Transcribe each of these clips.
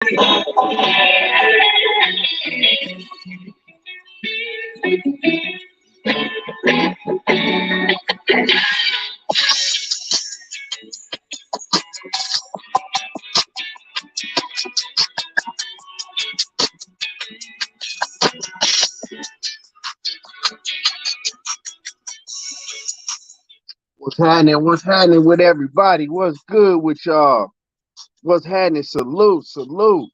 What's happening? What's happening with everybody? What's good with y'all? What's happening? Salute, salute.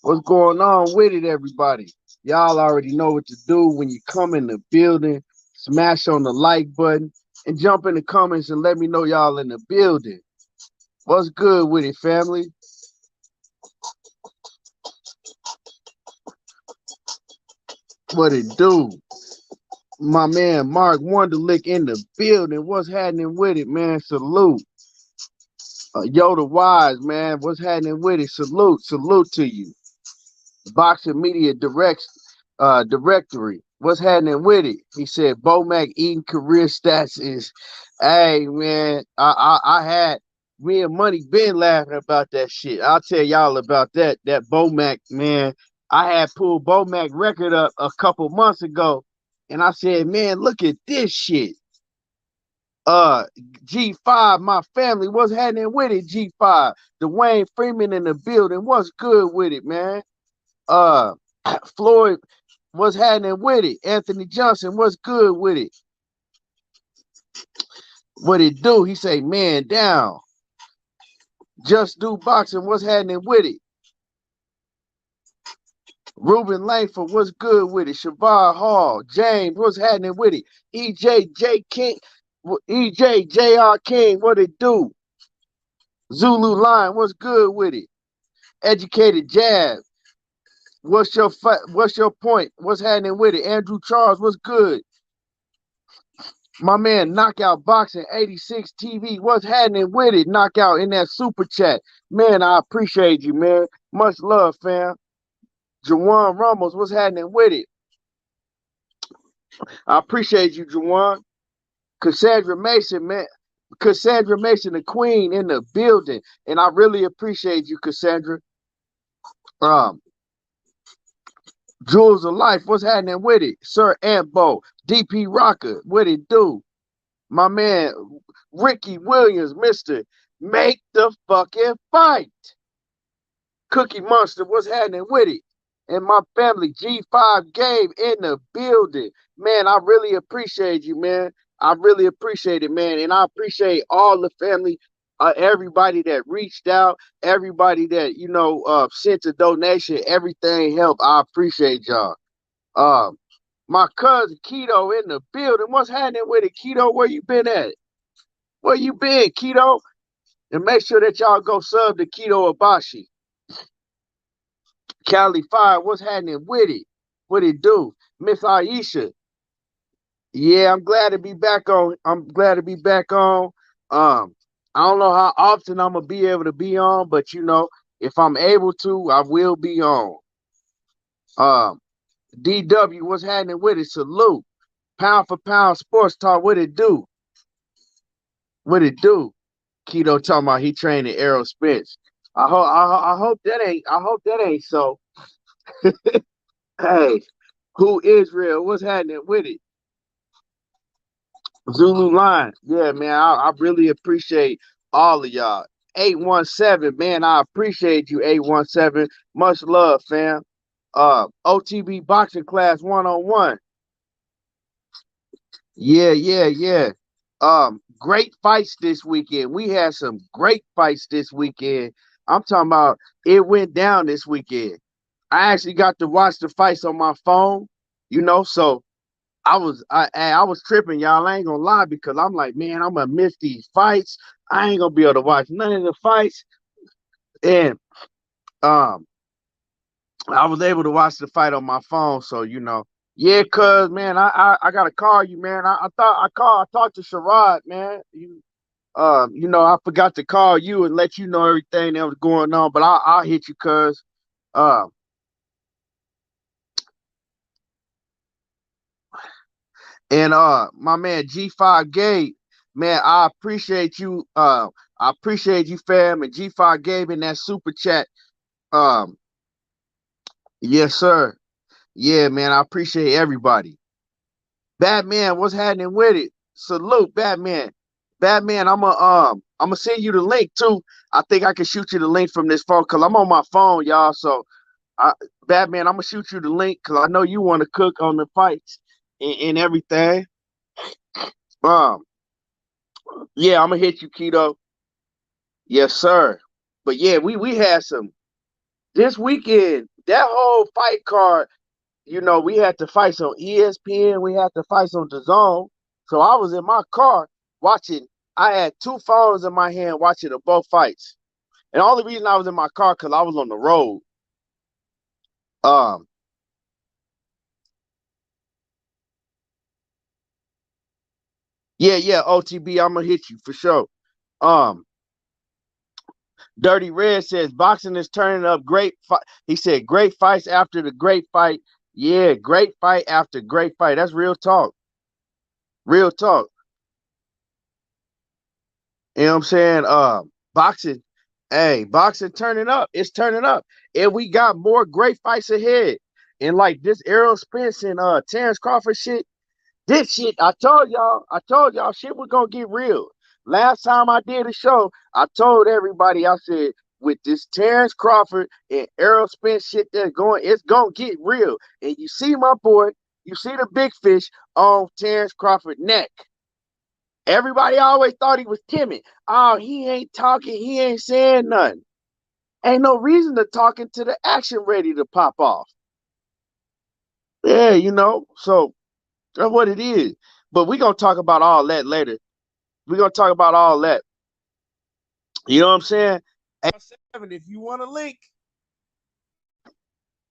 What's going on with it, everybody? Y'all already know what to do when you come in the building. Smash on the like button and jump in the comments and let me know y'all in the building. What's good with it, family? What it do? My man Mark Wonderlick in the building. What's happening with it, man? Salute. Yoda Wise, man. What's happening with it? Salute. Salute to you. Boxing Media Directory. What's happening with it? He said BoMac eating career stats is, hey man, I had me and Money been laughing about that shit. I'll tell y'all about that. That BoMac, man. I had pulled BoMac record up a couple months ago, and I said, man, look at this shit. G5, my family, what's happening with it? G5, Dwayne Freeman in the building. What's good with it, man? Floyd, what's happening with it? Anthony Johnson, what's good with it? What it do? He say, man down. Just do boxing, what's happening with it? Ruben Langford, what's good with it? Shavard Hall, James, what's happening with it? EJ King, EJ JR King, what it do? Zulu Line, what's good with it? Educated Jab, what's your point? What's happening with it? Andrew Charles, what's good? My man Knockout Boxing 86 TV, what's happening with it? Knockout in that super chat. Man, I appreciate you, man. Much love, fam. Jawan Ramos, what's happening with it? I appreciate you, Jawan. Cassandra Mason, man. Cassandra Mason, the queen in the building. And I really appreciate you, Cassandra. Jewels of Life, what's happening with it? Sir Ambo, DP Rocker, what it do? My man, Ricky Williams, Mr. Make the fucking fight. Cookie Monster, what's happening with it? And my family, G5 Gabe in the building. Man, I really appreciate you, man. I really appreciate it, man. And I appreciate all the family, everybody that reached out, everybody that, sent a donation, everything helped. I appreciate y'all. My cousin Keto in the building. What's happening with it, Keto? Where you been at? Where you been, Keto? And make sure that y'all go sub to Keto Abashi. Cali Fire, what's happening with it? What it do? Miss Aisha. Yeah, I'm glad to be back on. I don't know how often I'm gonna be able to be on, but if I'm able to, I will be on. DW, what's happening with it? Salute. Pound for Pound Sports Talk, what it do? What it do? Keto talking about he training Errol Spence. I hope that ain't so. Hey, who Israel? What's happening with it? Zulu Line. Yeah, man, I really appreciate all of y'all. 817, man, I appreciate you, 817. Much love, fam. OTB boxing class 101. Yeah. Great fights this weekend. We had some great fights this weekend. I'm talking about it went down this weekend. I actually got to watch the fights on my phone, so I was tripping, y'all. I ain't gonna lie, because I'm like, man, I'm gonna miss these fights. I ain't gonna be able to watch none of the fights. And I was able to watch the fight on my phone, so yeah, cuz man, I gotta call you, man. I talked to Sherrod, man. I forgot to call you and let you know everything that was going on, but I'll hit you, cuz. And my man G5 Gabe, man, I appreciate you. I I appreciate you, fam, and G5 gave in that super chat. Um, yes, sir. Yeah, man, I appreciate everybody. Batman, what's happening with it? Salute, Batman. Batman, I'm gonna send you the link too. I think I can shoot you the link from this phone because I'm on my phone, y'all. So, Batman, I'm gonna shoot you the link because I know you want to cook on the fights and everything. Um, yeah, I'm gonna hit you, Keto. Yes, sir. But yeah, we had some this weekend. That whole fight card, we had to fight on ESPN. We had to fight on DAZN. So I was in my car watching. I had two phones in my hand watching both fights. And the only reason I was in my car because I was on the road. Um, yeah, OTB, I'm gonna hit you for sure. Um, Dirty Red says boxing is turning up great. He said great fights after the great fight. Yeah, great fight after great fight. That's real talk. Real talk. You know what I'm saying? Boxing, hey, boxing turning up. It's turning up. And we got more great fights ahead. And like this Errol Spence and Terence Crawford shit, this shit, I told y'all shit was gonna get real. Last time I did a show, I told everybody, I said, with this Terence Crawford and Errol Spence shit that's going, it's gonna get real. And you see my boy, you see the big fish on Terence Crawford neck. Everybody always thought he was timid. Oh, he ain't talking, he ain't saying nothing. Ain't no reason to talk until the action ready to pop off. Yeah, so that's what it is. But we're gonna talk about all that later. We're gonna talk about all that. You know what I'm saying? 817, if you want a link.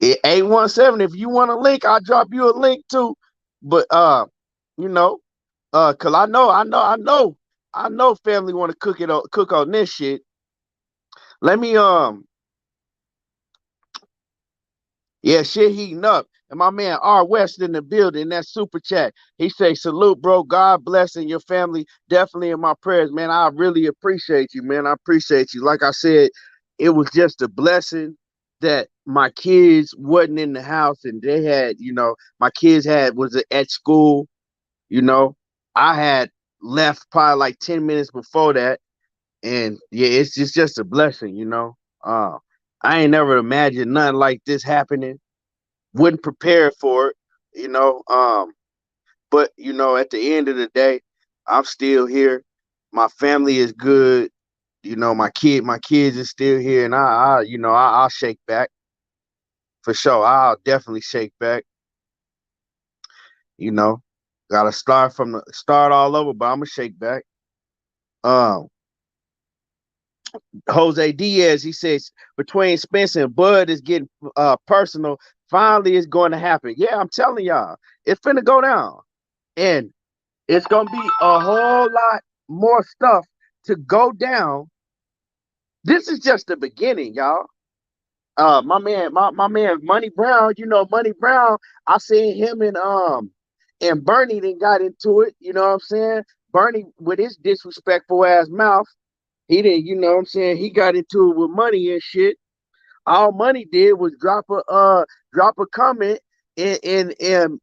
817, if you want a link, I'll drop you a link too. But cause I know family want to cook on this shit. Let me yeah, shit heating up. And my man R West in the building, that super chat. He say, salute, bro. God bless and your family. Definitely in my prayers, man. I really appreciate you, man. I appreciate you. Like I said, it was just a blessing that my kids wasn't in the house and they had, my kids was at school, you know. I had left probably like 10 minutes before that. And yeah, it's just a blessing, I ain't never imagined nothing like this happening. Wouldn't prepare for it, but at the end of the day, I'm still here. My family is good. My kids is still here, and I'll shake back for sure. I'll definitely shake back. You know, Gotta start from the start all over, but I'm gonna shake back. Um, Jose Diaz, he says between Spence and Bud is getting personal. Finally, it's going to happen. Yeah, I'm telling y'all, it's finna go down, and it's gonna be a whole lot more stuff to go down. This is just the beginning, y'all. My man Money Brown, Money Brown, I seen him and Bernie then got into it, you know what I'm saying? Bernie with his disrespectful ass mouth, he didn't, you know what I'm saying, he got into it with Money and shit. All Money did was drop a comment in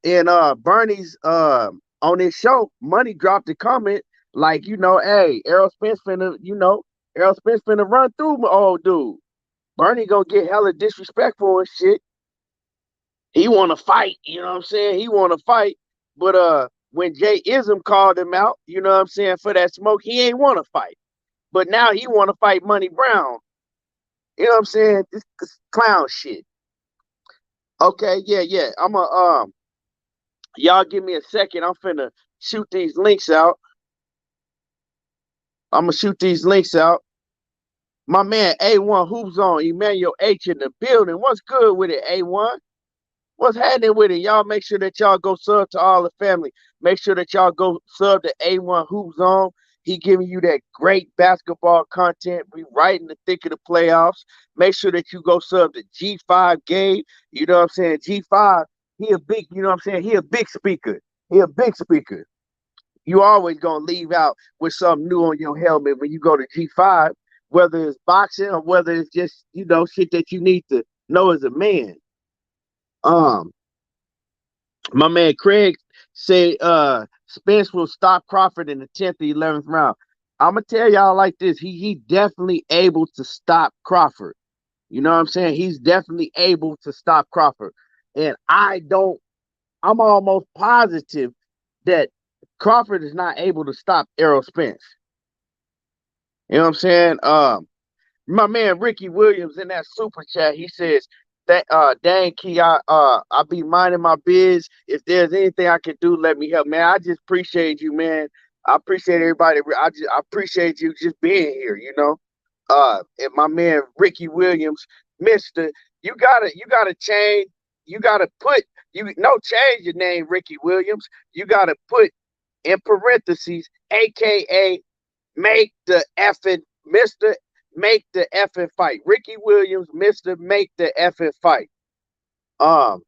Bernie's on his show. Money dropped a comment like, hey, Errol Spence finna run through my old dude. Bernie gonna get hella disrespectful and shit. He wanna fight, you know what I'm saying? He wanna fight. But when Jay Ism called him out, you know what I'm saying, for that smoke, he ain't wanna fight. But now he wanna fight Money Brown. You know what I'm saying? This clown shit. Okay, yeah. Y'all give me a second. I'm finna shoot these links out. I'm gonna shoot these links out. My man A1 Hoops on Emmanuel H in the building. What's good with it, A1? What's happening with it? Y'all make sure that y'all go sub to all the family. Make sure that y'all go sub to A1 Hoops on. He giving you that great basketball content. We right in the thick of the playoffs. Make sure that you go sub to G5 Gabe. You know what I'm saying? G5, he a big, you know what I'm saying? He a big speaker. He a big speaker. You always gonna leave out with something new on your helmet when you go to G5, whether it's boxing or whether it's just shit that you need to know as a man. Um, my man Craig said Spence will stop Crawford in the 10th or 11th round. I'm gonna tell y'all like this: he definitely able to stop Crawford. You know what I'm saying? He's definitely able to stop Crawford, and I'm almost positive that Crawford is not able to stop Errol Spence. You know what I'm saying? My man Ricky Williams in that super chat, he says that dang Key, I be minding my biz. If there's anything I can do, let me help. Man, I just appreciate you, man. I appreciate everybody. I appreciate you just being here, and my man Ricky Williams, Mister, you gotta change, you gotta put you no change your name, Ricky Williams. You gotta put in parentheses, aka make the effing Mr. Make the effing fight. Ricky Williams, Mr. Make the effing fight. Um,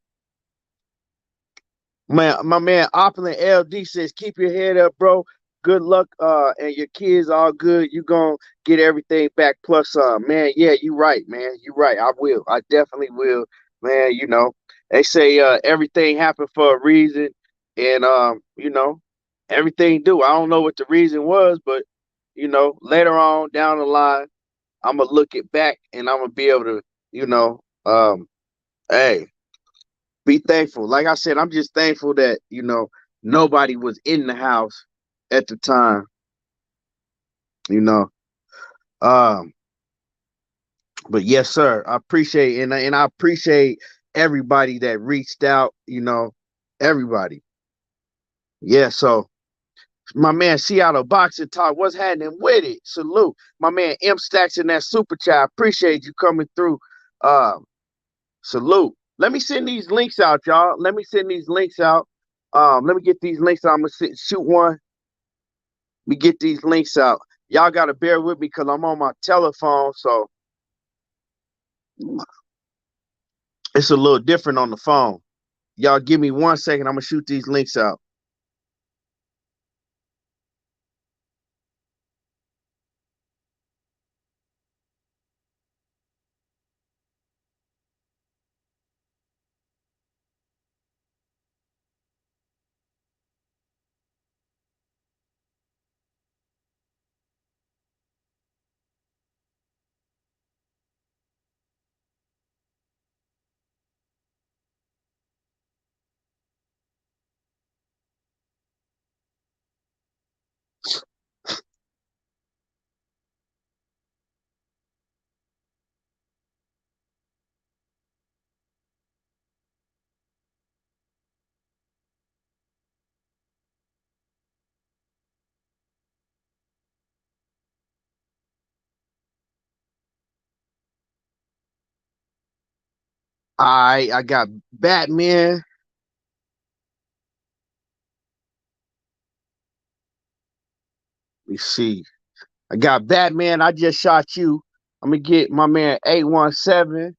my man Opulent LD says, keep your head up, bro. Good luck, and your kids all good. You gonna get everything back plus man. Yeah, you right, man. You right. I will. I definitely will, man. They say everything happened for a reason, and everything do. I don't know what the reason was, but later on down the line, I'm gonna look it back and I'm gonna be able to, hey, be thankful. Like I said, I'm just thankful that nobody was in the house at the time. You know, um, but yes, sir, I appreciate and I appreciate everybody that reached out. Everybody. Yeah. So my man Seattle Boxing Talk, what's happening with it? Salute, my man M Stacks in that super chat. Appreciate you coming through. Um, Salute. Let me send these links out, y'all. Let me send these links out. Let me get these links out. I'm gonna shoot one. Let me get these links out. Y'all gotta bear with me because I'm on my telephone, so it's a little different on the phone. Y'all give me 1 second. I'm gonna shoot these links out. I got Batman. Let me see. I got Batman. I just shot you. I'm gonna get my man 817.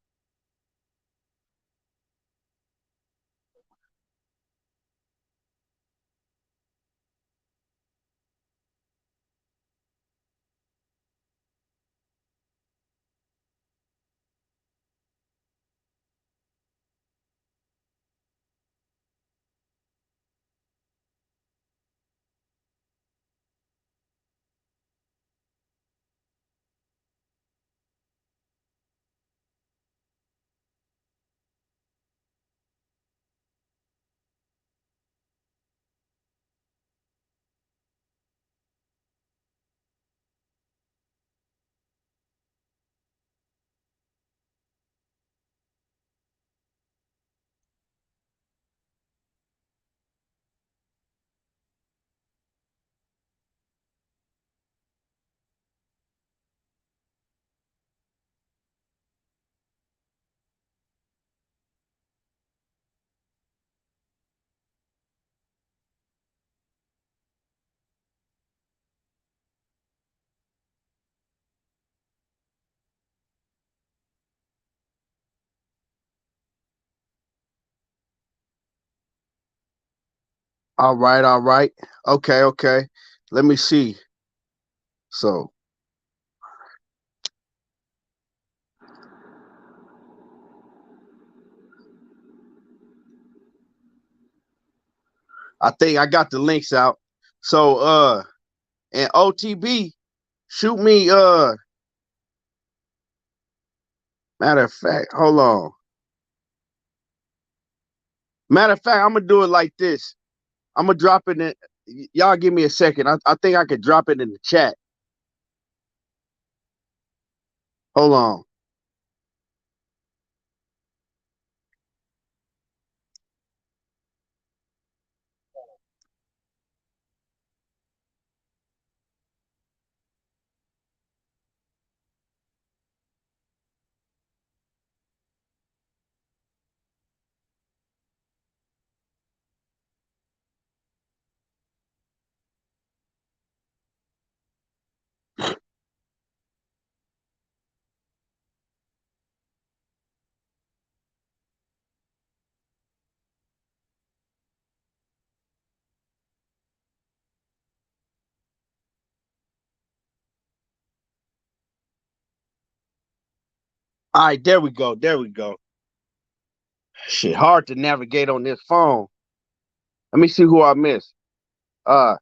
All right, all right. Okay, okay. Let me see. So I think I got the links out. So and OTB, shoot me matter of fact, hold on. Matter of fact, I'm gonna do it like this. I'm gonna drop it in. Y'all give me a second. I think I could drop it in the chat. Hold on. All right, there we go. There we go. Shit, hard to navigate on this phone. Let me see who I missed. Uh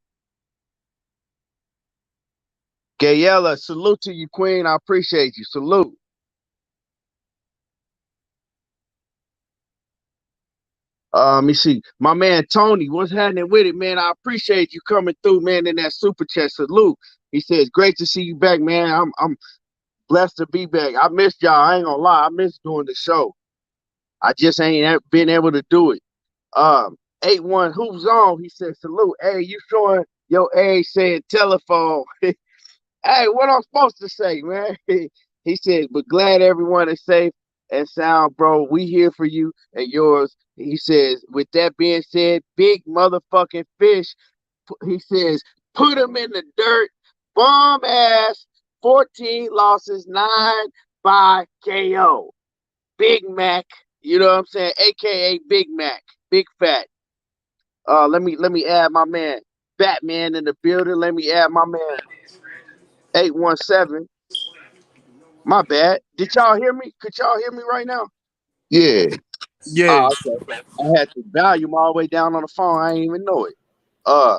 Gayella, salute to you, Queen. I appreciate you. Salute. Let me see. My man Tony, what's happening with it, man? I appreciate you coming through, man, in that super chat. Salute. He says, great to see you back, man. I'm blessed to be back. I missed y'all. I ain't gonna lie. I missed doing the show. I just ain't been able to do it. 81 Hoops On. He said, salute. Hey, you showing your age saying telephone. Hey, what I'm supposed to say, man? He said, but glad everyone is safe and sound, bro. We here for you and yours. He says, with that being said, big motherfucking fish. He says, put him in the dirt. Bomb ass. 14 losses, 9 by KO. Big Mac. You know what I'm saying? AKA Big Mac. Big Fat. Let me add my man Batman in the building. Let me add my man 817. My bad. Did y'all hear me? Could y'all hear me right now? Yeah. Oh, Yes. okay. I had the volume all the way down on the phone. I didn't even know it. Uh,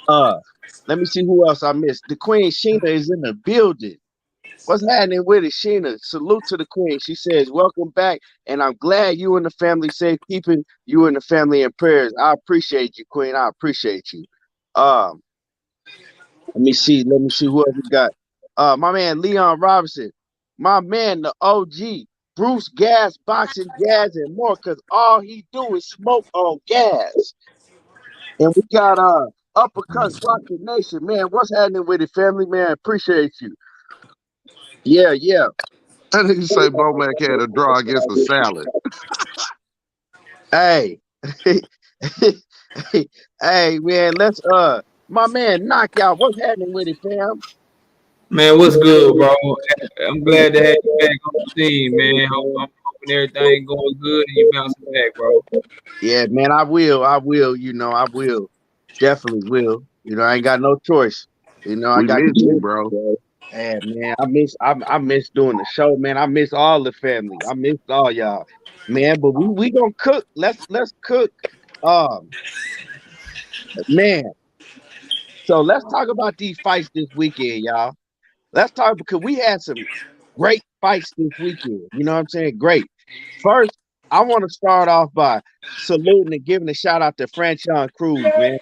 uh. Let me see who else I missed. The Queen Sheena is in the building. What's happening with it, Sheena? Salute to the Queen. She says, "Welcome back, and I'm glad you and the family safe. Keeping you and the family in prayers. I appreciate you, Queen. I appreciate you." Um, Let me see. Let me see who else we got. My man Leon Robinson. My man, the OG. Bruce Gas, Boxing Gas, and more, because all he do is smoke on gas. And we got Uppercut Rocket Nation. Man, what's happening with it, family? Man, appreciate you. Yeah, yeah. That nigga say BoMac had a draw against a salad. Hey. Hey, man, let's my man Knockout. What's happening with it, fam? Man, what's good, bro? I'm glad to have you back on the team, man. I'm hoping everything going good and you bouncing back, bro. Yeah, man, I will. I will, I will. Definitely will. I ain't got no choice. I We got miss you, kids. bro. Yeah, man, I miss doing the show, man. I miss all the family. I miss all y'all. Man, but we gonna cook. Let's cook. Um, man. So let's talk about these fights this weekend, y'all. Let's talk because we had some great fights this weekend. You know what I'm saying? Great. First, I want to start off by saluting and giving a shout out to Franchon Crews, man.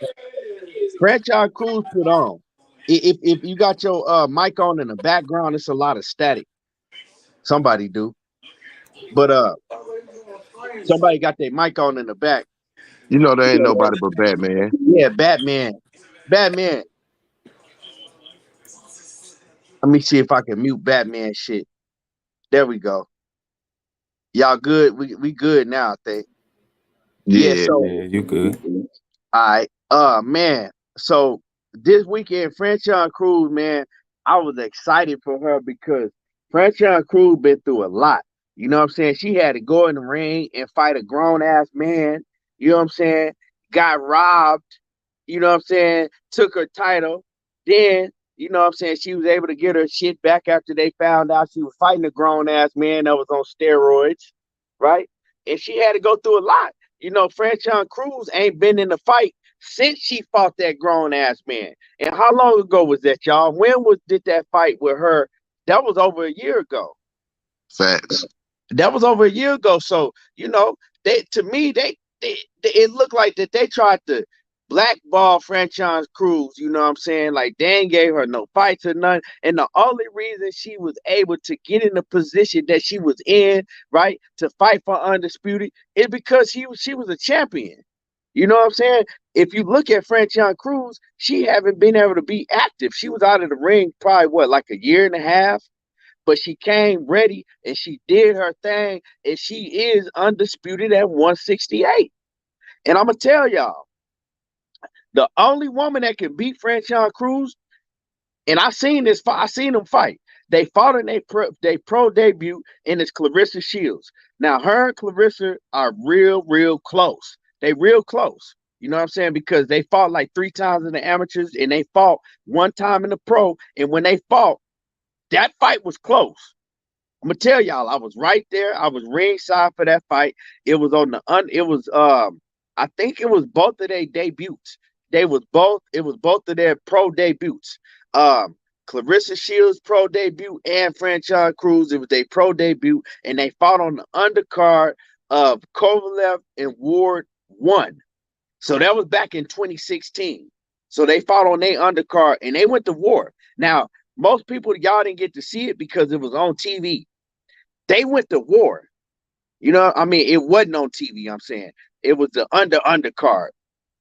Franchon Crews put on. If you got your mic on in the background, it's a lot of static. Somebody do, but somebody got their mic on in the back. You know there ain't nobody but Batman. Yeah, Batman. Batman. Let me see if I can mute Batman shit. There we go. Y'all good? We good now, I think. Yeah, Yeah. so Yeah, you good. all right. Man. So this weekend, Franchon Crews, man, I was excited for her because Franchon Crews been through a lot. You know what I'm saying? She had to go in the ring and fight a grown ass man. You know what I'm saying? got robbed, you know what I'm saying, took her title. Then, you know what I'm saying, she was able to get her shit back after they found out she was fighting a grown ass man that was on steroids, right? And she had to go through a lot. You know, Franchon Crews ain't been in the fight since she fought that grown ass man. And how long ago was that, y'all? Did that fight with her? That was over a year ago. Facts. That was over a year ago. So, you know, they to me, it looked like that they tried to blackball Franchon Crews, you know what I'm saying? Like they ain't gave her no fights or none. And the only reason she was able to get in the position that she was in, right, to fight for Undisputed, is because she was a champion. You know what I'm saying? If you look at Franchon Crews, she haven't been able to be active. She was out of the ring probably what, like a year and a half, but she came ready and she did her thing, and she is undisputed at 168. And I'm gonna tell y'all, the only woman that can beat Franchon Crews, and I seen this fight, I seen them fight. They fought in their pro debut, and it's Clarissa Shields. Now her and Clarissa are real close. They real close. You know what I'm saying? Because they fought like 3 times in the amateurs, and they fought 1 time in the pro. And when they fought, that fight was close. I'm gonna tell y'all, I was right there. I was ringside for that fight. It was on the it was I think it was both of their debuts. It was both of their pro debuts. Um Clarissa Shields' pro debut and Franchon Crews, it was their pro debut, and they fought on the undercard of Kovalev and Ward 1. So that was back in 2016. So they fought on their undercard and they went to war. Now, most people, y'all didn't get to see it because it was on TV. They went to war. You know, I mean, it wasn't on TV, I'm saying. It was the undercard.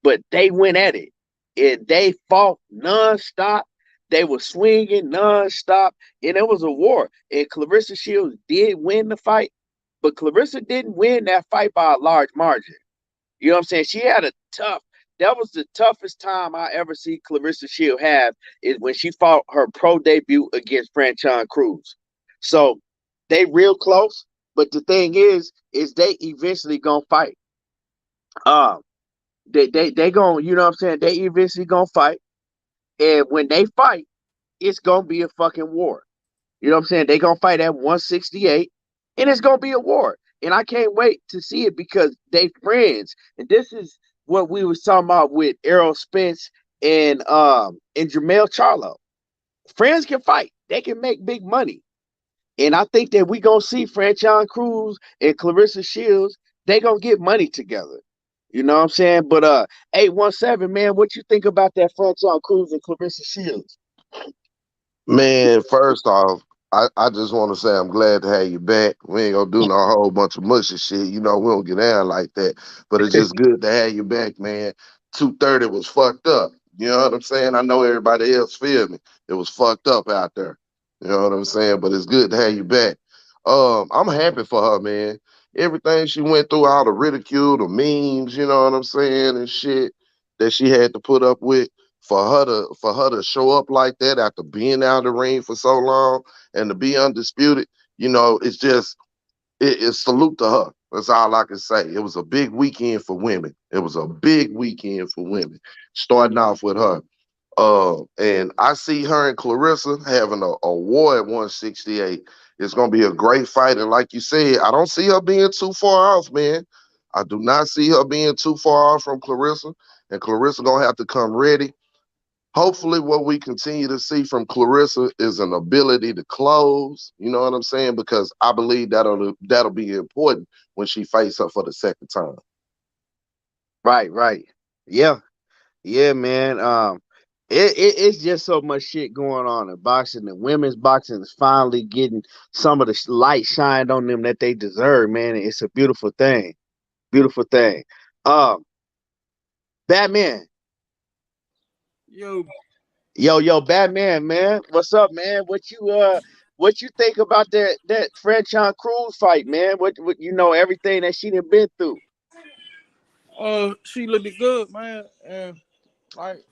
But they went at it. And they fought nonstop. They were swinging nonstop. And it was a war. And Clarissa Shields did win the fight. But Clarissa didn't win that fight by a large margin. You know what I'm saying? She had a that was the toughest time I ever see Clarissa Shields have, is when she fought her pro debut against Franchon Crews. So they real close, but the thing is they eventually gonna fight. Um, they gonna, you know what I'm saying? They eventually gonna fight, and when they fight, it's gonna be a fucking war. You know what I'm saying? They gonna fight at 168, and it's gonna be a war. And I can't wait to see it because they friends. And this is what we was talking about with Errol Spence and Jermell Charlo. Friends can fight. They can make big money. And I think that we gonna see Franchon Crews and Clarissa Shields, they gonna get money together. You know what I'm saying? But 817, man, what you think about that Franchon Crews and Clarissa Shields? Man, first off, I just want to say I'm glad to have you back. We ain't gonna do no whole bunch of mushy shit. You know, we don't get down like that. But it's just good to have you back, man. 230 was fucked up. You know what I'm saying? I know everybody else feel me. It was fucked up out there. You know what I'm saying? But it's good to have you back. I'm happy for her, man. Everything she went through, all the ridicule, the memes, you know what I'm saying, and shit that she had to put up with, for her to show up like that after being out of the ring for so long and to be undisputed, you know, it's salute to her. That's all I can say. It was a big weekend for women. It was a big weekend for women, starting off with her. And I see her and Clarissa having a war at 168. It's gonna be a great fight. And like you said, I don't see her being too far off, man. I do not see her being too far off from Clarissa. And Clarissa gonna have to come ready. Hopefully, what we continue to see from Clarissa is an ability to close. You know what I'm saying? Because I believe that'll be important when she faces her for the second time. Right. Yeah, man. It's just so much shit going on in boxing, and women's boxing is finally getting some of the light shined on them that they deserve, man. It's a beautiful thing. Beautiful thing. Um, Batman. Yo, Batman, man. What's up, man? What you think about that Franchon Crews fight, man? What you know, everything that she done been through. she looked good, man, and like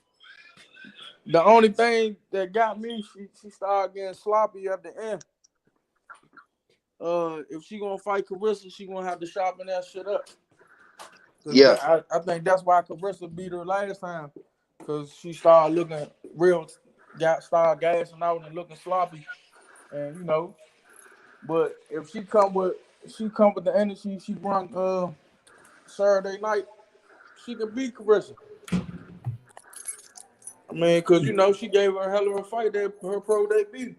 the only thing that got me, she started getting sloppy at the end. If she gonna fight Carissa, she gonna have to sharpen that shit up. Yeah. I think that's why Carissa beat her last time, because she started looking real, started gassing out and looking sloppy, and But if she come with the energy she brought Saturday night, she can beat Carissa. I mean, because she gave her a hell of a fight that her pro debut.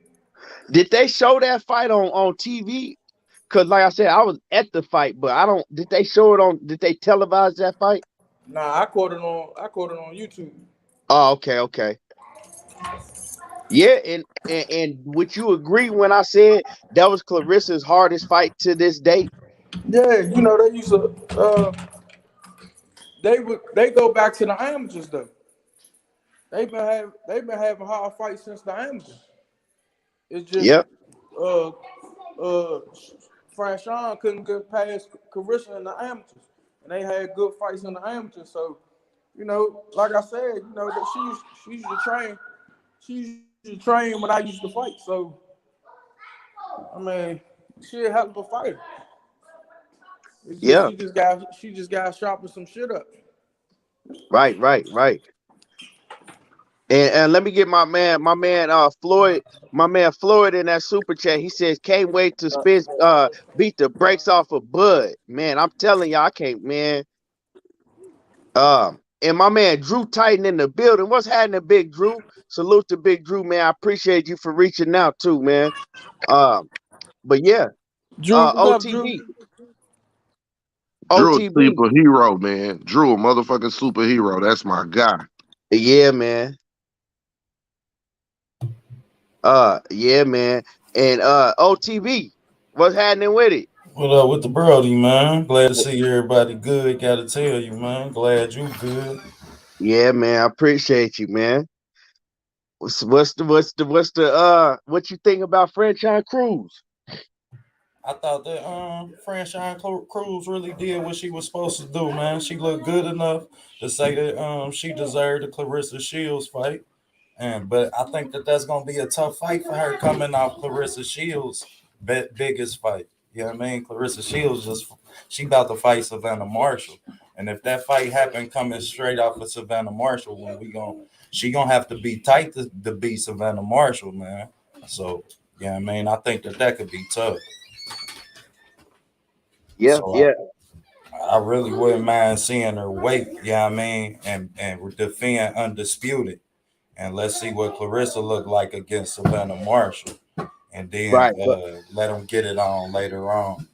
Did they show that fight on TV? Cause like I said, I was at the fight, but I don't. Did they show it on? Did they televise that fight? Nah, I caught it on YouTube. Oh, okay, okay. Yeah, and would you agree when I said that was Clarissa's hardest fight to this date? Yeah, they used to they go back to the amateurs though. They've been having hard fights since the amateurs. It's just Yep. uh uh Franchon couldn't get past Carissa in the amateurs, and they had good fights in the amateurs. So like I said, that she used to train. She used to train when I used to fight. So I mean, she a hell of a fighter. It's just Yeah. she just got sharpen some shit up. Right. Right. Right. And let me get my man Floyd in that super chat. He says, can't wait to Spence beat the brakes off of Bud. Man, I'm telling y'all, I can't, man. And my man Drew Titan in the building. What's happening, Big Drew? Salute to Big Drew, man. I appreciate you for reaching out too, man. But yeah, Drew, what up, Drew? OTB. Drew a OTB. superhero, man. Drew a motherfucking superhero. That's my guy. Yeah, man. Yeah, man. And OTB, what's happening with it? What up with the Brody, man? Glad to see everybody good. Gotta tell you, man. Glad you good. Yeah, man. I appreciate you, man. What you think about Franchon Crews? I thought that Franchon Crews really did what she was supposed to do, man. She looked good enough to say that she deserved the Clarissa Shields fight. But I think that that's gonna be a tough fight for her coming off Clarissa Shields' biggest fight. You know what I mean? Clarissa Shields she about to fight Savannah Marshall, and if that fight happened coming straight off of Savannah Marshall, she gonna have to be tight to beat Savannah Marshall, man. So yeah, I mean, I think that could be tough. Yeah, So yeah. I really wouldn't mind seeing her weight. Yeah, I mean, and defend undisputed. And let's see what Clarissa looked like against Savannah Marshall, and then Right. But let them get it on later on.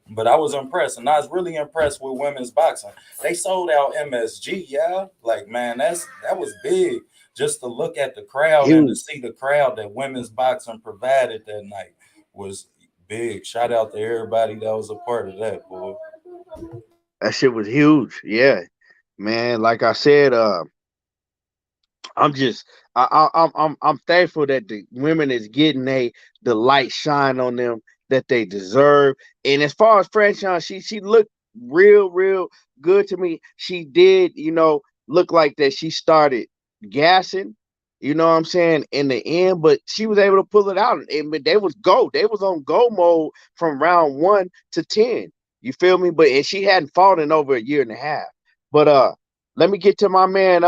But I was impressed, and I was really impressed with women's boxing. They sold out MSG, yeah. Like, man, that was big. Just to look at the crowd and to huge. see the crowd that women's boxing provided that night was big. Shout out to everybody that was a part of that, boy. That shit was huge. Yeah, man. Like I said, I'm just I'm thankful that the women is getting the light shine on them that they deserve. And as far as Franchon, she looked real good to me. She did, look like that she started gassing, you know what I'm saying, in the end, but she was able to pull it out. And but they was on go mode from round 1 to 10. You feel me? And she hadn't fought in over a year and a half. But let me get to my man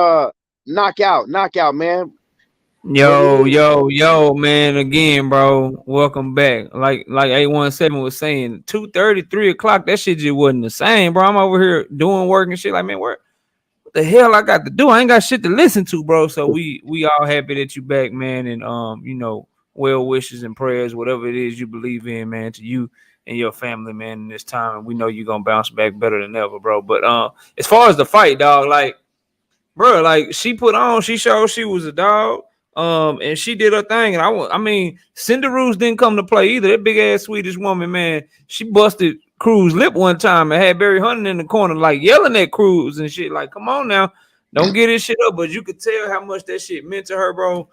knockout, man. Yo, man. Again, bro. Welcome back. Like 817 was saying, 2:30, 3 o'clock. That shit just wasn't the same, bro. I'm over here doing work and shit. Like, man, what the hell I got to do? I ain't got shit to listen to, bro. So we all happy that you back, man. And well wishes and prayers, whatever it is you believe in, man, to you and your family, man, in this time. And we know you're gonna bounce back better than ever, bro. But as far as the fight, dog, like, bro, like she showed she was a dog. And she did her thing, and I mean, Cinderoos didn't come to play either. That big ass Swedish woman, man, she busted Cruz lip one time and had Barry Hunting in the corner, like yelling at Cruz and shit. Like, come on now, don't get this shit up. But you could tell how much that shit meant to her, bro.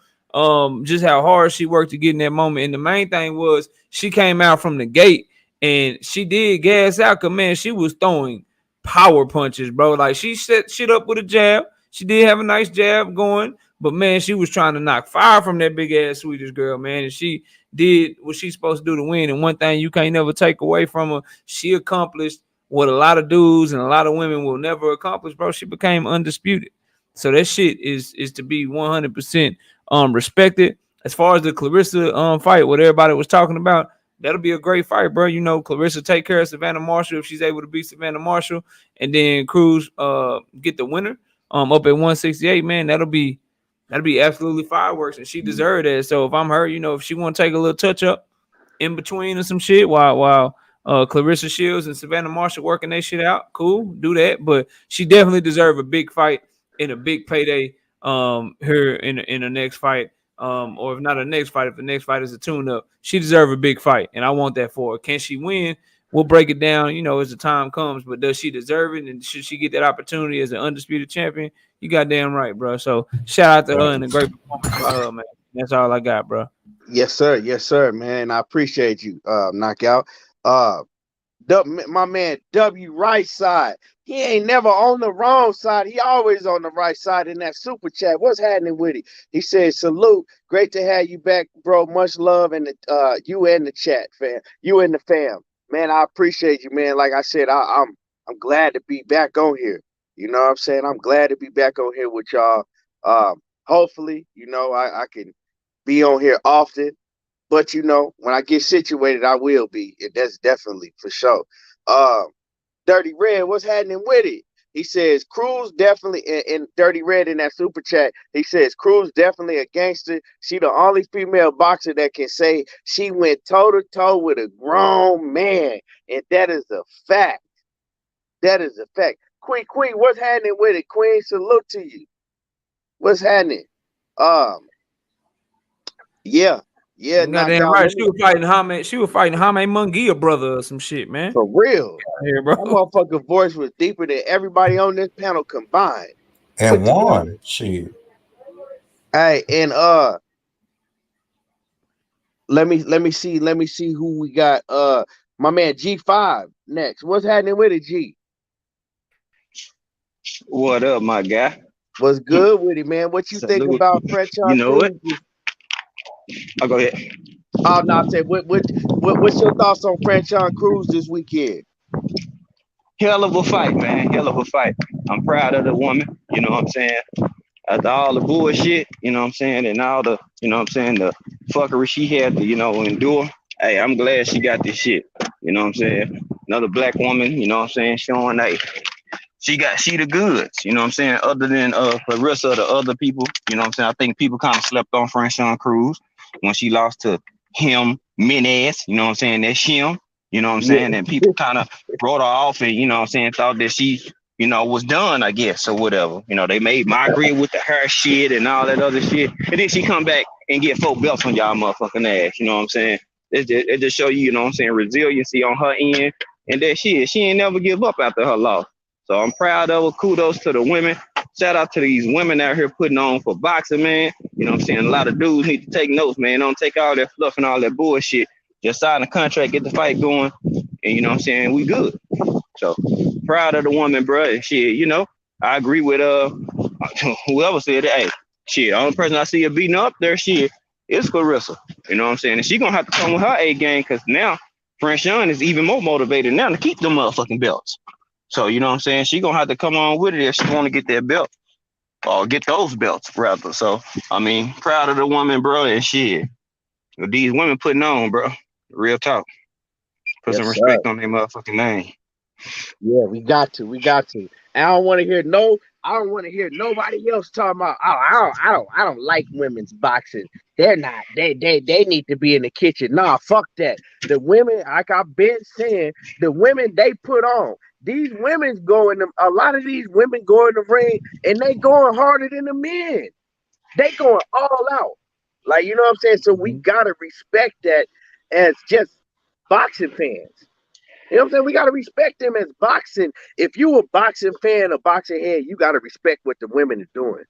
Just how hard she worked to get in that moment. And the main thing was she came out from the gate and she did gas out, cause man, she was throwing power punches, bro. Like she set shit up with a jab. She did have a nice jab going, but man, she was trying to knock fire from that big ass Swedish girl, man. And she did what she's supposed to do to win. And one thing you can't never take away from her, she accomplished what a lot of dudes and a lot of women will never accomplish, bro. She became undisputed. So that shit is to be 100% respected. As far as the Clarissa fight, what everybody was talking about, that'll be a great fight, bro. You know, Clarissa take care of Savannah Marshall if she's able to beat Savannah Marshall, and then Crews get the winner up at 168. Man, that'll be absolutely fireworks, and she deserved that. So if I'm her, you know, if she want to take a little touch up in between and some shit while Clarissa Shields and Savannah Marshall working that shit out, cool, do that. But she definitely deserve a big fight and a big payday here in the next fight. Or if not a next fight, if the next fight is a tune-up, she deserves a big fight, and I want that for her. Can she win? We'll break it down, you know, as the time comes. But does she deserve it? And should she get that opportunity as an undisputed champion? You goddamn right, bro. So shout out to her and a great performance by her, man. That's all I got, bro. Yes, sir, man. I appreciate you, Knockout. My man W right side. He ain't never on the wrong side. He always on the right side in that super chat. What's happening with it? He says, salute. Great to have you back, bro. Much love and you and the chat, fam. You and the fam. Man, I appreciate you, man. Like I said, I'm glad to be back on here. You know what I'm saying? I'm glad to be back on here with y'all. Hopefully, you know, I can be on here often. But, you know, when I get situated, I will be. That's definitely for sure. Dirty Red, what's happening with it? He says, Crews definitely, in Dirty Red in that super chat, he says, Crews definitely a gangster. She the only female boxer that can say she went toe-to-toe with a grown man. And that is a fact. That is a fact. Queen, what's happening with it? Queen, salute to you. What's happening? Yeah. Yeah, goddamn right. She was fighting Jaime Munguia brother or some shit, man. For real. Here, bro. That motherfucker's voice was deeper than everybody on this panel combined. And won. Shit. Hey, and let me see who we got. My man G5 next. What's happening with it, G? What up, my guy? What's good with it, man? What you think about Franchon? You know it. I'll go ahead. Oh no, I said what's your thoughts on Franchon Crews this weekend? Hell of a fight, man. Hell of a fight. I'm proud of the woman, you know what I'm saying? After all the bullshit, you know what I'm saying, and all the, you know what I'm saying, the fuckery she had to, you know, endure. Hey, I'm glad she got this shit. You know what I'm saying? Another black woman, you know what I'm saying, showing that she the goods, you know what I'm saying? Other than Clarissa, the other people, you know what I'm saying? I think people kind of slept on Franchon Crews when she lost to him, Menace, you know what I'm saying? That's him, you know what I'm saying? And people kind of wrote her off and, you know what I'm saying, thought that she, you know, was done, I guess, or whatever. You know, they made migrate with the her shit and all that other shit. And then she come back and get 4 belts on y'all motherfucking ass, you know what I'm saying? It just show you know what I'm saying, resiliency on her end. And that shit, she ain't never give up after her loss. So I'm proud of her. Kudos to the women. Shout out to these women out here putting on for boxing, man. You know what I'm saying? A lot of dudes need to take notes, man. Don't take all that fluff and all that bullshit. Just sign a contract, get the fight going, and you know what I'm saying? We good. So proud of the woman, bro. And shit, you know, I agree with whoever said that. Hey, shit, the only person I see her beating up there, shit, is Clarissa. You know what I'm saying? And she gonna have to come with her A game because now Franchon is even more motivated now to keep them motherfucking belts. So, you know what I'm saying? She gonna have to come on with it if she want to get that belt or get those belts rather. So, I mean, proud of the woman, bro, and shit. These women putting on, bro. Real talk. Put some respect on their motherfucking name. Yeah, we got to. I don't want to hear nobody else talking about. Oh, I don't like women's boxing. They're not. They need to be in the kitchen. Nah, fuck that. The women, like I've been saying, the women they put on. These women's going. A lot of these women go in the ring and they going harder than the men. They going all out. Like, you know what I'm saying? So we gotta respect that as just boxing fans. You know what I'm saying? We got to respect them as boxing. If you a boxing fan, a boxing head, you got to respect what the women are doing.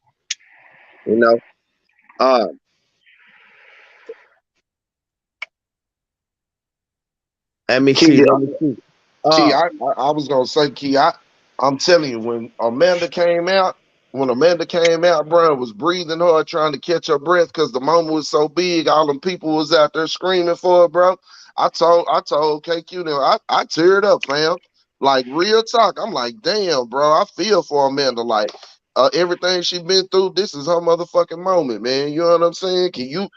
You know? Let me see. I was going to say, Key, I'm telling you, when Amanda came out, bro, was breathing hard, trying to catch her breath because the moment was so big, all them people was out there screaming for her, bro. I told KQ, I teared up, fam. Like real talk. I'm like, damn, bro. I feel for Amanda. Like everything she been through, this is her motherfucking moment, man. You know what I'm saying? Can you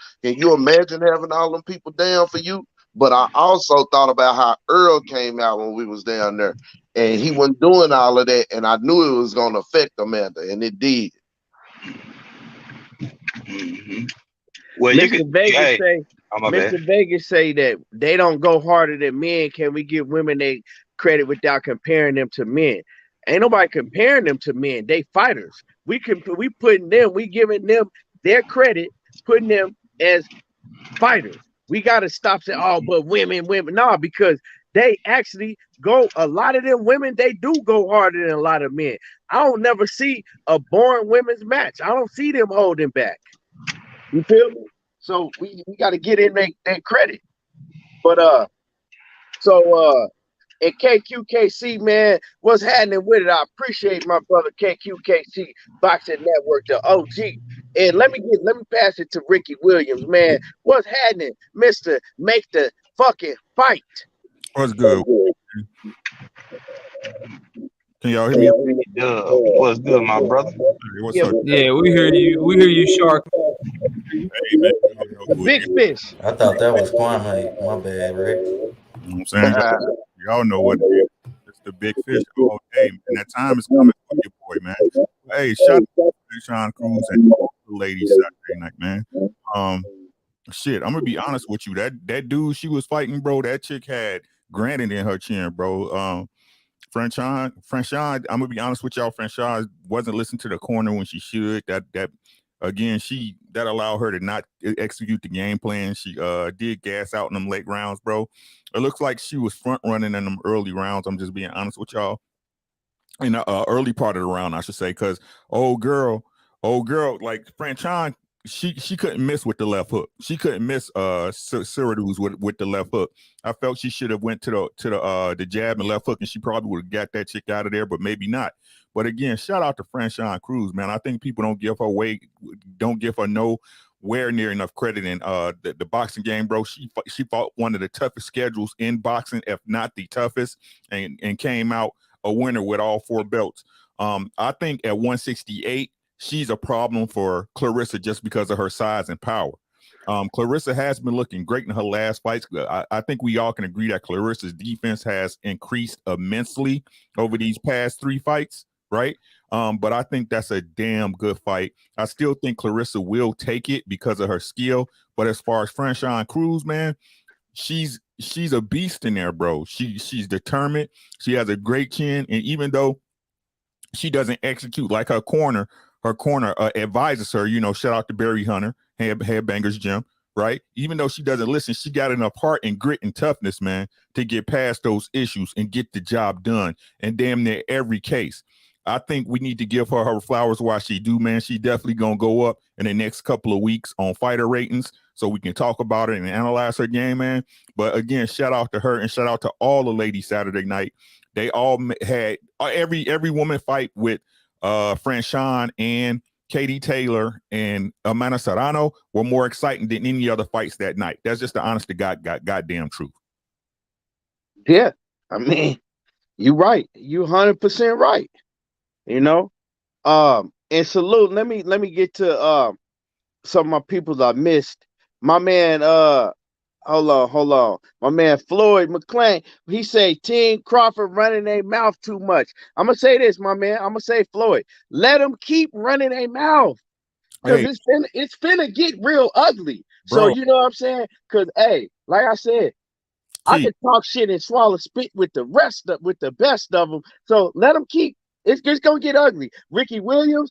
imagine having all them people down for you? But I also thought about how Earl came out when we was down there, and he wasn't doing all of that, and I knew it was gonna affect Amanda, and it did. Mm-hmm. Well, you could. Mr. Vegas Hey, say, oh my bad. Mr. Vegas say that they don't go harder than men. Can we give women they credit without comparing them to men? Ain't nobody comparing them to men. They fighters. We giving them their credit, putting them as fighters. We gotta stop saying, oh, but women. No, because they actually go. A lot of them women, they do go harder than a lot of men. I don't never see a boring women's match. I don't see them holding back. You feel me? So we got to get in that credit. But and KQKC, man, what's happening with it? I appreciate my brother KQKC Boxing Network, the OG. And let me pass it to Ricky Williams, man. What's happening, Mister? Make the fucking fight. What's good? Can y'all hear me? What's good, my brother? Hey, what's up? Yeah, we hear you. We hear you, Shark. Hey, man. The big fish. I thought that was Kwame. My bad, Rick. You know what I'm saying? Y'all know what it is. It's the big fish all day, and that time is coming for your boy, man. Hey, shout out to Franchon Crews and all the ladies Saturday night, man. Shit, I'm gonna be honest with you. That dude she was fighting, bro, that chick had granite in her chin, bro. Franchon, I'm gonna be honest with y'all. Franchon wasn't listening to the corner when she should. That again, that allowed her to not execute the game plan. She did gas out in them late rounds, bro. It looks like she was front running in them early rounds. I'm just being honest with y'all. In the early part of the round, I should say, because old girl, like Franchon, she couldn't miss with the left hook. She couldn't miss Cyrudus with the left hook. I felt she should have went to the jab and left hook, and she probably would have got that chick out of there, but maybe not. But again, shout out to Franchon Crews, man. I think people don't give her nowhere near enough credit in the boxing game, bro. She fought one of the toughest schedules in boxing, if not the toughest, and came out a winner with all 4 belts. I think at 168, she's a problem for Clarissa just because of her size and power. Clarissa has been looking great in her last fights. I think we all can agree that Clarissa's defense has increased immensely over these past 3 fights, right? But I think that's a damn good fight. I still think Clarissa will take it because of her skill. But as far as Franchon Crews, man, she's a beast in there, bro. She's determined. She has a great chin, and even though she doesn't execute like her corner advises her, shout out to Barry Hunter, Headbangers Gym, right? Even though she doesn't listen, she got enough heart and grit and toughness, man, to get past those issues and get the job done in damn near every case. I think we need to give her flowers while she do, man. She definitely gonna go up in the next couple of weeks on fighter ratings, so we can talk about it and analyze her game, man. But again, shout out to her and shout out to all the ladies Saturday night. They all had every woman fight with Franchon and Katie Taylor and Amanda Serrano were more exciting than any other fights that night. That's just the honest to goddamn truth. Yeah, I mean, you right. You 100% right. And salute. Let me get to some of my peoples I missed. My man, hold on. My man Floyd McClain, he say Team Crawford running their mouth too much. I'm gonna say this, my man. I'm gonna say Floyd, let them keep running their mouth. Because it's finna get real ugly. Bro. So you know what I'm saying? Because like I said, I can talk shit and swallow spit with the best of them. So let them keep. It's just gonna get ugly. Ricky Williams,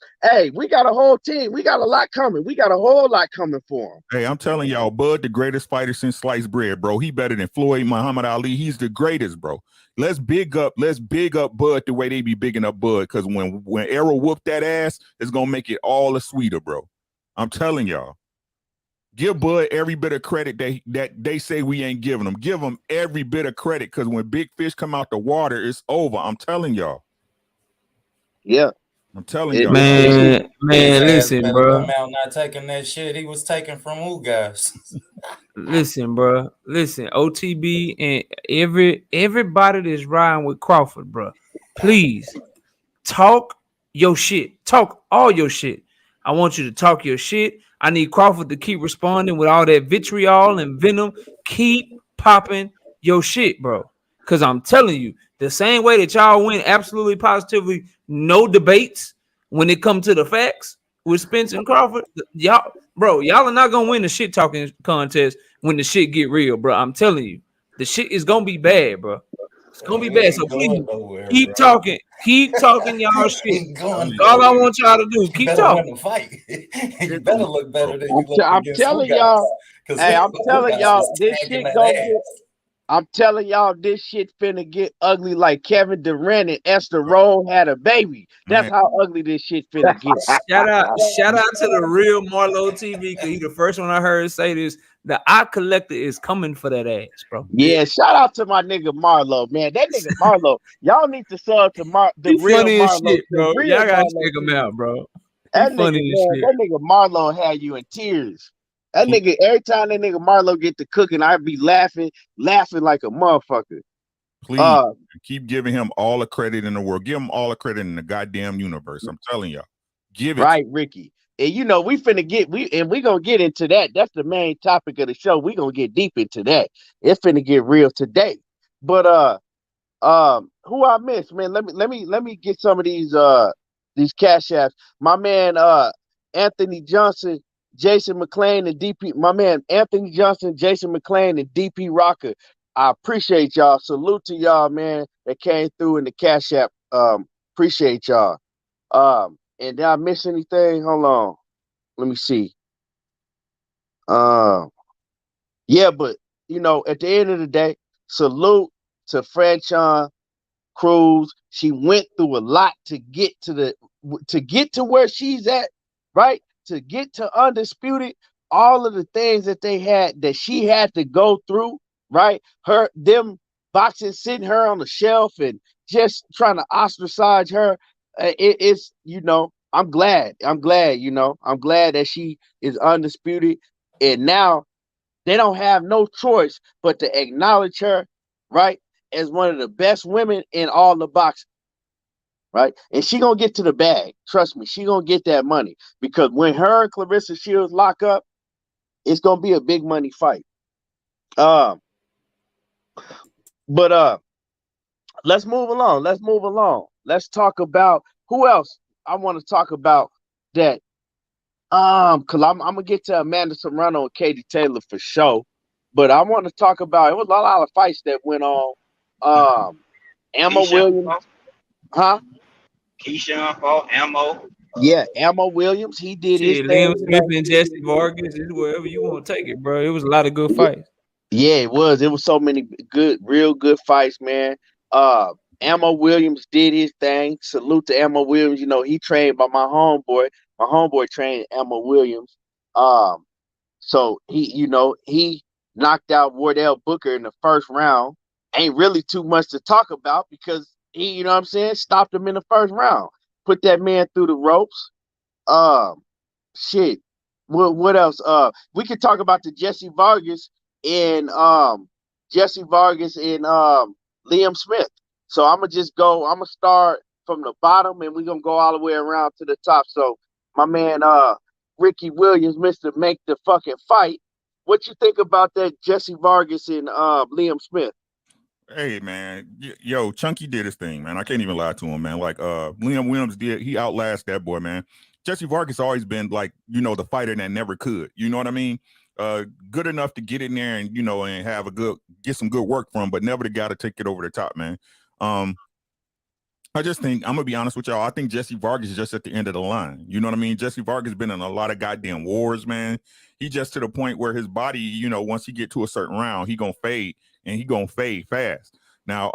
we got a whole team. We got a lot coming. We got a whole lot coming for him. Hey, I'm telling y'all, Bud, the greatest fighter since sliced bread, bro. He better than Floyd Muhammad Ali. He's the greatest, bro. Let's big up Bud the way they be bigging up Bud. Because when Errol whooped that ass, it's gonna make it all the sweeter, bro. I'm telling y'all. Give Bud every bit of credit that they say we ain't giving them. Give them every bit of credit, because when big fish come out the water, it's over. I'm telling y'all. Yeah. I'm telling y'all. Man, His ass listen, better bro. come out not taking that shit he was taking from who guys. Listen, bro. Listen, OTB and everybody that's riding with Crawford, bro. Please talk your shit. Talk all your shit. I want you to talk your shit. I need Crawford to keep responding with all that vitriol and venom. Keep popping your shit, bro. Cause I'm telling you, the same way that y'all win absolutely positively, no debates when it comes to the facts with Spence and Crawford, y'all, bro, y'all are not gonna win the shit talking contest when the shit get real, bro. I'm telling you, the shit is gonna be bad, bro. It's gonna be He bad. So ain't please going nowhere, keep bro. talking, y'all He shit. ain't Telling going you. That's all I nowhere. want y'all to do. You Keep better win talking. the fight. You This- better look better than you I'm, looked I'm against telling Ugas. y'all. Because Hey, I'm telling Ugas y'all, was this tagging shit that gonna get. ass. I'm telling y'all, this shit finna get ugly like Kevin Durant and Esther Roll had a baby. That's Man, how ugly this shit finna get. Shout out to the real Marlo TV, because he the first one I heard say this. The eye collector is coming for that ass, bro. Yeah, shout out to my nigga Marlo, man. That nigga Marlo, y'all need to sub to the He real funny as Marlo, shit, the bro. real Y'all gotta Marlo check him TV. out, bro. He That nigga, funny as man, shit. that nigga Marlo had you in tears. That nigga, every time that nigga Marlo get to cooking, I be laughing like a motherfucker. please keep giving him all the credit in the world. Give him all the credit in the goddamn universe. I'm telling y'all. Give it. Right, Ricky. And you know, we gonna get into that. That's the main topic of the show. We gonna get deep into that. It's finna get real today. But who I missed, man? Let me get some of these cash apps. My man Anthony Johnson, Jason McClain, and DP. My man Anthony Johnson, Jason McClain, and DP Rocker. I appreciate y'all. Salute to y'all, man, that came through in the cash app. Appreciate y'all. And did I miss anything? Hold on. Let me see. Yeah, but you know, at the end of the day, salute to Franchon Crews. She went through a lot to get to where she's at, right? To get to undisputed, all of the things that she had to go through, right? Them boxing, sitting her on the shelf and just trying to ostracize her. It's I'm glad. I'm glad. I'm glad that she is undisputed, and now they don't have no choice but to acknowledge her, right, as one of the best women in all the boxing, right? And she gonna get to the bag. Trust me, she gonna get that money because when her and Clarissa Shields lock up, it's gonna be a big money fight. Um, but let's move along. Let's move along. Let's talk about who else I want to talk about that. Cause I'm gonna get to Amanda Serrano and Katie Taylor for sure. But I want to talk about it was a lot of fights that went on. Ammo Williams, huh? Keyshawn fought Ammo. Yeah, Ammo Williams, he did his Shit, thing. Liam Smith and Jesse Vargas, it's wherever you want to take it, bro. It was a lot of good fights. Yeah, it was. It was so many real good fights, man. Uh, Ammo Williams did his thing. Salute to Ammo Williams. You know, he trained by my homeboy. My homeboy trained Ammo Williams. Um, so he knocked out Wardell Booker in the first round. Ain't really too much to talk about because he, you know what I'm saying, stopped him in the first round. Put that man through the ropes. Um, shit. What else? We could talk about the Jesse Vargas and Liam Smith. So I'm gonna start from the bottom and we're gonna go all the way around to the top. So my man Ricky Williams, Mr. Make the fucking fight. What you think about that Jesse Vargas and Liam Smith? Hey man, yo, Chunky did his thing, man. I can't even lie to him, man. Like Liam Williams did, he outlasted that boy, man. Jesse Vargas always been like, the fighter that never could. You know what I mean? Good enough to get in there and and have get some good work from, but never the guy to take it over the top, man. I just think I'm gonna be honest with y'all. I think Jesse Vargas is just at the end of the line. You know what I mean? Jesse Vargas been in a lot of goddamn wars, man. He just to the point where his body, once he get to a certain round, he gonna fade and he gonna fade fast. Now,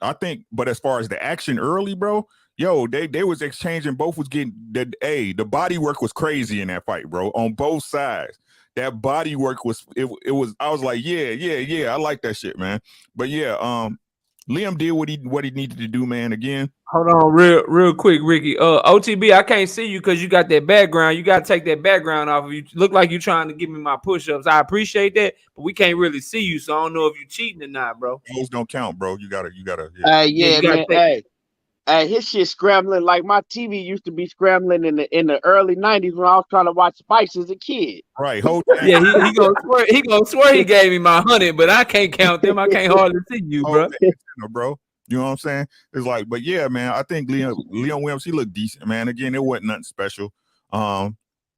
I think, but as far as the action early, bro, they was exchanging. Both was getting the body work was crazy in that fight, bro, on both sides. That body work was it was. I was like, yeah. I like that shit, man. But yeah, Liam did what he needed to do, man. Again, Hold on, real quick, Ricky. OTB, I can't see you because you got that background. You got to take that background off of you. Look like you trying to give me my push-ups. I appreciate that, but we can't really see you, so I don't know if you cheating or not, bro. those don't count, bro. You gotta. Yeah. Hey, Yeah, yeah, you got to man. take. Hey, his shit scrambling like my TV used to be scrambling in the early '90s when I was trying to watch Spice as a kid. Right. Hold that. Yeah, he gonna swear. He gonna swear he gave me my 100, but I can't count them. I can't hardly see you, Hold bro. that antenna, bro. You know what I'm saying? It's like, but yeah, man. I think Leon Williams, he looked decent, man. Again, it wasn't nothing special.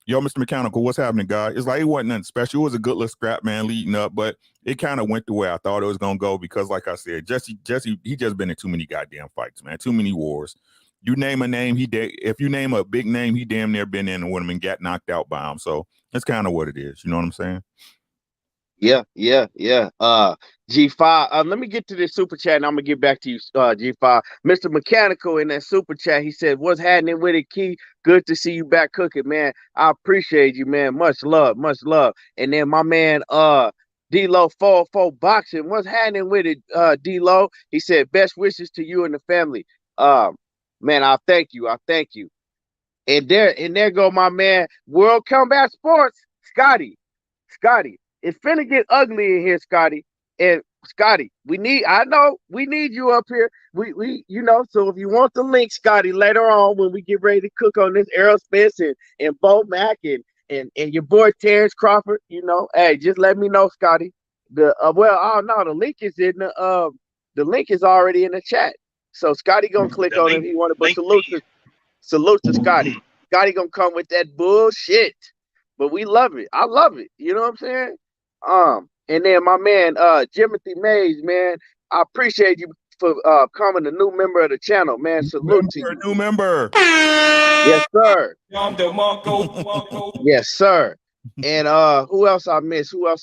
Yo, Mr. Mechanical, what's happening, guy? It's like it wasn't nothing special. It was a good little scrap, man, leading up, but it kind of went the way I thought it was gonna go because, like I said, Jesse, he just been in too many goddamn fights, man. Too many wars. You name a name, if you name a big name, he damn near been in with him and got knocked out by him. So that's kind of what it is. You know what I'm saying? Yeah. G5. Let me get to this super chat and I'm gonna get back to you, G5. Mr. Mechanical in that super chat, he said, "What's happening with it, Key? Good to see you back cooking, man. I appreciate you, man. Much love, much love." And then my man, D-Lo 404 Boxing. What's happening with it, D-Lo? He said, "Best wishes to you and the family." Man, I thank you. And there go my man, World Combat Sports, Scotty. It's finna get ugly in here, Scotty. And Scotty, we need you up here. We so if you want the link, Scotty, later on when we get ready to cook on this Errol Spence and BoMac and your boy Terence Crawford, hey, just let me know, Scotty. The link is in the link is already in the chat. So Scotty gonna click on it if he wanted, but salute to Scotty. Scotty gonna come with that bullshit. But we love it. I love it. You know what I'm saying? And then my man, Jimothy Mays, man, I appreciate you for coming a new member of the channel, man. Salute to you. New member. Yes, sir. Yes, sir. And who else I miss? I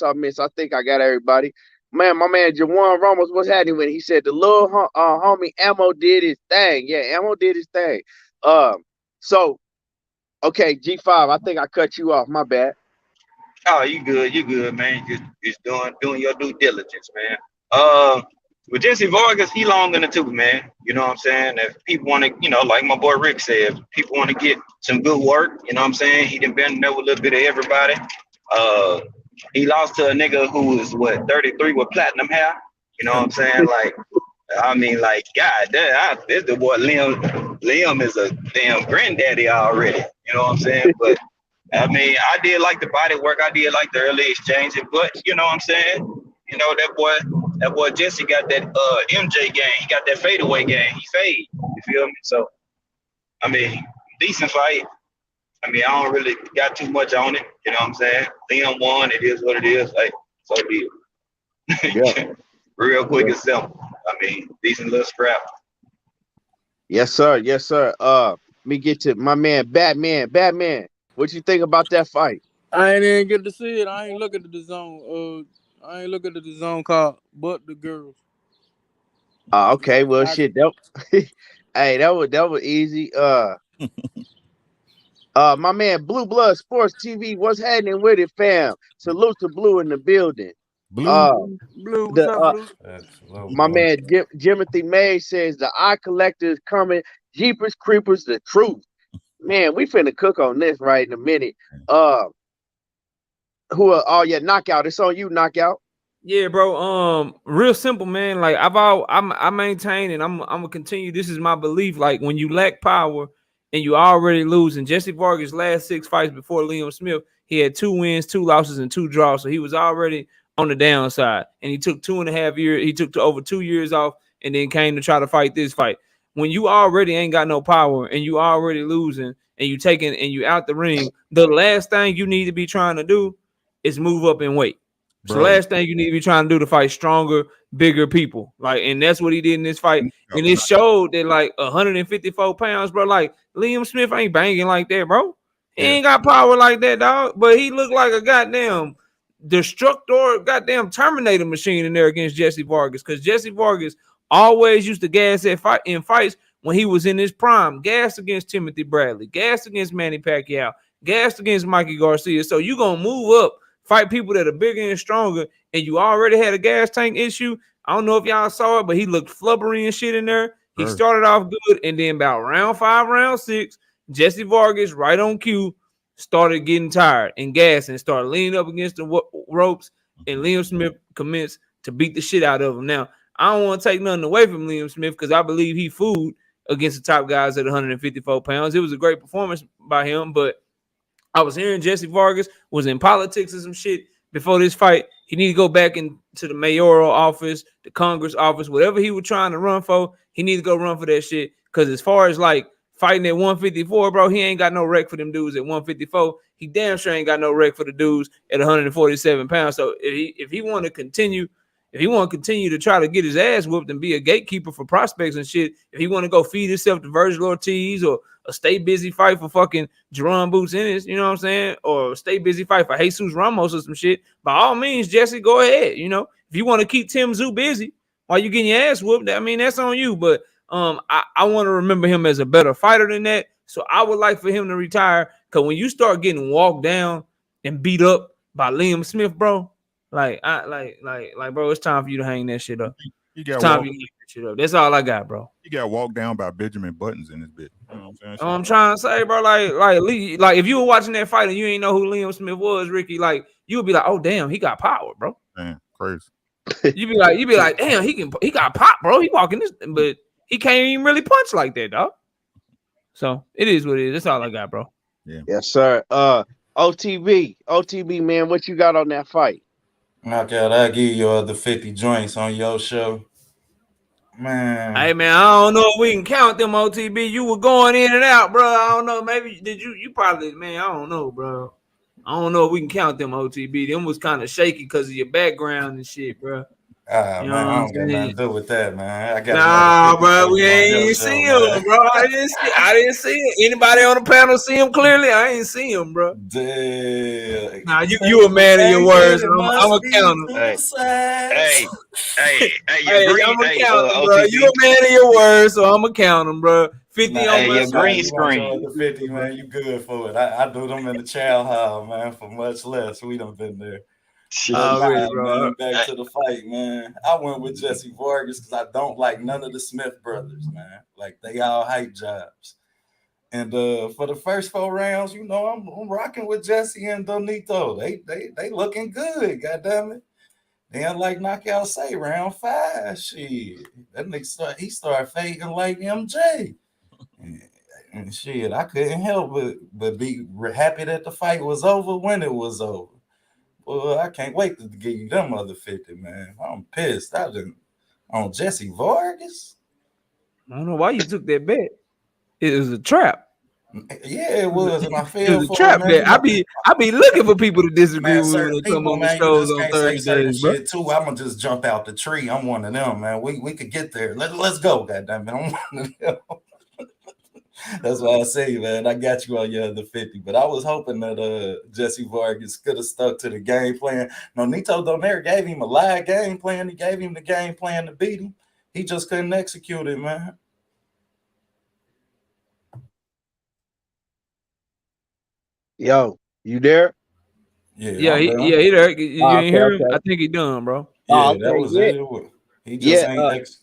think I got everybody. Man, my man Jawan Ramos, what's happening with it? He said the little homie Ammo did his thing. Yeah, Ammo did his thing. So okay, G5, I think I cut you off. My bad. Oh, you good, man. Just doing your due diligence, man. With Jesse Vargas, he long in the tooth, man. You know what I'm saying? If people want to, like my boy Rick said, if people want to get some good work, you know what I'm saying? He done been there with a little bit of everybody. He lost to a nigga who was 33 with platinum hair. You know what I'm saying? Like, I mean, like, God damn, this the boy Liam is a damn granddaddy already. You know what I'm saying? But I mean, I did like the body work. I did like the early exchange. But you know what I'm saying? That boy Jesse got that MJ game. He got that fadeaway game. He fade. You feel me? So, I mean, decent fight. I mean, I don't really got too much on it. You know what I'm saying? Liam won. It is what it is. Like, so be it. Yeah. Real quick and simple. I mean, decent little scrap. Yes, sir. Let me get to my man, Batman. What you think about that fight? I ain't even get to see it. I ain't look at the zone. I ain't look at the zone called But the Girls. Okay, well, shit. Hey, that was easy. My man, Blue Blood Sports TV. What's happening with it, fam? Salute to Blue in the building. Blue, what's up, Blue? My man Jimothy May says the eye collector is coming. Jeepers Creepers, the truth. Man, we finna cook on this right in a minute. Knockout. It's on you, Knockout. Yeah, bro. Real simple, man. Like I maintain and I'm gonna continue. This is my belief. Like when you lack power and you already losing. Jesse Vargas' last 6 fights before Liam Smith, he had 2 wins, 2 losses, and 2 draws. So he was already on the downside. And he took 2.5 years. He took over 2 years off and then came to try to fight this fight. When you already ain't got no power and you already losing and you taking and you out the ring, the last thing you need to be trying to do is move up in weight. It's the last thing you need to be trying to do to fight stronger, bigger people. Like, and that's what he did in this fight. And it showed that like 154 pounds, bro. Like Liam Smith ain't banging like that, bro. He ain't got power like that, dog. But he looked like a goddamn destructor, goddamn Terminator machine in there against Jesse Vargas. Because Jesse Vargas always used to gas that fight in fights when he was in his prime. Gassed against Timothy Bradley, gassed against Manny Pacquiao, gassed against Mikey Garcia. So you gonna move up, fight people that are bigger and stronger, and you already had a gas tank issue. I don't know if y'all saw it, but he looked flubbery and shit in there. He started off good, and then about round 5, round 6, Jesse Vargas, right on cue, started getting tired and gas and started leaning up against the ropes, and Liam Smith commenced to beat the shit out of him. Now, I don't want to take nothing away from Liam Smith because I believe he fooled against the top guys at 154 pounds. It was a great performance by him, but I was hearing Jesse Vargas was in politics or some shit before this fight. He need to go back into the mayoral office, the Congress office, whatever he was trying to run for. He need to go run for that shit. Because as far as like fighting at 154, bro, he ain't got no rec for them dudes at 154. He damn sure ain't got no rec for the dudes at 147 pounds. So if he want to continue to try to get his ass whooped and be a gatekeeper for prospects and shit, if he want to go feed himself to Virgil Ortiz or a stay busy fight for fucking Jerron Boots Ennis, you know what I'm saying? Or a stay busy fight for Jesus Ramos or some shit, by all means, Jesse, go ahead. You know, if you want to keep Tim Tszyu busy while you getting your ass whooped, I mean, that's on you. But I want to remember him as a better fighter than that. So I would like for him to retire. Because when you start getting walked down and beat up by Liam Smith, bro, bro, it's time for you to hang that shit up. It's time for you to hang that shit up. That's all I got, bro. He got walked down by Benjamin Buttons in this bit. You know what I'm saying? I'm trying to say, bro, like if you were watching that fight and you ain't know who Liam Smith was, Ricky, like you would be like, oh damn, he got power, bro. Man, crazy. You be like, damn, he got pop, bro. He walking this, but he can't even really punch like that, dog. So it is what it is. That's all I got, bro. Yeah. Yes, sir. OTB, man, what you got on that fight? Knockout, I give you the 50 joints on your show. Man. Hey, man, I don't know if we can count them, OTB. You were going in and out, bro. I don't know. Maybe did you probably, man, I don't know, bro. I don't know if we can count them, OTB. Them was kind of shaky because of your background and shit, bro. Man, I don't got nothing to do with that, man. I got nah, bro, we ain't see him, bro. I didn't see him. Anybody on the panel see him clearly? I ain't see him, bro. Damn. Nah, you a man of your words. I'm a counter. Hey, I'm a counter, bro. You a man of your words, so I'm a counter, bro. 50 on my green screen. 50, man, you good for it. I do them in the chow hall, man, for much less. We done been there. Bro. Back to the fight, man. I went with Jesse Vargas because I don't like none of the Smith brothers, man. Like they all hype jobs. And for the first 4 rounds, you know, I'm rocking with Jesse and Donito. They looking good, goddamn it. Then like knockout say round 5, shit. That nigga started fading like MJ. And shit, I couldn't help but be happy that the fight was over when it was over. Well, I can't wait to give you them other 50, man. I'm pissed. I didn't on Jesse Vargas. I don't know why you took that bet. It was a trap. Yeah, it was, and I feel it was a trap bet. I be looking for people to disagree with when they come on the shows on Thursdays, bro. Shit too. I'm gonna just jump out the tree. I'm one of them, man. We could get there. Let's go, goddamn it. I'm one of them. That's why I say, man, I got you on your other 50. But I was hoping that Jesse Vargas could have stuck to the game plan. No, Nito Donaire gave him a live game plan. He gave him the game plan to beat him. He just couldn't execute it, man. Yo, you there? Yeah, he there. You ain't hear him? Okay. I think he done, bro. Yeah, that was it. He just ain't execute.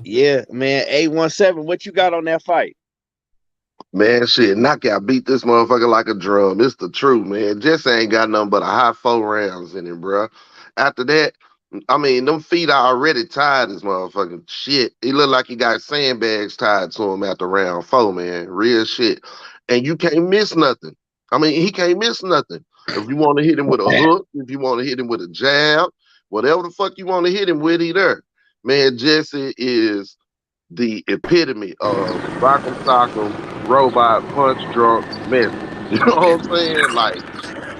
Yeah, man. 817, what you got on that fight? Man, shit, knockout beat this motherfucker like a drum. It's the truth, man. Jesse ain't got nothing but a high 4 rounds in it, bro. After that, I mean, them feet are already tied as motherfucking shit. He looked like he got sandbags tied to him after round 4, man. Real shit. And you can't miss nothing. I mean, he can't miss nothing. If you want to hit him with a hook, if you want to hit him with a jab, whatever the fuck you want to hit him with, he there. Man, Jesse is the epitome of rock'em sock'em, robot, punch drunk mess. You know what I'm saying? Like,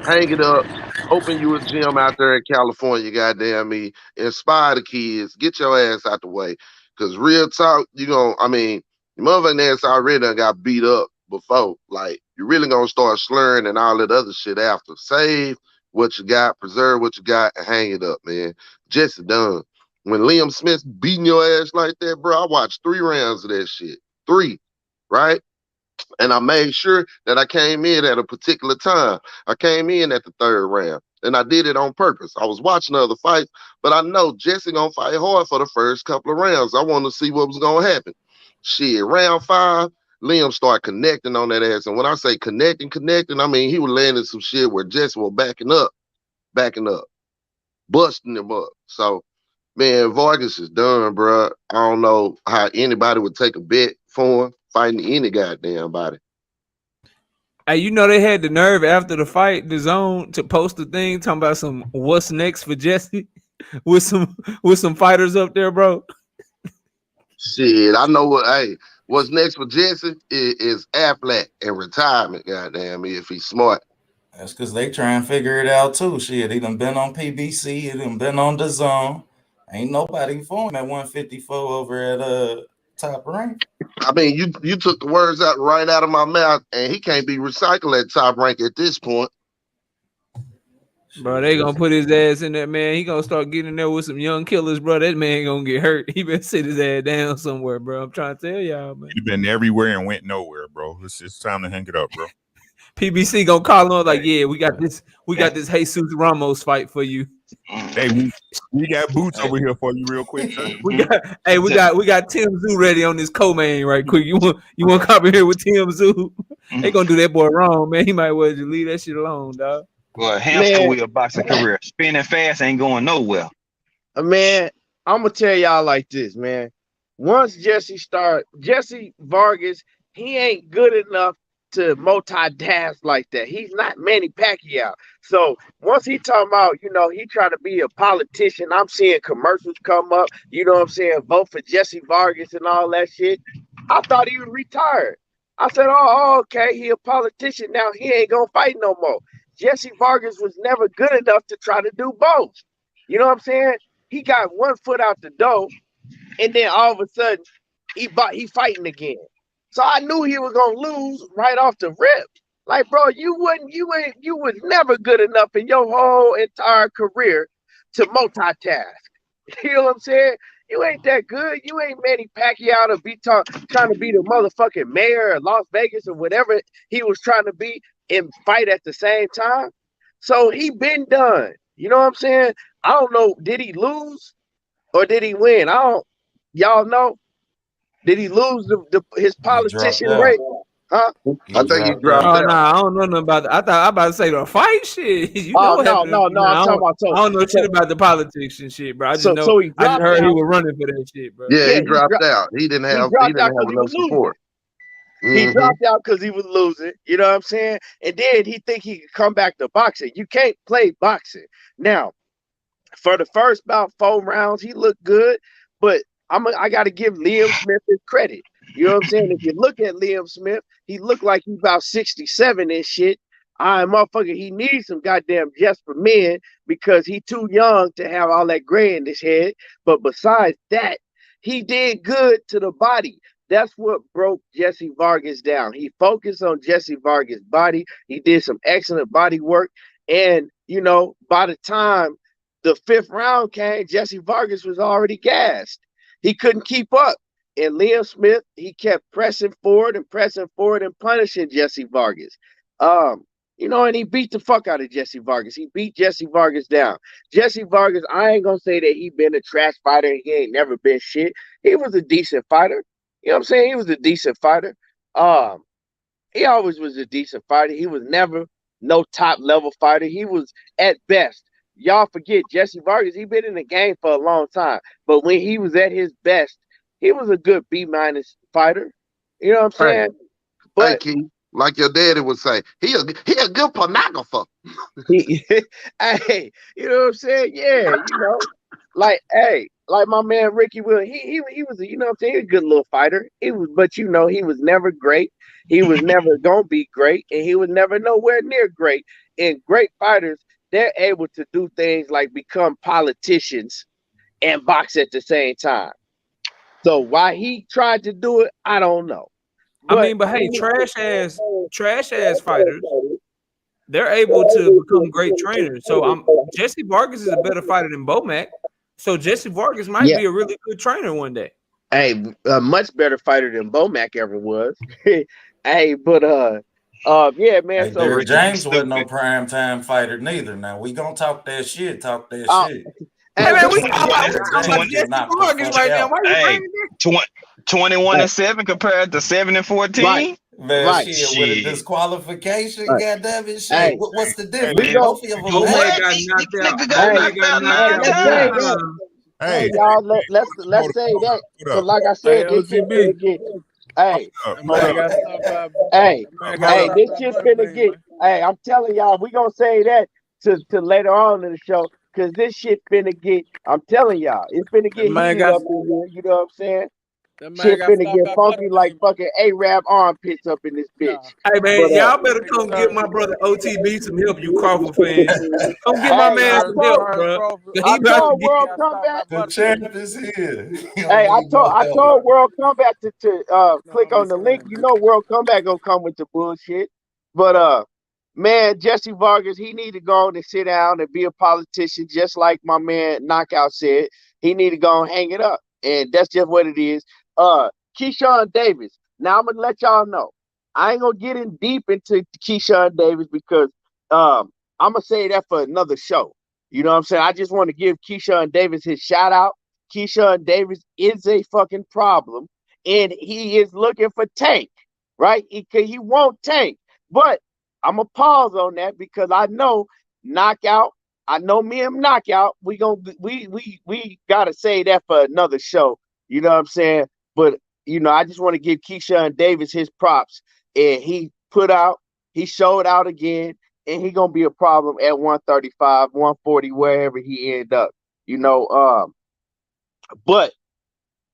hang it up, open you a gym out there in California, goddamn me, inspire the kids, get your ass out the way. Because real talk, your motherfucking ass already done got beat up before. Like, you're really going to start slurring and all that other shit after. Save what you got, preserve what you got, and hang it up, man. Jesse done. When Liam Smith beating your ass like that, bro, I watched 3 rounds of that shit. 3, right? And I made sure that I came in at a particular time. I came in at the 3rd round. and I did it on purpose. I was watching other fights, but I know Jesse gonna fight hard for the first couple of rounds. I wanted to see what was gonna happen. Shit, round 5, Liam started connecting on that ass. And when I say connecting, I mean he was landing some shit where Jesse was backing up, busting him up. So, man, Vargas is done, bro. I don't know how anybody would take a bet for him fighting any goddamn body. Hey, you know they had the nerve after the fight, the zone, to post a thing talking about some what's next for Jesse with some fighters up there, bro. Shit, I know what's next for Jesse is Affleck and retirement, goddamn me, if he's smart. That's because they try and figure it out too. Shit, he done been on PBC, he done been on the zone. Ain't nobody for him at 154 over at Top Rank. I mean, you took the words right out of my mouth, and he can't be recycled at Top Rank at this point. Bro, they gonna put his ass in there, man. He gonna start getting in there with some young killers, bro. That man gonna get hurt. He better sit his ass down somewhere, bro. I'm trying to tell y'all, man. He been everywhere and went nowhere, bro. It's time to hang it up, bro. PBC gonna call on like, yeah, we got this Jesus Ramos fight for you. Hey, we got boots over here for you real quick, sir. We got Tim Zoo ready on this co-main right quick. You want to come in here with Tim Zoo? They gonna do that boy wrong, man. He might well just leave that shit alone, dog. Well, hamster wheel boxing career, spinning fast ain't going nowhere. Man, I'm gonna tell y'all like this, man. Once Jesse Vargas, he ain't good enough to multitask like that. He's not Manny Pacquiao. So once he talking about, he trying to be a politician, I'm seeing commercials come up, you know what I'm saying, vote for Jesse Vargas and all that shit. I thought he was retired. I said, oh, okay, he a politician now. He ain't gonna fight no more. Jesse Vargas was never good enough to try to do both. You know what I'm saying? He got one foot out the door, and then all of a sudden, he fighting again. So I knew he was gonna lose right off the rip. Like, bro, you was never good enough in your whole entire career to multitask. You know what I'm saying? You ain't that good. You ain't Manny Pacquiao to be trying to be the motherfucking mayor of Las Vegas or whatever he was trying to be and fight at the same time. So he been done. You know what I'm saying? I don't know. Did he lose or did he win? Y'all know? Did he lose his politician rate? Huh? I think he dropped out. Oh, no, I don't know nothing about that. I thought I about to say the fight shit. No. I'm talking about. I don't know shit about the politics and shit, bro. I just know. I just heard he was running for that shit, bro. Yeah, he dropped out. He didn't have enough support. He dropped out because he was losing. You know what I'm saying? And then he think he could come back to boxing. You can't play boxing. Now, for the first about 4 rounds, he looked good, but I got to give Liam Smith his credit. You know what I'm saying? If you look at Liam Smith, he looked like he's about 67 and shit. Motherfucker, he needs some goddamn Just for Men because he too young to have all that gray in his head. But besides that, he did good to the body. That's what broke Jesse Vargas down. He focused on Jesse Vargas' body. He did some excellent body work. And, by the time the 5th round came, Jesse Vargas was already gassed. He couldn't keep up. And Liam Smith, he kept pressing forward and punishing Jesse Vargas. And he beat the fuck out of Jesse Vargas. He beat Jesse Vargas down. Jesse Vargas, I ain't gonna say that he been a trash fighter. He ain't never been shit. He was a decent fighter. You know what I'm saying? He was a decent fighter. He always was a decent fighter. He was never no top level fighter. He was at best. Y'all forget Jesse Vargas, he been in the game for a long time. But when he was at his best, he was a good B- fighter. You know what I'm saying? But Keith, like your daddy would say, he a good pornographer. Hey, you know what I'm saying? Yeah, like my man Ricky Will, he was a, you know what I'm saying, he was a good little fighter. He was never great. He was never gonna be great, and he was never nowhere near great. And great fighters, they're able to do things like become politicians and box at the same time. So why he tried to do it, I don't know. But hey, trash ass fighters, they're able to become great trainers. So Jesse Vargas is a better fighter than BoMac. So Jesse Vargas might be a really good trainer one day. Hey, a much better fighter than BoMac ever was. Hey, but Yeah, man. Hey, So Derrick Ricky, you James wasn't no stupid. prime time fighter neither. Now we gonna talk that shit. Talk that uh, shit. Hey hey, man, but we see, talking about Derrick James 20, was Jesse knocked the Vargas fuck right now. out. Why you hey, bringing this? 21 hey, and 7 compared to 7 and right, 14. Man, right, shit, with a Shit. disqualification, right. goddamn it, shit. Hey, What's the Hey, we difference? hey, go. Both of them go What? made. Got knocked out. Nigga got Hey, BoMac knocked got out knocked hey, nine out let's one say times. that. time. Hey, hey, y'all, let's hold up, say hold up, that. hold Cause up, like I Hey, said, this shit OTB. finna get. Hey, hold That up, man hold up, got stopped by. hey, That man got hey, hold up. stopped this by shit Money finna Man, get. man. Hey, I'm telling y'all, we gonna say that to later on in the show. Cause this shit finna get. I'm telling y'all, it's finna That get man heated got. up in here. You know what I'm saying? That man Shit got finna stopped get by Money funky like Man, man. fucking Arab armpits up in this Nah, bitch. Hey But man, that y'all better nigga come get turned. my brother OTB some help, you Crawford fans. Come get my hey, man I Terrence, some help, told Terrence bro. Crawford, He I about to told OTB get. World got stopped by Comeback. The Money Man. champ is here. He don't Hey, need no I help. told World Comeback to No, click I'm on just the link. saying, You man. know World Comeback gonna come with the bullshit. But man, Jesse Vargas, he need to go on and sit down and be a politician, just like my man Knockout said. He need to go and hang it up. And that's just what it is. Keyshawn Davis. Now I'm gonna let y'all know. I ain't gonna get in deep into Keyshawn Davis because I'm gonna say that for another show. You know what I'm saying? I just want to give Keyshawn Davis his shout out. Keyshawn Davis is a fucking problem, and he is looking for Tank, right? He won't Tank, but I'm gonna pause on that because I know knockout. I know me and knockout. We gotta say that for another show. You know what I'm saying? But I just want to give Keyshawn Davis his props, and he put out, he showed out again, and he gonna be a problem at 135, 140, wherever he end up. You know, but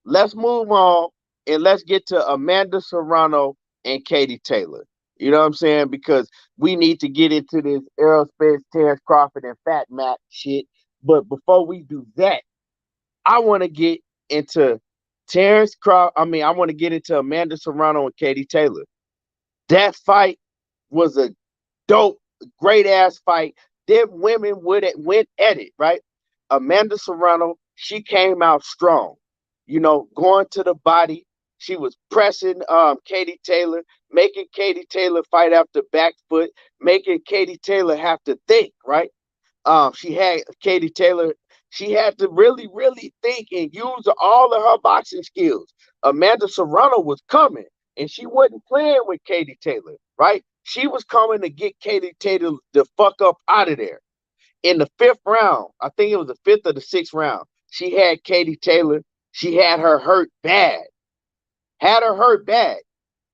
let's move on and let's get to Amanda Serrano and Katie Taylor. You know what I'm saying? Because we need to get into this Errol Spence, Terence Crawford, and Fat Matt shit. But before we do that, I want to get into Terence Crawford. I want to get into Amanda Serrano and Katie Taylor. That fight was a dope, great ass fight. Them women went at it, right? Amanda Serrano, she came out strong. Going to the body. She was pressing Katie Taylor, making Katie Taylor fight after back foot, making Katie Taylor have to think, right? She had Katie Taylor. She had to really, really think and use all of her boxing skills. Amanda Serrano was coming, and she wasn't playing with Katie Taylor, right? She was coming to get Katie Taylor the fuck up out of there. In the fifth round, I think it was the fifth or the sixth round, she had Katie Taylor. She had her hurt bad. Had her hurt bad.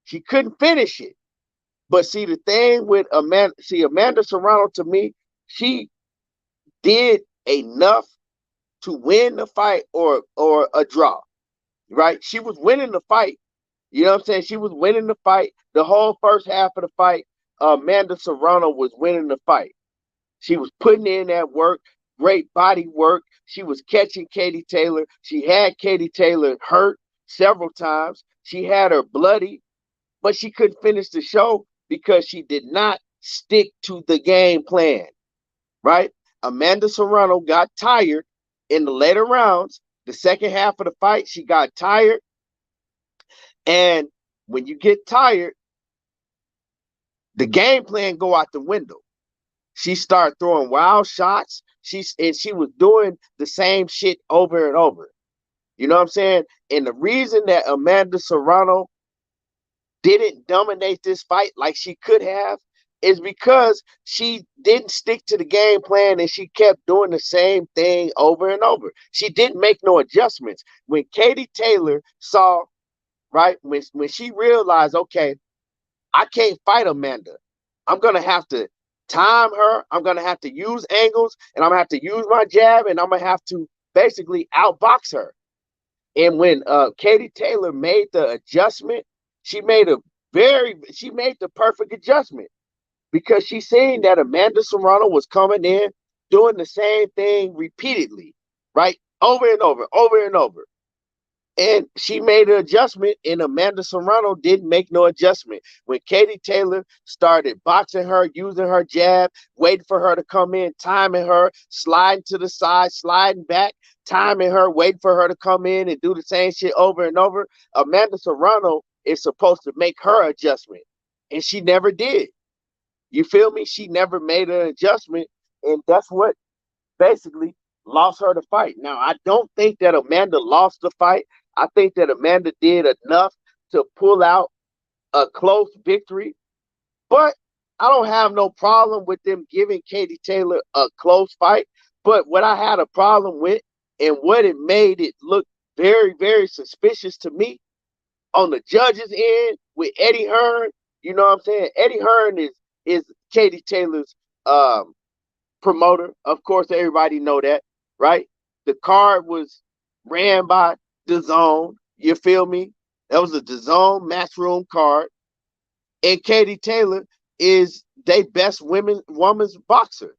She couldn't finish it. But see, the thing with Amanda Serrano, to me, she did enough to win the fight or a draw, right? She was winning the fight. You know what I'm saying? She was winning the fight. The whole first half of the fight, Amanda Serrano was winning the fight. She was putting in that work, great body work. She was catching Katie Taylor. She had Katie Taylor hurt several times. She had her bloody, but she couldn't finish the show because she did not stick to the game plan, right? Amanda Serrano got tired in the later rounds. The second half of the fight, she got tired. And when you get tired, the game plan go out the window. She started throwing wild shots. She was doing the same shit over and over. You know what I'm saying? And the reason that Amanda Serrano didn't dominate this fight like she could have is because she didn't stick to the game plan and she kept doing the same thing over and over. She didn't make no adjustments. When Katie Taylor saw, right, when she realized, okay, I can't fight Amanda. I'm gonna have to time her. I'm gonna have to use angles, and I'm gonna have to use my jab, and I'm gonna have to basically outbox her. And when Katie Taylor made the adjustment, she made she made the perfect adjustment because she seen that Amanda Serrano was coming in doing the same thing repeatedly, right? Over and over, over and over. And she made an adjustment, and Amanda Serrano didn't make no adjustment. When Katie Taylor started boxing her, using her jab, waiting for her to come in, timing her, sliding to the side, sliding back, timing her, waiting for her to come in and do the same shit over and over, Amanda Serrano is supposed to make her adjustment. and she never did. You feel me? She never made an adjustment, and that's what basically lost her the fight. Now, I don't think that Amanda lost the fight. I think that Amanda did enough to pull out a close victory, but I don't have no problem with them giving Katie Taylor a close fight. But what I had a problem with and what it made it look very, very suspicious to me on the judges' end with Eddie Hearn, you know what I'm saying? Eddie Hearn is Katie Taylor's promoter. Of course, everybody know that, right? The card was ran by DAZN. You feel me? That was a DAZN matchroom card. And Katie Taylor is their best woman's boxer.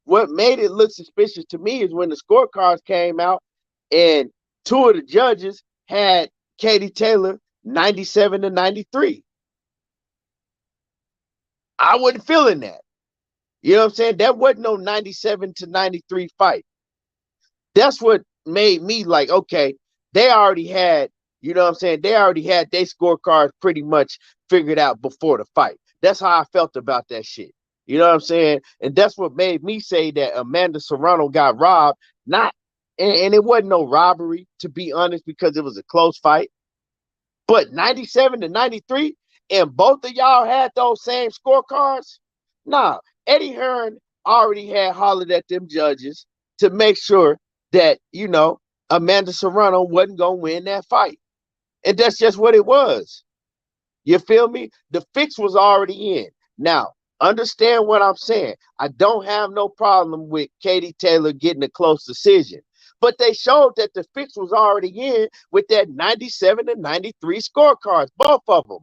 What made it look suspicious to me is when the scorecards came out and two of the judges had Katie Taylor 97 to 93. I wasn't feeling that. You know what I'm saying? That wasn't no 97 to 93 fight. That's what made me like, okay, they already had, you know what I'm saying? They already had their scorecards pretty much figured out before the fight. That's how I felt about that shit. You know what I'm saying? And that's what made me say that Amanda Serrano got robbed. And it wasn't no robbery, to be honest, because it was a close fight. But 97 to 93, and both of y'all had those same scorecards? Nah, Eddie Hearn already had hollered at them judges to make sure that, you know, Amanda Serrano wasn't going to win that fight. And that's just what it was. You feel me? The fix was already in. Now, understand what I'm saying. I don't have no problem with Katie Taylor getting a close decision. But they showed that the fix was already in with that 97 to 93 scorecards, both of them.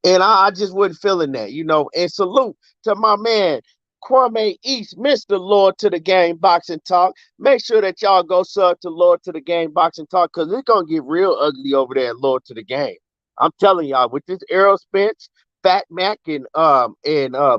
And I just wasn't feeling that, you know. And salute to my man, Kwame East, Mr. Lord to the Game Boxing Talk. Make sure that y'all go sub to Lord to the Game Boxing Talk, because it's going to get real ugly over there at Lord to the Game. I'm telling y'all, with this Errol Spence, Fat Mac, and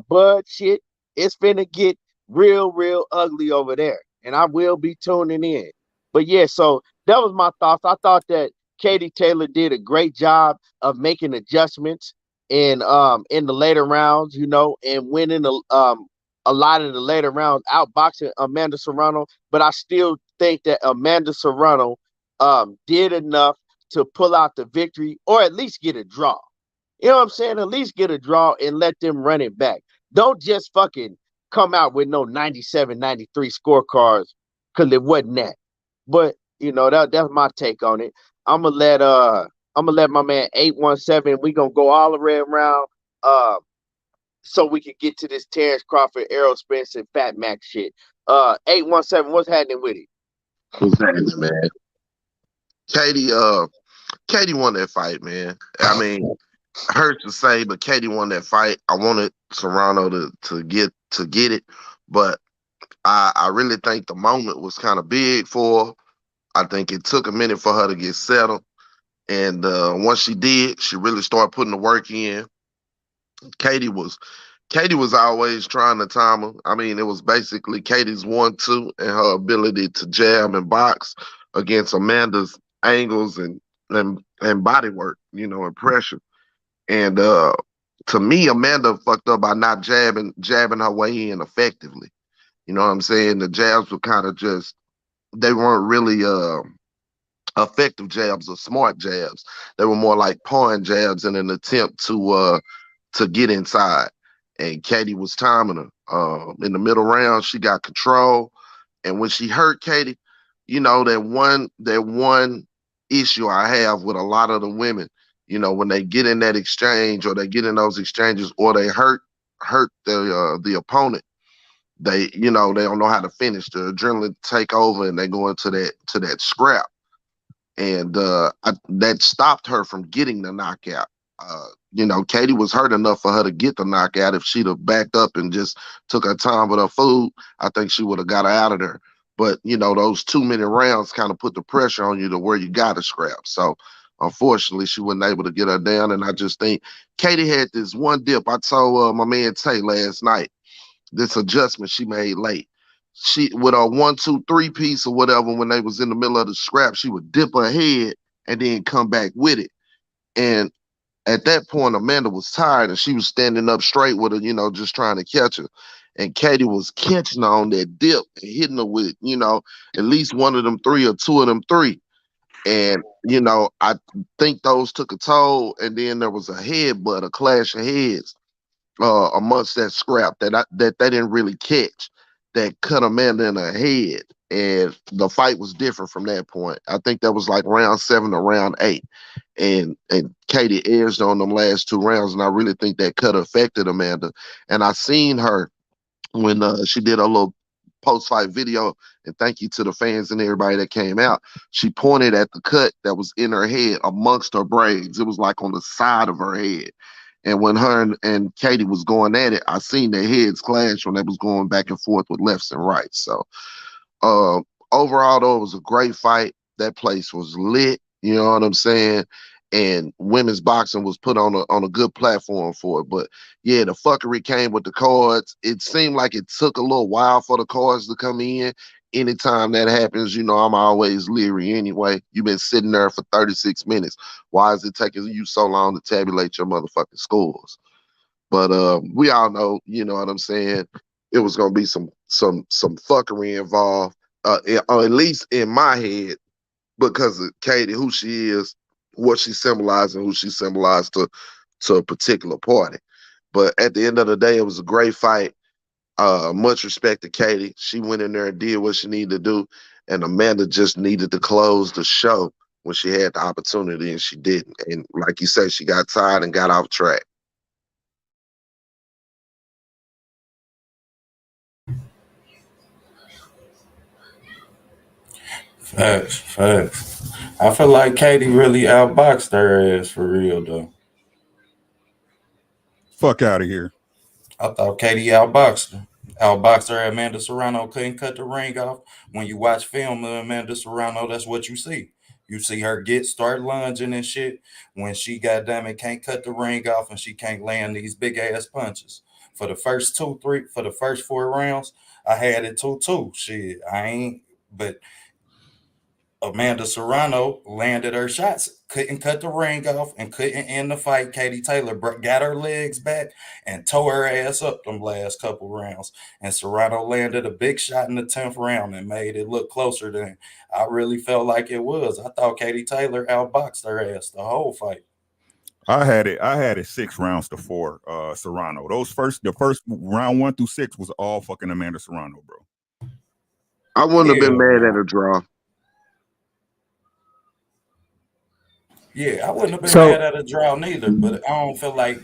Bud shit, it's finna get real, real ugly over there. And I will be tuning in. But yeah, so that was my thoughts. I thought that Katie Taylor did a great job of making adjustments in the later rounds, you know, and winning a lot of the later rounds, outboxing Amanda Serrano. But I still think that Amanda Serrano did enough to pull out the victory, or at least get a draw. You know what I'm saying? At least get a draw and let them run it back. Don't just fucking come out with no 97, 93 scorecards, because it wasn't that. But, you know, that's my take on it. I'm gonna let my man 817, we gonna go all the way around so we can get to this Terence Crawford, Errol Spence, and Fat Mac shit. 817, what's happening with it? What's happening, man? Katie won that fight, man. I mean, hurts to say, but Katie won that fight. I wanted Serrano to get it, but I really think the moment was kind of big for her. I think it took a minute for her to get settled. And once she did, she really started putting the work in. Katie was always trying to time her. I mean, it was basically Katie's 1-2 and her ability to jab and box against Amanda's angles and body work, you know, and pressure. And to me, Amanda fucked up by not jabbing her way in effectively. You know what I'm saying? The jabs were kind of they weren't really effective jabs or smart jabs. They were more like pawn jabs in an attempt to get inside. And Katie was timing her. In the middle round, she got control. And when she hurt Katie, you know, that one issue I have with a lot of the women, you know, when they get in that exchange or they get in those exchanges or they hurt the opponent, they don't know how to finish. The adrenaline take over and they go into that scrap. And that stopped her from getting the knockout. Katie was hurt enough for her to get the knockout. If she'd have backed up and just took her time with her food, I think she would have got her out of there. But, you know, those 2 minute rounds kind of put the pressure on you to where you got to scrap. So, unfortunately, she wasn't able to get her down. And I just think Katie had this one dip. I told my man Tay last night, this adjustment she made late. She, with a 1, 2, 3 piece or whatever, when they was in the middle of the scrap, she would dip her head and then come back with it. And At that point, Amanda was tired and she was standing up straight with her, just trying to catch her. And Katie was catching her on that dip and hitting her with, at least one of them three or two of them three. And, I think those took a toll. And then there was a headbutt, a clash of heads amongst that scrap that they didn't really catch that cut Amanda in her head. And the fight was different from that point. I think that was like round 7 or round 8. And Katie edged on them last 2 rounds. And I really think that cut affected Amanda. And I seen her when she did a little post-fight video, and thank you to the fans and everybody that came out. She pointed at the cut that was in her head amongst her braids. It was like on the side of her head. And when her and Katie was going at it, I seen their heads clash when they was going back and forth with lefts and rights. So overall, though, it was a great fight. That place was lit. You know what I'm saying? And women's boxing was put on a good platform for it. But yeah, the fuckery came with the cards. It seemed like it took a little while for the cards to come in. Anytime that happens, I'm always leery anyway. You've been sitting there for 36 minutes. Why is it taking you so long to tabulate your motherfucking scores? But we all know, you know what I'm saying? It was gonna be some fuckery involved, or at least in my head, because of Katie, who she is, what she symbolized, and who she symbolized to a particular party. But at the end of the day, it was a great fight. Much respect to Katie. She went in there and did what she needed to do. And Amanda just needed to close the show when she had the opportunity, and she didn't. And like you said, she got tired and got off track. Facts. I feel like Katie really outboxed her ass for real though. Fuck out of here. I thought Katie outboxed her. Outboxed her. Amanda Serrano couldn't cut the ring off. When you watch film of Amanda Serrano, that's what you see. You see her start lunging and shit when she goddamn it can't cut the ring off and she can't land these big ass punches. For the first 4 rounds, I had it 2-2. Shit, I ain't, but Amanda Serrano landed her shots, couldn't cut the ring off, and couldn't end the fight. Katie Taylor got her legs back and tore her ass up them last couple rounds. And Serrano landed a big shot in the 10th round and made it look closer than I really felt like it was. I thought Katie Taylor outboxed her ass the whole fight. I had it 6 rounds to 4, Serrano. The first round 1 through 6 was all fucking Amanda Serrano, bro. I wouldn't have been mad at a draw. Yeah, I wouldn't have been mad at a draw neither, but I don't feel like,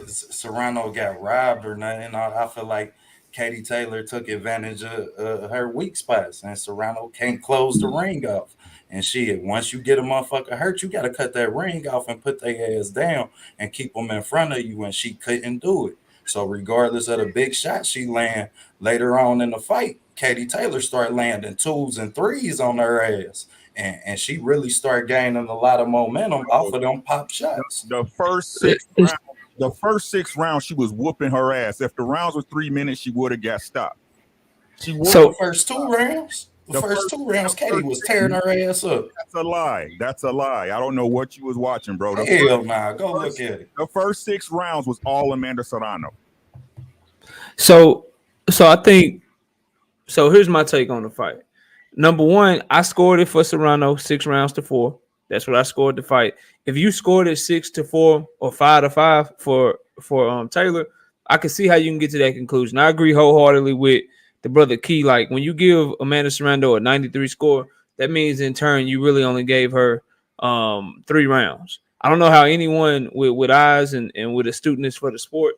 Serrano got robbed or nothing. I feel like Katie Taylor took advantage of her weak spots, and Serrano can't close the ring off. And shit, once you get a motherfucker hurt, you got to cut that ring off and put their ass down and keep them in front of you, and she couldn't do it. So regardless of the big shot she land later on in the fight, Katie Taylor started landing 2s and 3s on her ass. And she really started gaining a lot of momentum off of them pop shots. The first 6 rounds, she was whooping her ass. If the rounds were 3 minutes, she would have got stopped. The first 2 rounds? The first 2 rounds, Katie was tearing her ass up. That's a lie. I don't know what you was watching, bro. Hell nah, go look at it. The first 6 rounds was all Amanda Serrano. So I think, here's my take on the fight. Number one, I scored it for Serrano 6 rounds to 4. That's what I scored the fight. If you scored it 6-4 or 5-5 for Taylor, I can see how you can get to that conclusion. I agree wholeheartedly with the brother Key. Like when you give Amanda Serrano a 93 score, that means in turn you really only gave her 3 rounds. I don't know how anyone with eyes and with astuteness for the sport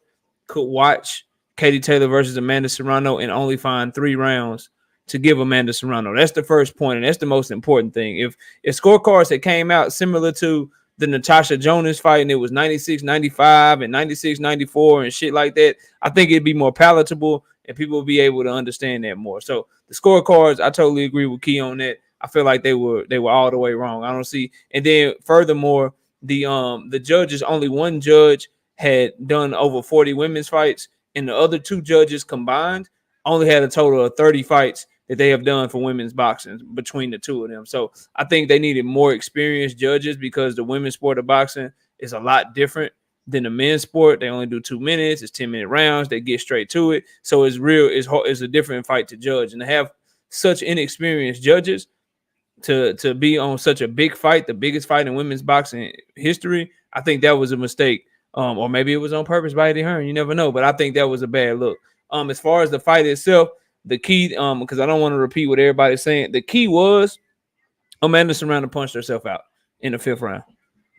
could watch Katie Taylor versus Amanda Serrano and only find 3 rounds to give Amanda Serrano. That's the first point, and that's the most important thing. If scorecards that came out similar to the Natasha Jonas fight and it was 96-95 and 96-94 and shit like that, I think it'd be more palatable and people would be able to understand that more. So the scorecards, I totally agree with Key on that. I feel like they were all the way wrong. I don't see. And then furthermore, the judges, only one judge had done over 40 women's fights, and the other 2 judges combined only had a total of 30 fights that they have done for women's boxing between the 2 of them. So I think they needed more experienced judges because the women's sport of boxing is a lot different than the men's sport. They only do 2 minutes. It's 10-minute rounds. They get straight to it. So it's real. It's a different fight to judge, and to have such inexperienced judges to be on such a big fight, the biggest fight in women's boxing history, I think that was a mistake. Or maybe it was on purpose by Eddie Hearn. You never know. But I think that was a bad look. As far as the fight itself, the key, because I don't want to repeat what everybody's saying, the key was Amanda Serrano punched herself out in the 5th round.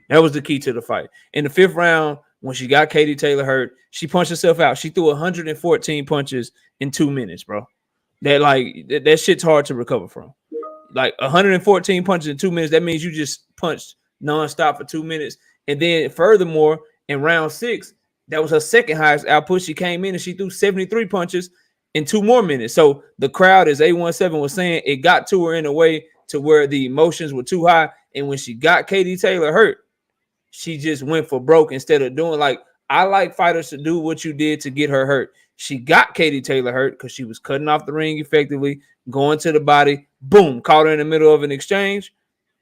That was the key to the fight. In the 5th round, when she got Katie Taylor hurt, she punched herself out. She threw 114 punches in 2 minutes, bro. That shit's hard to recover from. Like 114 punches in 2 minutes, that means you just punched nonstop for 2 minutes. And then furthermore, in round 6, that was her second highest output. She came in and she threw 73 punches in 2 more minutes. So the crowd, as A17 was saying, it got to her in a way to where the emotions were too high. And when she got Katie Taylor hurt, she just went for broke instead of doing like, I like fighters to do what you did to get her hurt. She got Katie Taylor hurt because she was cutting off the ring effectively, going to the body, boom, caught her in the middle of an exchange,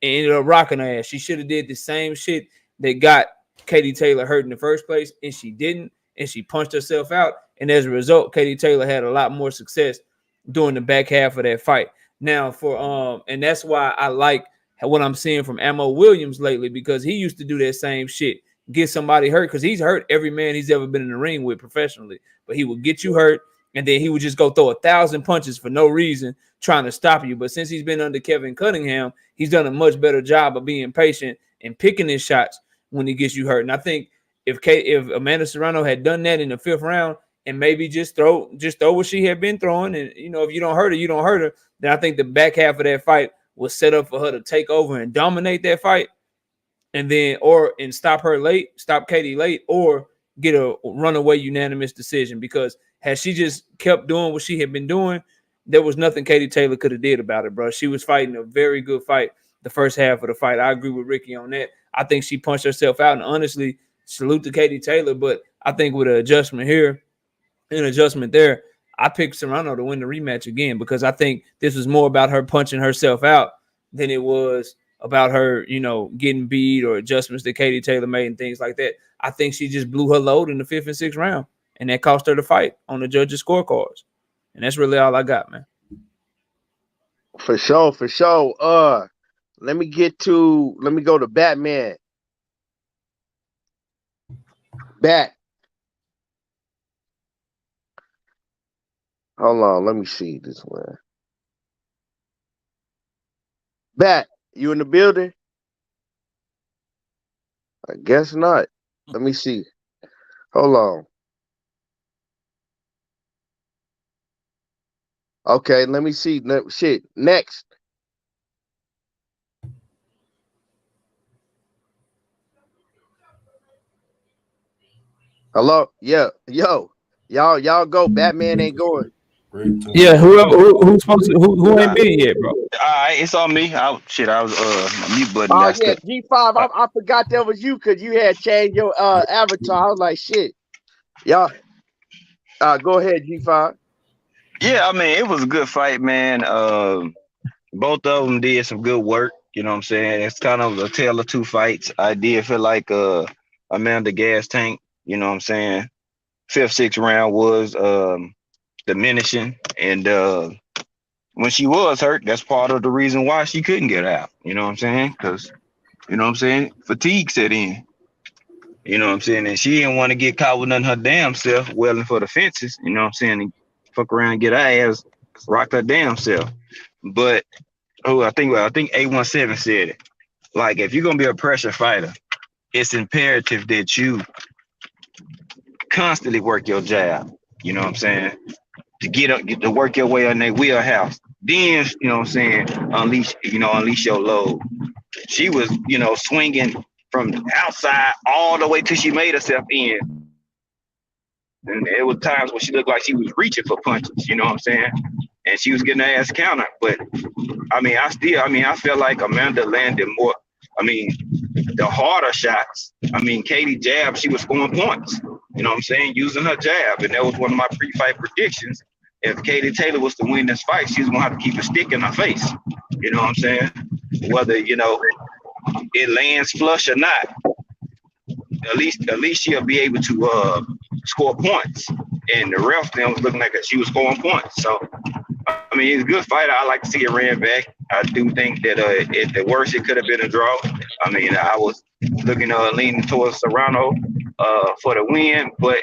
and ended up rocking her ass. She should have did the same shit that got Katie Taylor hurt in the first place, and she didn't, and she punched herself out. And as a result, Katie Taylor had a lot more success during the back half of that fight. Now, and that's why I like what I'm seeing from Ammo Williams lately, because he used to do that same shit, get somebody hurt, because he's hurt every man he's ever been in the ring with professionally. But he would get you hurt, and then he would just go throw 1,000 punches for no reason trying to stop you. But since he's been under Kevin Cunningham, he's done a much better job of being patient and picking his shots when he gets you hurt. And I think if Amanda Serrano had done that in the 5th round and maybe just throw what she had been throwing, and if you don't hurt her, you don't hurt her, then I think the back half of that fight was set up for her to take over and dominate that fight, and then and stop Katie late, or get a runaway unanimous decision. Because had she just kept doing what she had been doing, there was nothing Katie Taylor could have did about it, bro. She was fighting a very good fight the first half of the fight. I agree with Ricky on that. I think she punched herself out, and honestly, salute to Katie Taylor. But I think with an adjustment here, an adjustment there, I picked Serrano to win the rematch again, because I think this was more about her punching herself out than it was about her, getting beat or adjustments that Katie Taylor made and things like that. I think she just blew her load in the 5th and 6th round, and that cost her the fight on the judges' scorecards. And that's really all I got, man. For sure. Let me go to Batman. Hold on, let me see this one. Bat, you in the building? I guess not. Let me see. Hold on. Okay, let me see. Shit, next. Hello? Yeah, yo. Y'all go. Batman ain't going. Yeah, who's supposed to who ain't been yet, bro? All right, it's on me. I was my mute button. Oh yeah, G5. I forgot that was you because you had changed your avatar. I was like, shit. Y'all, go ahead, G5. Yeah, I mean, it was a good fight, man. Both of them did some good work. You know what I'm saying? It's kind of a tale of two fights. I did feel like Amanda Gas Tank, you know what I'm saying, 5th, 6th round was diminishing. And when she was hurt, that's part of the reason why she couldn't get out. You know what I'm saying? Because, you know what I'm saying, fatigue set in. You know what I'm saying? And she didn't want to get caught with nothing her damn self, welling for the fences. You know what I'm saying? And fuck around and get her ass rocked her damn self. But I think A17 said it. Like, if you're gonna be a pressure fighter, it's imperative that you constantly work your jab. You know what I'm saying? To get to work your way on their wheelhouse. Then, you know what I'm saying, unleash your load. She was, swinging from outside all the way till she made herself in. And there was times when she looked like she was reaching for punches, you know what I'm saying? And she was getting her ass countered. But I feel like Amanda landed more, the harder shots. Katie jab, she was scoring points. You know what I'm saying? Using her jab. And that was one of my pre-fight predictions. If Katie Taylor was to win this fight, she's gonna have to keep a stick in her face. You know what I'm saying? Whether, it lands flush or not. at least she'll be able to score points. And the ref then was looking like she was scoring points. So I mean, it's a good fight. I like to see it ran back. I do think that at the worst it could have been a draw. I mean, I was looking leaning towards Serrano for the win, but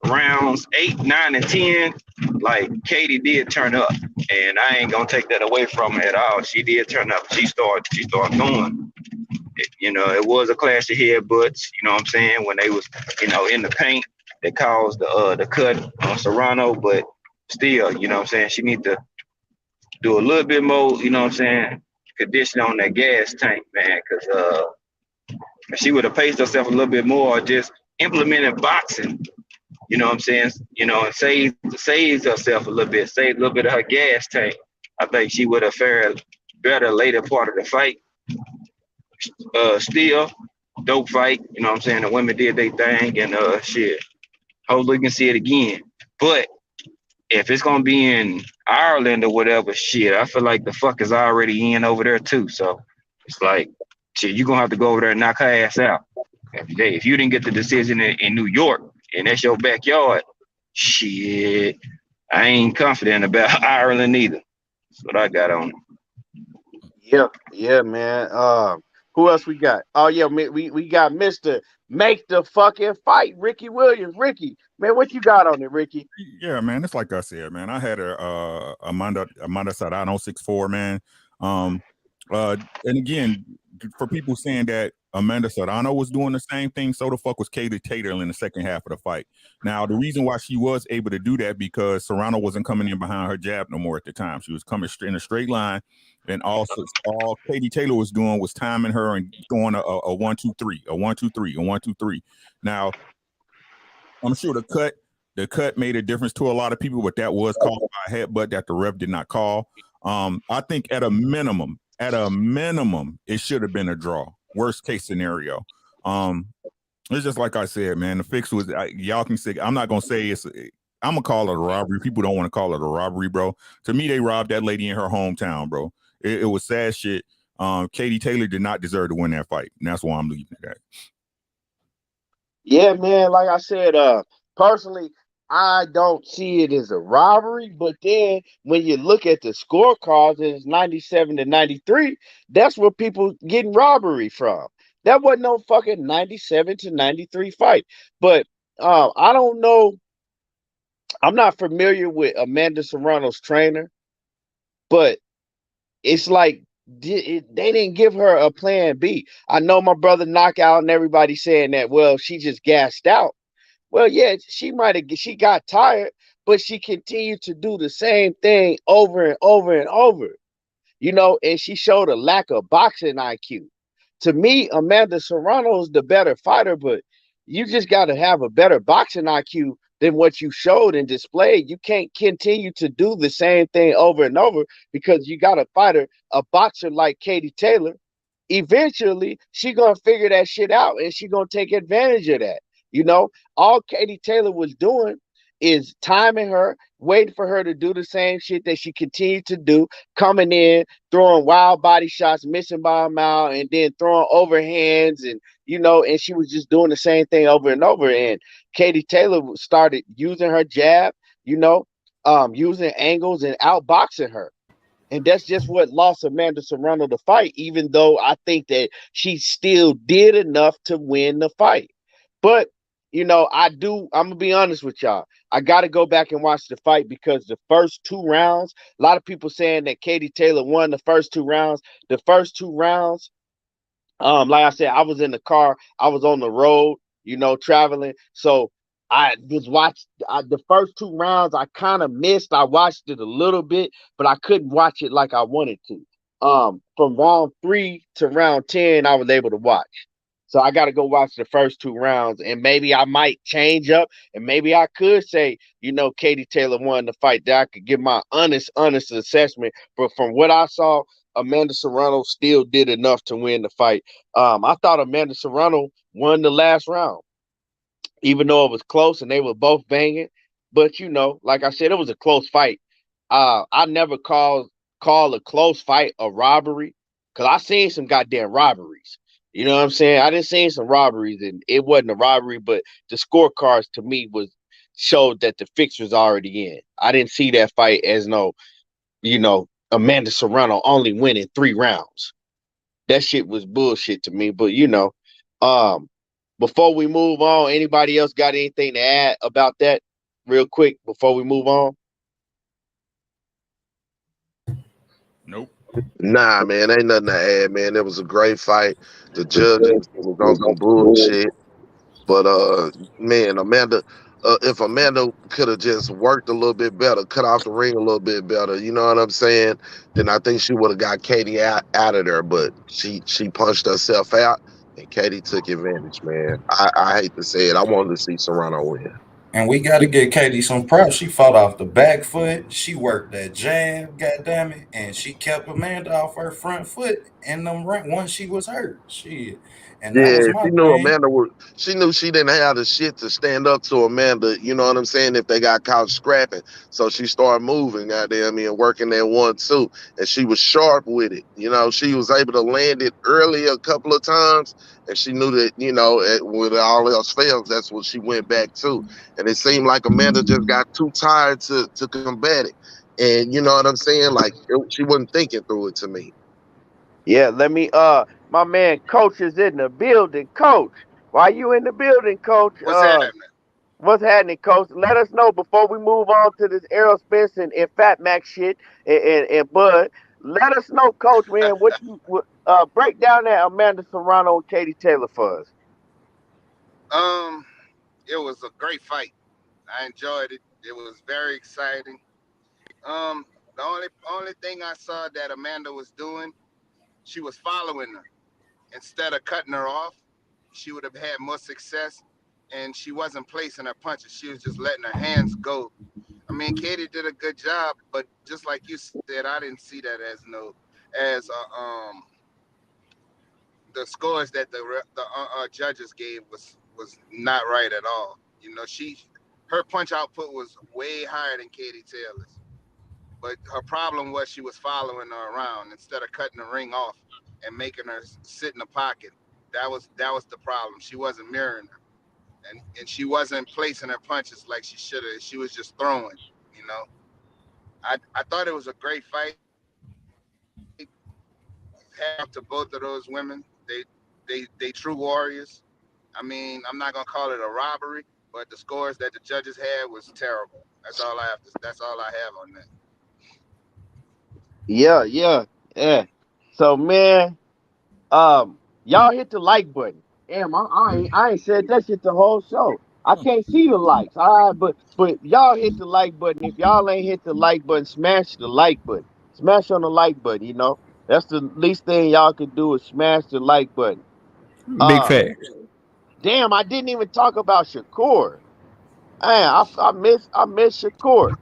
rounds 8, 9, and 10, like Katie did turn up, and I ain't gonna take that away from her at all. She did turn up. She started going. It was a clash of headbutts. You know what I'm saying? When they was in the paint, that caused the cut on Serrano, but still, you know what I'm saying? She need to do a little bit more. You know what I'm saying? Condition on that gas tank, man, because if she would have paced herself a little bit more, or just implemented boxing. You know what I'm saying? And saves herself a little bit, save a little bit of her gas tank. I think she would have fared better later part of the fight. Still, dope fight. You know what I'm saying? The women did their thing, and shit. Hopefully, we can see it again. But if it's gonna be in Ireland or whatever, shit, I feel like the fuck is already in over there too. So it's like, shit, you're gonna have to go over there and knock her ass out. If you didn't get the decision in New York and that's your backyard, shit, I ain't confident about Ireland either. That's what I got on it. Yeah, man. Who else we got? Oh yeah, we got Mr. Make the fucking fight, Ricky Williams. Ricky, man, what you got on it, Ricky? Yeah, man, it's like I said, man. I had a Amanda Serrano 6'4", man. And again, for people saying that Amanda Serrano was doing the same thing, so the fuck was Katie Taylor in the second half of the fight. Now, the reason why she was able to do that because Serrano wasn't coming in behind her jab no more at the time. She was coming in a straight line, and also all Katie Taylor was doing was timing her and throwing a 1-2-3, a 1-2-3, a 1-2-3. Now, I'm sure the cut made a difference to a lot of people, but that was called by a headbutt that the ref did not call. I think at a minimum, it should have been a draw. Worst case scenario. It's just like I said, man. The fix was y'all can say. I'm not gonna say I'm gonna call it a robbery. People don't want to call it a robbery, bro. To me, they robbed that lady in her hometown, bro. It was sad shit. Katie Taylor did not deserve to win that fight, and that's why I'm leaving that. Yeah, man. Like I said, personally, I don't see it as a robbery, but then when you look at the scorecards, it's 97-93. That's where people getting robbery from. That wasn't no fucking 97-93 fight. But I don't know. I'm not familiar with Amanda Serrano's trainer, but it's like they didn't give her a plan B. I know my brother Knockout and everybody saying that, well, she just gassed out. Well, yeah, she got tired, but she continued to do the same thing over and over and over, and she showed a lack of boxing IQ. To me, Amanda Serrano is the better fighter, but you just got to have a better boxing IQ than what you showed and displayed. You can't continue to do the same thing over and over because you got a fighter, a boxer like Katie Taylor. Eventually, she going to figure that shit out and she going to take advantage of that. All Katie Taylor was doing is timing her, waiting for her to do the same shit that she continued to do, coming in, throwing wild body shots, missing by a mile, and then throwing overhands, and and she was just doing the same thing over and over. And Katie Taylor started using her jab, using angles and outboxing her. And that's just what lost Amanda Serrano the fight, even though I think that she still did enough to win the fight. But I'm going to be honest with y'all. I got to go back and watch the fight because the first 2 rounds, a lot of people saying that Katie Taylor won the first 2 rounds. The first 2 rounds, like I said, I was in the car. I was on the road, traveling. So I was watching the first 2 rounds. I kind of missed. I watched it a little bit, but I couldn't watch it like I wanted to. From round 3 to round 10, I was able to watch. So I got to go watch the first 2 rounds, and maybe I might change up, and maybe I could say, Katie Taylor won the fight. That I could give my honest assessment. But from what I saw, Amanda Serrano still did enough to win the fight. I thought Amanda Serrano won the last round, even though it was close and they were both banging. But like I said, it was a close fight. I never call a close fight a robbery because I seen some goddamn robberies. You know what I'm saying? I didn't see some robberies, and it wasn't a robbery, but the scorecards to me was showed that the fix was already in. I didn't see that fight as no, Amanda Serrano only winning 3 rounds. That shit was bullshit to me. But um, before we move on, anybody else got anything to add about that, real quick, before we move on? Nope. Nah, man, ain't nothing to add, man. It was a great fight. The judges was on some bullshit. But man, Amanda, if Amanda could have just worked a little bit better, cut off the ring a little bit better, you know what I'm saying? Then I think she would have got Katie out of there. But she punched herself out, and Katie took advantage, man. I hate to say it. I wanted to see Serrano win. And we got to get Katie some props. She fought off the back foot. She worked that jab, goddamn it, and she kept Amanda off her front foot in them once she was hurt. Shit, and that Yeah, was my she knew thing. Amanda was. She knew she didn't have the shit to stand up to Amanda. You know what I'm saying? If they got caught scrapping, so she started moving, goddamn me, and working that 1-2, and she was sharp with it. You know, she was able to land it early a couple of times, and she knew that with all else fails, that's what she went back to. And it seemed like Amanda just got too tired to combat it. And you know what I'm saying? Like she wasn't thinking through it to me. Yeah, let me my man Coach is in the building. Coach, why you in the building, Coach? What's happening? What's happening, Coach? Let us know before we move on to this Errol Spence and Fat Mac shit and Bud. Let us know, Coach, man, what you break down that Amanda Serrano and Katie Taylor for us. Um, it was a great fight. I enjoyed it. It was very exciting. The only thing I saw that Amanda was doing, she was following her instead of cutting her off. She would have had more success, and she wasn't placing her punches. She was just letting her hands go. I mean, Katie did a good job, but just like you said, I didn't see that as the scores that the judges gave was not right at all. You know, her punch output was way higher than Katie Taylor's, but her problem was she was following her around instead of cutting the ring off and making her sit in the pocket. That was the problem. She wasn't mirroring her, and she wasn't placing her punches like she should have. She was just throwing. You know, I thought it was a great fight. Have to both of those women. They true warriors. I mean, I'm not gonna call it a robbery, but the scores that the judges had was terrible. That's all I have on that. Yeah, yeah, yeah. So man, y'all hit the like button. Damn, I ain't said that shit the whole show. I can't see the likes. All right, but y'all hit the like button. If y'all ain't hit the like button, smash the like button. Smash on the like button. That's the least thing y'all could do is smash the like button. Big Uh, facts. damn, I didn't even talk about Shakur. Man, I miss Shakur.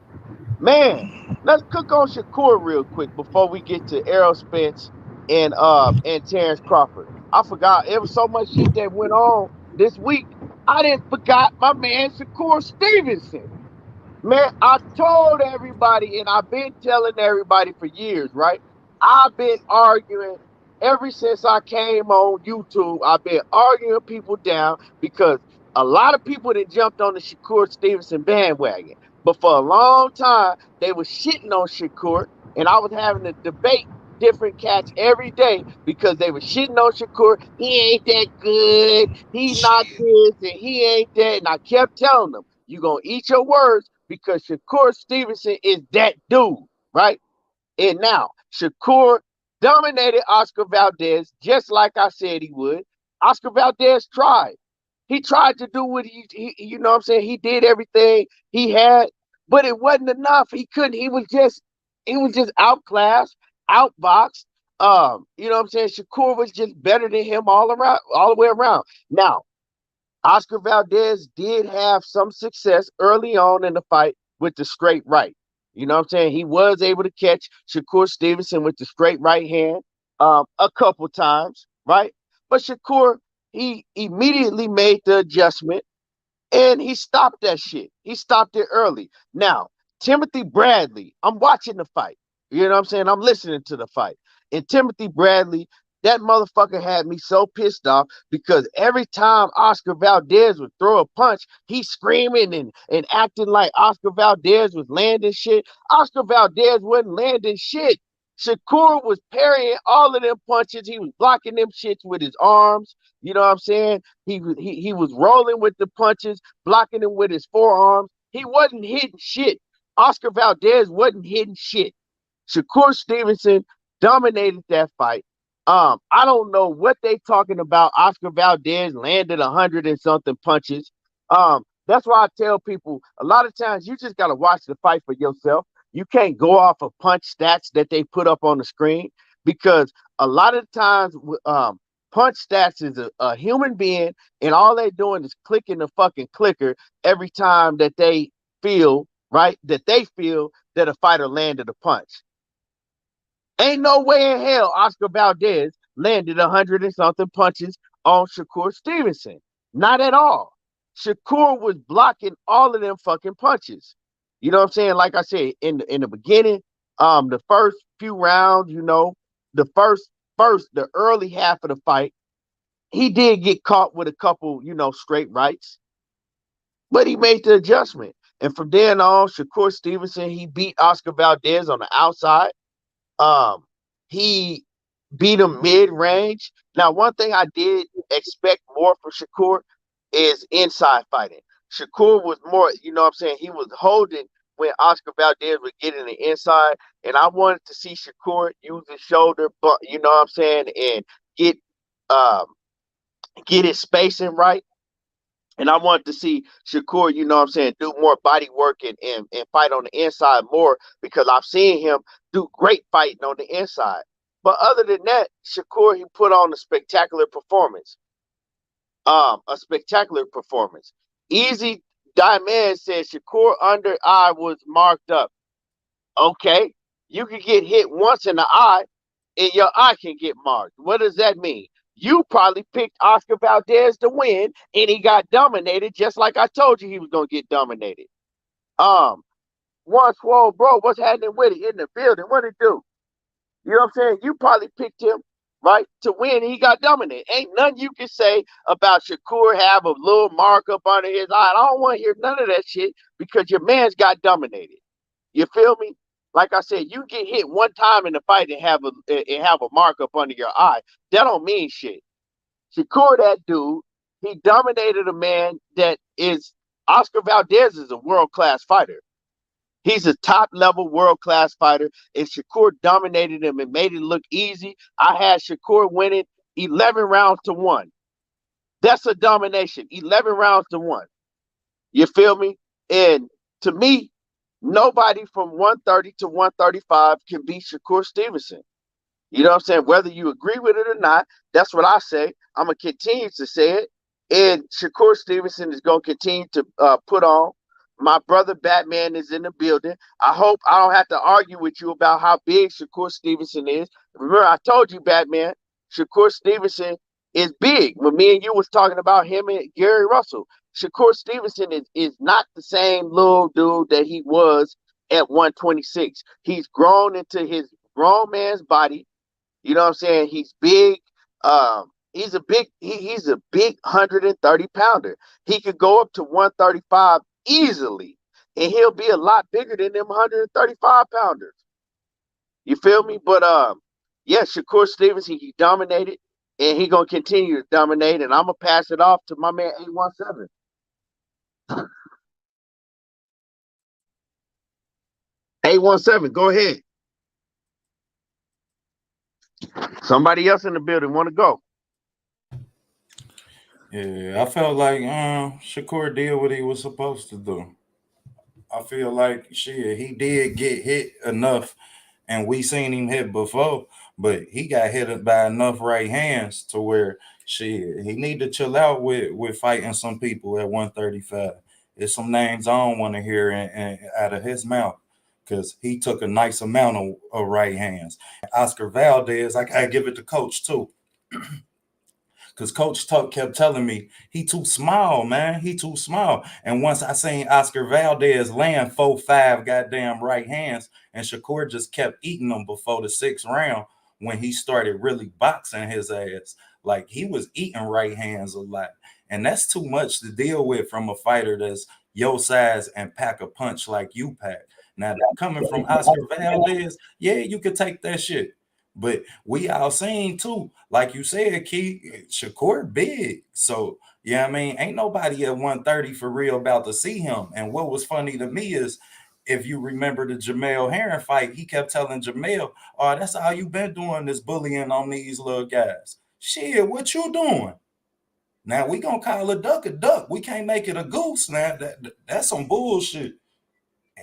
Man, let's cook on Shakur real quick before we get to Errol Spence and Terence Crawford. I forgot it was so much shit that went on this week. I didn't forgot my man Shakur Stevenson. Man, I told everybody, and I've been telling everybody for years, right? I've been arguing ever since I came on YouTube. I've been arguing people down because a lot of people that jumped on the Shakur Stevenson bandwagon. But for a long time, they were shitting on Shakur, and I was having to debate different cats every day because they were shitting on Shakur. He ain't that good. He not Shit. this, and he ain't that. And I kept telling them, you going to eat your words because Shakur Stevenson is that dude, right? And now, Shakur dominated Oscar Valdez just like I said he would. Oscar Valdez tried. He tried to do what you know what I'm saying? He did everything he had, but it wasn't enough. He couldn't. He was just outclassed, outboxed. You know what I'm saying? Shakur was just better than him all around, all the way around. Now, Oscar Valdez did have some success early on in the fight with the straight right. You know what I'm saying? He was able to catch Shakur Stevenson with the straight right hand a couple times, right? But Shakur, he immediately made the adjustment and he stopped that shit. He stopped it early. Now, Timothy Bradley, I'm watching the fight. You know what I'm saying? I'm listening to the fight. And Timothy Bradley That motherfucker had me so pissed off because every time Oscar Valdez would throw a punch, he's screaming and acting like Oscar Valdez was landing shit. Oscar Valdez wasn't landing shit. Shakur was parrying all of them punches. He was blocking them shits with his arms. You know what I'm saying? He was rolling with the punches, blocking them with his forearms. He wasn't hitting shit. Oscar Valdez wasn't hitting shit. Shakur Stevenson dominated that fight. I don't know what they talking about. Oscar Valdez landed 100 and something punches. That's why I tell people a lot of times you just gotta watch the fight for yourself. You can't go off of punch stats that they put up on the screen because a lot of times, punch stats is a human being, and all they're doing is clicking the fucking clicker every time that they feel right that a fighter landed a punch. Ain't no way in hell Oscar Valdez landed 100 and something punches on Shakur Stevenson. Not at all. Shakur was blocking all of them fucking punches. You know what I'm saying? Like I said, in the beginning, the first few rounds, the the early half of the fight, he did get caught with a couple, straight rights, but he made the adjustment. And from then on, Shakur Stevenson, he beat Oscar Valdez on the outside. He beat him mid-range. Now, one thing I did expect more from Shakur is inside fighting. Shakur was more, he was holding when Oscar Valdez was getting the inside, and I wanted to see Shakur use his shoulder, but and get get his spacing right. And I wanted to see Shakur, do more body work and fight on the inside more because I've seen him do great fighting on the inside. But other than that, Shakur, he put on a spectacular performance. Easy Diamond said Shakur under eye was marked up. Okay, you can get hit once in the eye and your eye can get marked. What does that mean? You probably picked Oscar Valdez to win, and he got dominated, just like I told you he was gonna get dominated. One swole bro, what's happening with it in the building? What it do? You know what I'm saying? You probably picked him right to win, and he got dominated. Ain't nothing you can say about Shakur have a little mark up under his eye. I don't want to hear none of that shit because your man's got dominated. You feel me? Like I said, you get hit one time in the fight and have a mark up under your eye. That don't mean shit. Shakur, that dude, he dominated a man that is Oscar Valdez is a world-class fighter. He's a top-level world-class fighter, and Shakur dominated him and made it look easy. I had Shakur winning 11 rounds to 1. That's a domination, 11 rounds to 1. You feel me? And to me, nobody from 130 to 135 can beat Shakur Stevenson. You know what I'm saying? Whether you agree with it or not, that's what I say. I'm going to continue to say it. And Shakur Stevenson is going to continue to put on. My brother Batman is in the building. I hope I don't have to argue with you about how big Shakur Stevenson is. Remember, I told you, Batman, Shakur Stevenson is big. When me and you was talking about him and Gary Russell, Shakur Stevenson is not the same little dude that he was at 126. He's grown into his grown man's body. You know what I'm saying? He's big. He's a big 130 pounder. He could go up to 135 easily, and he'll be a lot bigger than them 135 pounders. You feel me? But yeah, Shakur Stevenson, he dominated, and he gonna continue to dominate. And I'm gonna pass it off to my man 817. 817, go ahead. Somebody else in the building want to go? Yeah, I felt like Shakur did what he was supposed to do. I feel like he did get hit enough, and we seen him hit before, but he got hit by enough right hands to where he need to chill out with fighting some people at 135. There's some names I don't want to hear out of his mouth because he took a nice amount of right hands. Oscar Valdez, I gotta give it to Coach too. Because Coach kept telling me he too small, man. He too small. And once I seen Oscar Valdez land 4-5 goddamn right hands, and Shakur just kept eating them before the 6th round. when he started really boxing his ass. Like he was eating right hands a lot. And that's too much to deal with from a fighter that's your size and pack a punch like you pack. Now, coming from Oscar Valdez, yeah, you could take that shit. But we all seen too, like you said, Key, Shakur big. So, yeah, I mean, ain't nobody at 130 for real about to see him. And what was funny to me is, if you remember the Jamel Herring fight, he kept telling Jamel, oh, that's all you been doing is bullying on these little guys. Shit, what you doing? Now we gonna call a duck a duck. We can't make it a goose. Now that's some bullshit.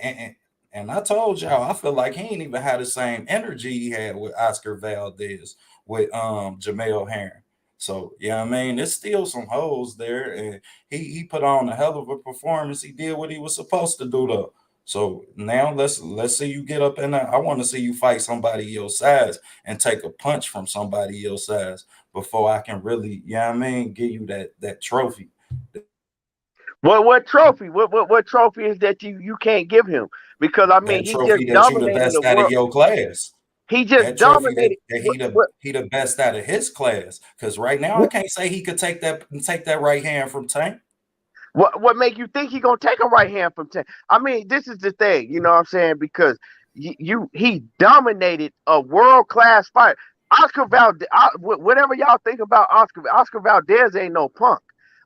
And, and I told y'all, I feel like he ain't even had the same energy he had with Oscar Valdez, with Jamel Herring. So yeah, I mean, there's still some holes there, and he put on a hell of a performance. He did what he was supposed to do though. So now let's see you get up in there. I want to see you fight somebody your size and take a punch from somebody your size before I can really, I mean, give you that trophy. What trophy? What trophy is that you can't give him? Because I mean, That he just trophy that you the dominated best the out of world. your class. He just That trophy dominated. he the best out of his class. Because right now I can't say he could take that right hand from Tank. What make you think he gonna take a right hand from Tank? I mean, this is the thing, you know what I'm saying? Because he dominated a world class fight. Oscar Valdez, whatever y'all think about Oscar Valdez ain't no punk.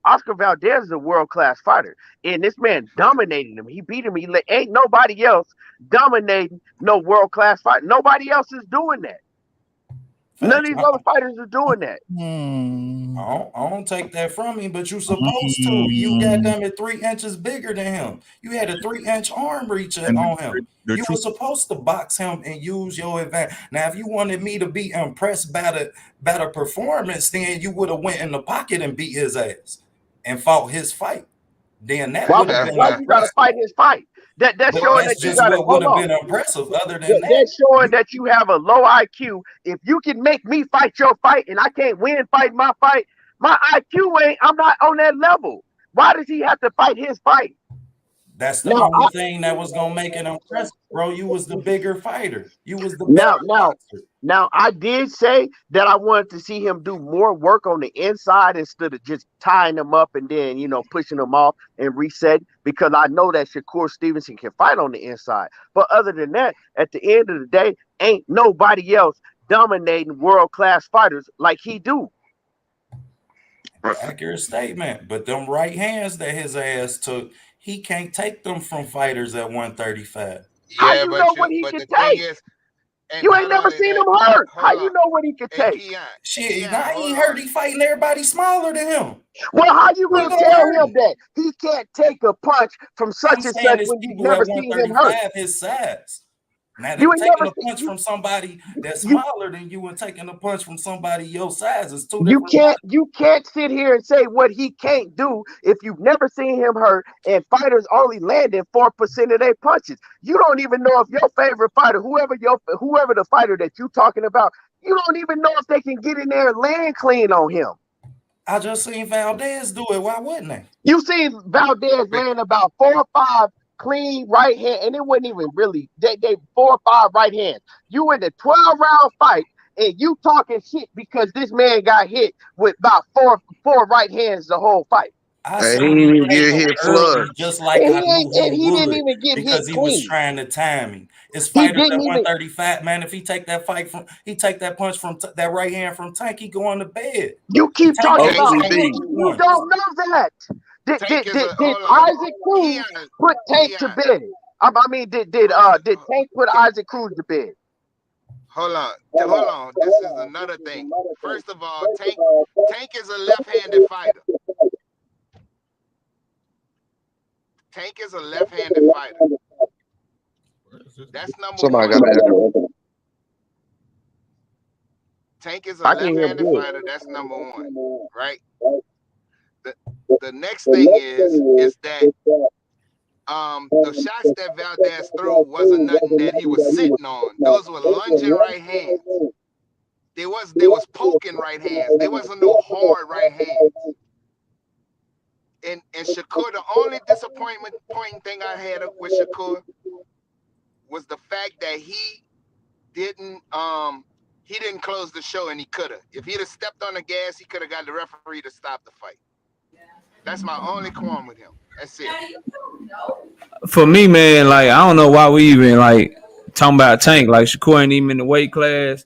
Oscar Valdez is a world class fighter, and this man dominated him. He beat him. Ain't nobody else dominating no world class fight. Nobody else is doing that. None of Facts. these other fighters are doing that. I don't take that from him, but you supposed to. You goddamn it 3 inches bigger than him. You had a 3-inch arm reach on him. You were supposed to box him and use your advantage. Now, if you wanted me to be impressed by the performance, then you would have went in the pocket and beat his ass and fought his fight. Then that would have been Why you gotta impressive. fight his fight? That's But showing that's that you just gotta what would hold have on. been impressive. Other than that, That's showing that you have a low IQ. If you can make me fight your fight and I can't win fight, my IQ ain't. I'm not on that level. Why does he have to fight his fight? that's the Now, only thing that was gonna make it impressive, bro. You was the bigger fighter. You was the better now, now, boxer. now, I did say that I wanted to see him do more work on the inside instead of just tying them up and then pushing them off and reset, because I know that Shakur Stevenson can fight on the inside. But other than that, at the end of the day, ain't nobody else dominating world class fighters like he do. Accurate statement. But them right hands that his ass took, he can't take them from fighters at 135. How Yeah, you know what he but can the thing take? is, and You ain't not never only seen that, him hurt. How hold you on. know what he can Hey, take? Shit, Keon, now he hold ain't on. hurt. He fighting everybody smaller than him. Well, how you He gonna gonna tell hurt him him. that he can't take a punch from such I'm and saying such it's when you've people at never seen him hurt? 135 his size. Now You they ain't taking never a seen punch from somebody that's you smaller than you and taking a punch from somebody your size is two you different can't fights. you can't sit here and say what he can't do if you've never seen him hurt, and fighters only landing 4% of their punches. You don't even know if your favorite fighter, whoever the fighter that you talking about, you don't even know if they can get in there and land clean on him. I just seen Valdez do it. Why wouldn't they? You seen Valdez land about 4 or 5 clean right hand, and it wasn't even really they 4 or 5 right hands. You in the 12 round fight, and you talking shit because this man got hit with about four right hands the whole fight, I And he seen didn't him even take get him hit early, flush. just like I knew he and he didn't would, even get hit because he was clean. trying to time me. It's He fighters didn't at even. 135, man. If he take that he take that punch from that right hand from Tank, he go on the bed. You And keep Tank talking ain't about. taking OTB. no You punch. don't know that. Tank is a Did hold on. Isaac Cruz Keon, put Tank to Keon, bed? I mean, did Tank put Isaac Cruz to bed? hold on, hold on. This is another thing. First of all, Tank is a left-handed fighter. Tank is a left-handed fighter. That's number Somebody one. got to Tank is a I can hear him left-handed good. fighter. That's number one, right? The the next thing is that the shots that Valdez threw wasn't nothing that he was sitting on. Those were lunging right hands. They was poking right hands. There wasn't no hard right hands. And Shakur, the only pointing thing I had with Shakur was the fact that he didn't he didn't close the show, and he could have. If he'd have stepped on the gas, he could have got the referee to stop the fight. That's my only qualm with him. That's it. For me, man, like I don't know why we even like talking about Tank. Like Shakur ain't even in the weight class.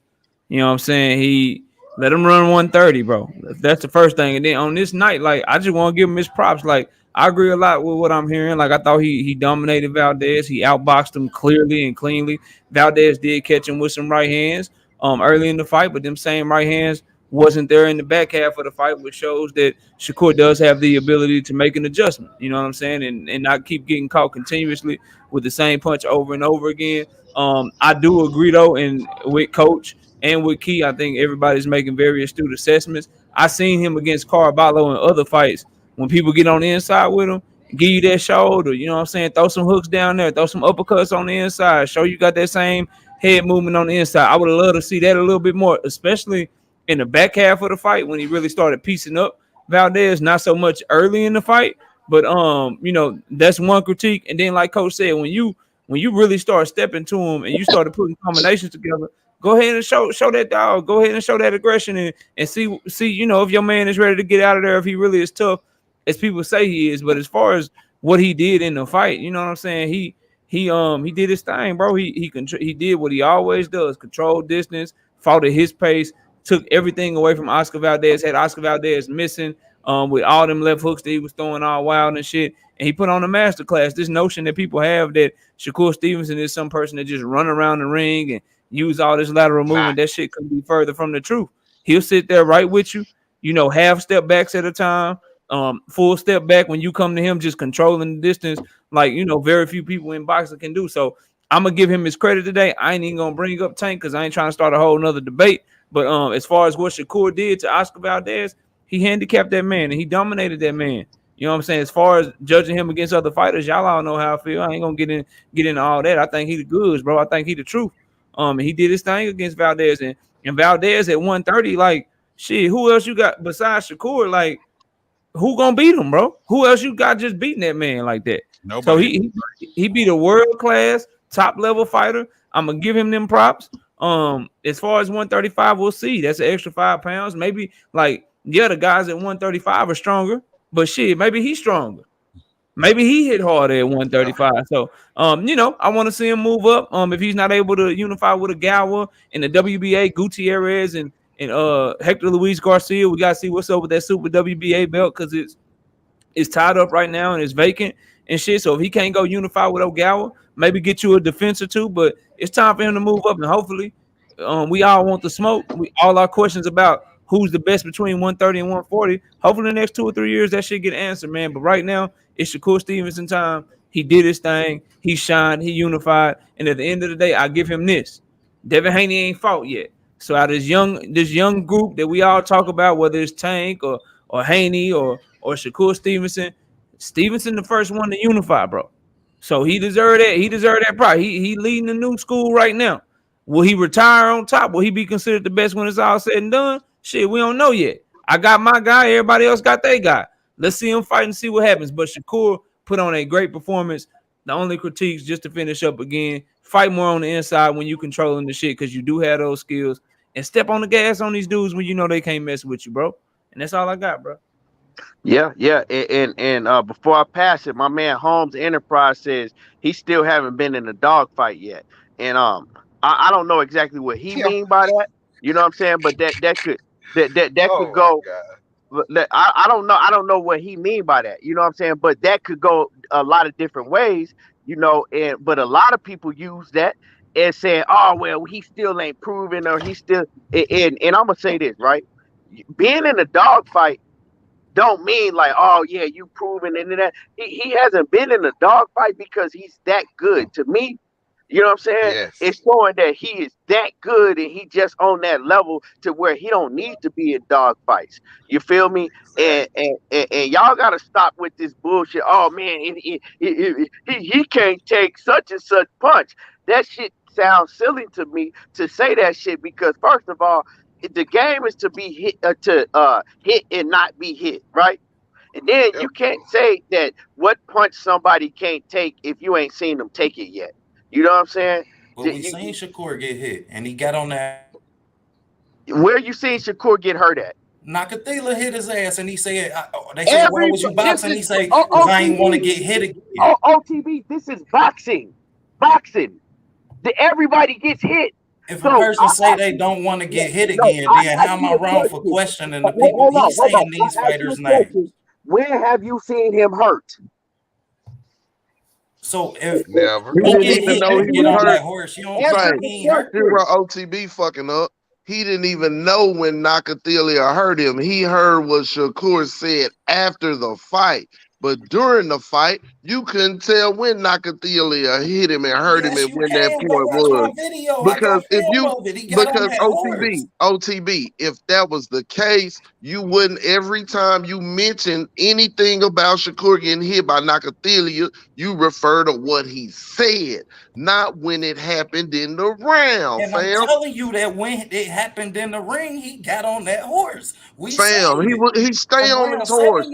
You know what I'm saying? He let him run 130, bro. That's the first thing. And then on this night, like I just want to give him his props. Like I agree a lot with what I'm hearing. Like I thought he dominated Valdez. He outboxed him clearly and cleanly. Valdez did catch him with some right hands early in the fight, but them same right hands wasn't there in the back half of the fight, which shows that Shakur does have the ability to make an adjustment. You know what I'm saying? And not keep getting caught continuously with the same punch over and over again. I do agree though, and with Coach and with Key, I think everybody's making very astute assessments. I seen him against Caraballo in other fights when people get on the inside with him, give you that shoulder, you know what I'm saying? Throw some hooks down there, throw some uppercuts on the inside, show you got that same head movement on the inside. I would have loved to see that a little bit more, especially in the back half of the fight when he really started piecing up Valdez, not so much early in the fight. But you know, that's one critique. And then like Coach said, when you really start stepping to him and you started putting combinations together, go ahead and show that dog. Go ahead and show that aggression and see, you know, if your man is ready to get out of there, if he really is tough, as people say he is. But as far as what he did in the fight, you know what I'm saying? He did his thing, bro. He did what he always does: control distance, fought at his pace, took everything away from Oscar Valdez. Had Oscar Valdez missing with all them left hooks that he was throwing all wild and shit. And he put on a masterclass. This notion that people have that Shakur Stevenson is some person that just run around the ring and use all this lateral movement, that shit couldn't be further from the truth. He'll sit there right with you, you know, half step backs at a time, full step back when you come to him, just controlling the distance, like, you know, very few people in boxing can do. So I'm gonna give him his credit today. I ain't even gonna bring up Tank because I ain't trying to start a whole nother debate. But as far as what Shakur did to Oscar Valdez, he handicapped that man and he dominated that man. You know what I'm saying? As far as judging him against other fighters, y'all all know how I feel. I ain't gonna get into all that. I think he the goods, bro. I think he the truth. And he did his thing against Valdez and Valdez at 130. Like shit, who else you got besides Shakur? Like who gonna beat him, bro? Who else you got just beating that man like that? Nobody. So he beat a world class top level fighter. I'm gonna give him them props. As far as 135, we'll see. That's an extra 5 pounds. Maybe like the guys at 135 are stronger, but shit, maybe he's stronger. Maybe he hit harder at 135. So you know, I want to see him move up. If he's not able to unify with a Galwa in the WBA, Gutierrez and Hector Luis Garcia, we gotta see what's up with that Super WBA belt because it's tied up right now and it's vacant and shit. So if he can't go unify with Ogawa, maybe get you a defense or two. But it's time for him to move up and hopefully we all want the smoke. We all our questions about who's the best between 130 and 140. Hopefully, in the next 2 or 3 years, that should get answered, man. But right now, it's Shakur Stevenson time. He did his thing. He shined. He unified. And at the end of the day, I give him this. Devin Haney ain't fought yet. So out of this young group that we all talk about, whether it's Tank or Haney or Shakur Stevenson, Stevenson the first one to unify, bro. So he deserved that. He deserved that prize. He leading the new school right now. Will he retire on top? Will he be considered the best when it's all said and done? Shit, we don't know yet. I got my guy. Everybody else got their guy. Let's see him fight and see what happens. But Shakur put on a great performance. The only critiques, just to finish up again, fight more on the inside when you controlling the shit because you do have those skills. And step on the gas on these dudes when you know they can't mess with you, bro. And that's all I got, bro. Yeah. And before I pass it, my man Holmes Enterprise says he still haven't been in a dog fight yet. And I don't know exactly what he mean by that. You know what I'm saying? But that could could go. I don't know what he mean by that. You know what I'm saying? But that could go a lot of different ways. You know, but a lot of people use that and saying, "Oh well, he still ain't proven," or he still. And I'm gonna say this right: being in a dog fight don't mean like, oh yeah, you proven and that. He hasn't been in a dog fight because he's that good. To me, you know what I'm saying? Yes. It's showing that he is that good and he just on that level to where he don't need to be in dog fights. You feel me? And y'all gotta stop with this bullshit. Oh man, he can't take such and such punch. That shit sounds silly to me to say that shit because first of all, the game is to be hit hit and not be hit, right? And then you can't say that what punch somebody can't take if you ain't seen them take it yet. You know what I'm saying? Well, we seen Shakur get hit, and he got on that Where you seen Shakur get hurt at? Nakatila hit his ass, and he said, "They said, why was you boxing?" He said, OTB, "Because I ain't want to get hit again." OTB, this is boxing. Boxing. Everybody gets hit. If a person say they don't want to get hit again, then how am I wrong for questioning the people he's saying these fighters' names? Where have you seen him hurt? So if Never. He didn't even know he was hurt. Horse, you don't Here's where OTB fucking up. He didn't even know when Nakathila hurt him. He heard what Shakur said after the fight. But during the fight, you couldn't tell when Nakathila hit him and hurt him and when that point was. Because if you, because OTB, if that was the case, you wouldn't, every time you mention anything about Shakur getting hit by Nakathila, you refer to what he said, not when it happened in the round. And I'm telling you that when it happened in the ring, he got on that horse. He stay on his horse.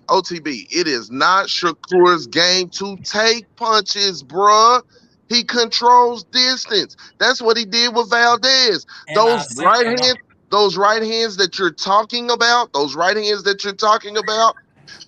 OTB, it is not Shakur's game to take punches, bruh. He controls distance. That's what he did with Valdez. Those right hands that you're talking about,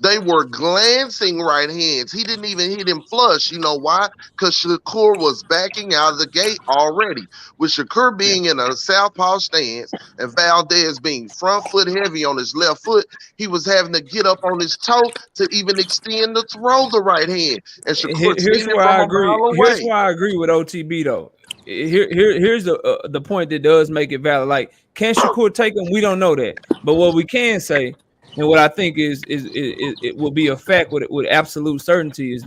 they were glancing right hands. He didn't even hit him flush. You know why? Because Shakur was backing out of the gate already. With Shakur being in a southpaw stance and Valdez being front foot heavy on his left foot, he was having to get up on his toe to even extend to throw the right hand. And Shakur here's where I agree. Here's why I agree with OTB though. Here's the point that does make it valid. Like, can Shakur take him? We don't know that, but what we can say, and what I think is it will be a fact with absolute certainty is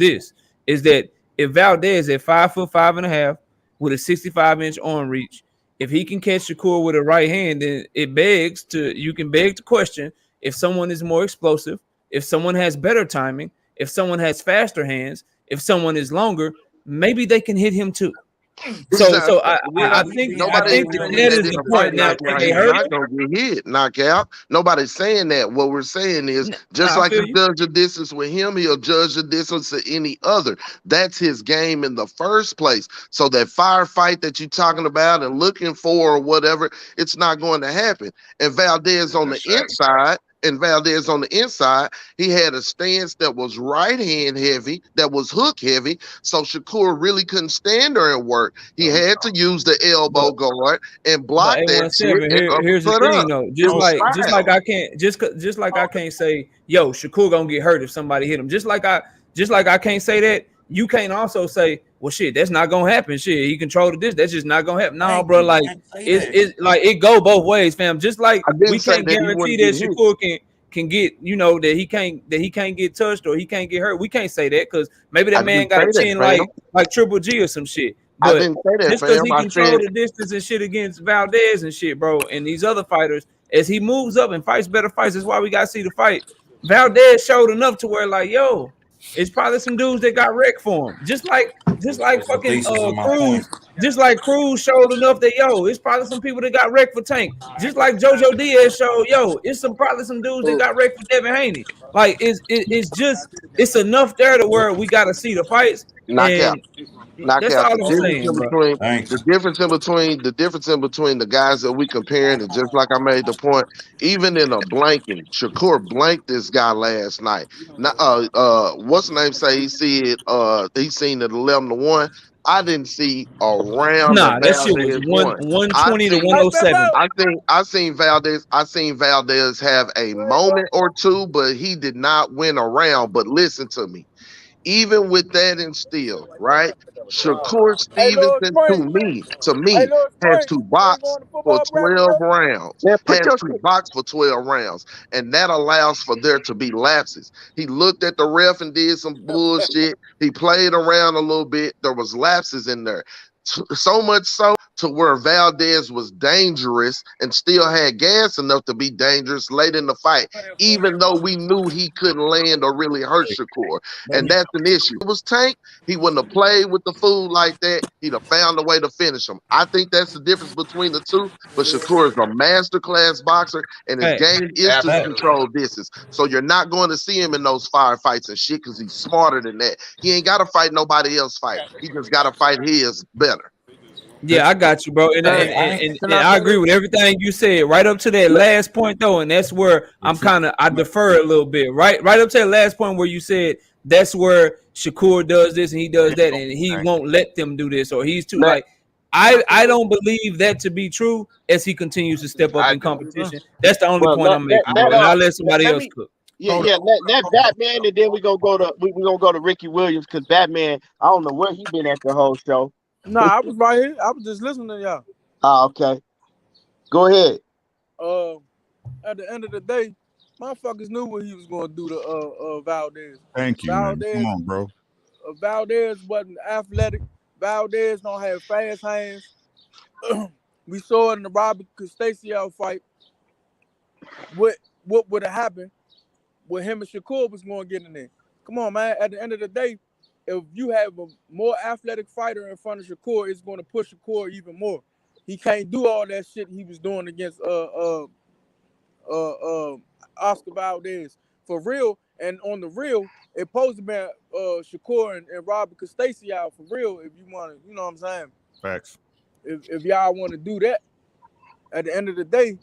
that if Valdez at 5'5.5" with a 65-inch arm reach, if he can catch Shakur with a right hand, then you can beg to question if someone is more explosive, if someone has better timing, if someone has faster hands, if someone is longer, maybe they can hit him too. So I think that is the point. Now they hurt not gonna get hit, knockout. Nobody's saying that. What we're saying is, just like he judge the distance with him, he'll judge the distance to any other. That's his game in the first place. So that firefight that you're talking about and looking for or whatever, it's not going to happen. And Valdez on the inside, he had a stance that was right hand heavy, that was hook heavy. So Shakur really couldn't stand there and work. He had to use the elbow guard and block that shit. Here's the thing, though. Just like I can't say, yo, Shakur gonna get hurt if somebody hit him. Just like I can't say that. You can't also say, well, shit, that's not gonna happen. Shit, he controlled this. That's just not gonna happen. No, bro, like it's like it go both ways, fam. Just like we can't guarantee that Shakur can get, that he can't get touched or he can't get hurt. We can't say that because maybe that man got a chin like Triple G or some shit. But just because he controlled the distance and shit against Valdez and shit, bro, and these other fighters, as he moves up and fights better fights, that's why we got to see the fight. Valdez showed enough to where, like, yo, it's probably some dudes that got wrecked for him. Just like fucking Crews. Just like Crews showed enough that, yo, it's probably some people that got wrecked for Tank. Just like JoJo Diaz showed, yo, it's probably some dudes that got wrecked for Devin Haney. Like, it's enough there to where we got to see the fights. Knockout. That's all I'm saying, the difference in between the guys that we comparing, and just like I made the point, even in a blanking, Shakur blanked this guy last night. What's the name? Say he seen it 11-1. I didn't see a round. Nah, that shit was 120 to 107. I seen Valdez have a moment or two, but he did not win a round. But listen to me. Even with that instilled, right? Shakur Stevenson to me has to box for 12 rounds. And that allows for there to be lapses. He looked at the ref and did some bullshit. He played around a little bit. There was lapses in there. So much so to where Valdez was dangerous and still had gas enough to be dangerous late in the fight, even though we knew he couldn't land or really hurt Shakur. And that's an issue. If it was Tank, he wouldn't have played with the fool like that. He'd have found a way to finish him. I think that's the difference between the two. But Shakur is a masterclass boxer, and his game is to control distance. So you're not going to see him in those firefights and shit because he's smarter than that. He ain't got to fight nobody else fight. He just got to fight his better. Yeah, I got you, bro. And Hey, can I I say agree this? with everything you said. Right up to that last point, though, and that's where I defer a little bit. Right up to that last point where you said that's where Shakur does this and he does that, and he won't let them do this, or he's too Let like. I don't believe that to be true as he continues to step up I in do. competition. That's the only well point I'm making, bro. let And I'll let somebody let else me cook. yeah Hold yeah on. let Batman and then we gonna go to Ricky Williams because Batman I don't know where he been at the whole show. Nah, I was right here. I was just listening to y'all. Okay, go ahead. Uh, at the end of the day, motherfuckers knew what he was going to do to Valdez. Thank you, man. Come Valdez, on, bro. Valdez wasn't athletic. Valdez don't have fast hands. We saw it in the Robert Castasiel fight. What would have happened when him and Shakur was going to get in there? Come on, man. At the end of the day, if you have a more athletic fighter in front of Shakur, it's going to push Shakur even more. He can't do all that shit he was doing against uh, Oscar Valdez for real. And on the real, it supposed to be Shakur and Robert Castasiel for real. If you want to, you know what I'm saying. Facts. If y'all want to do that, at the end of the day,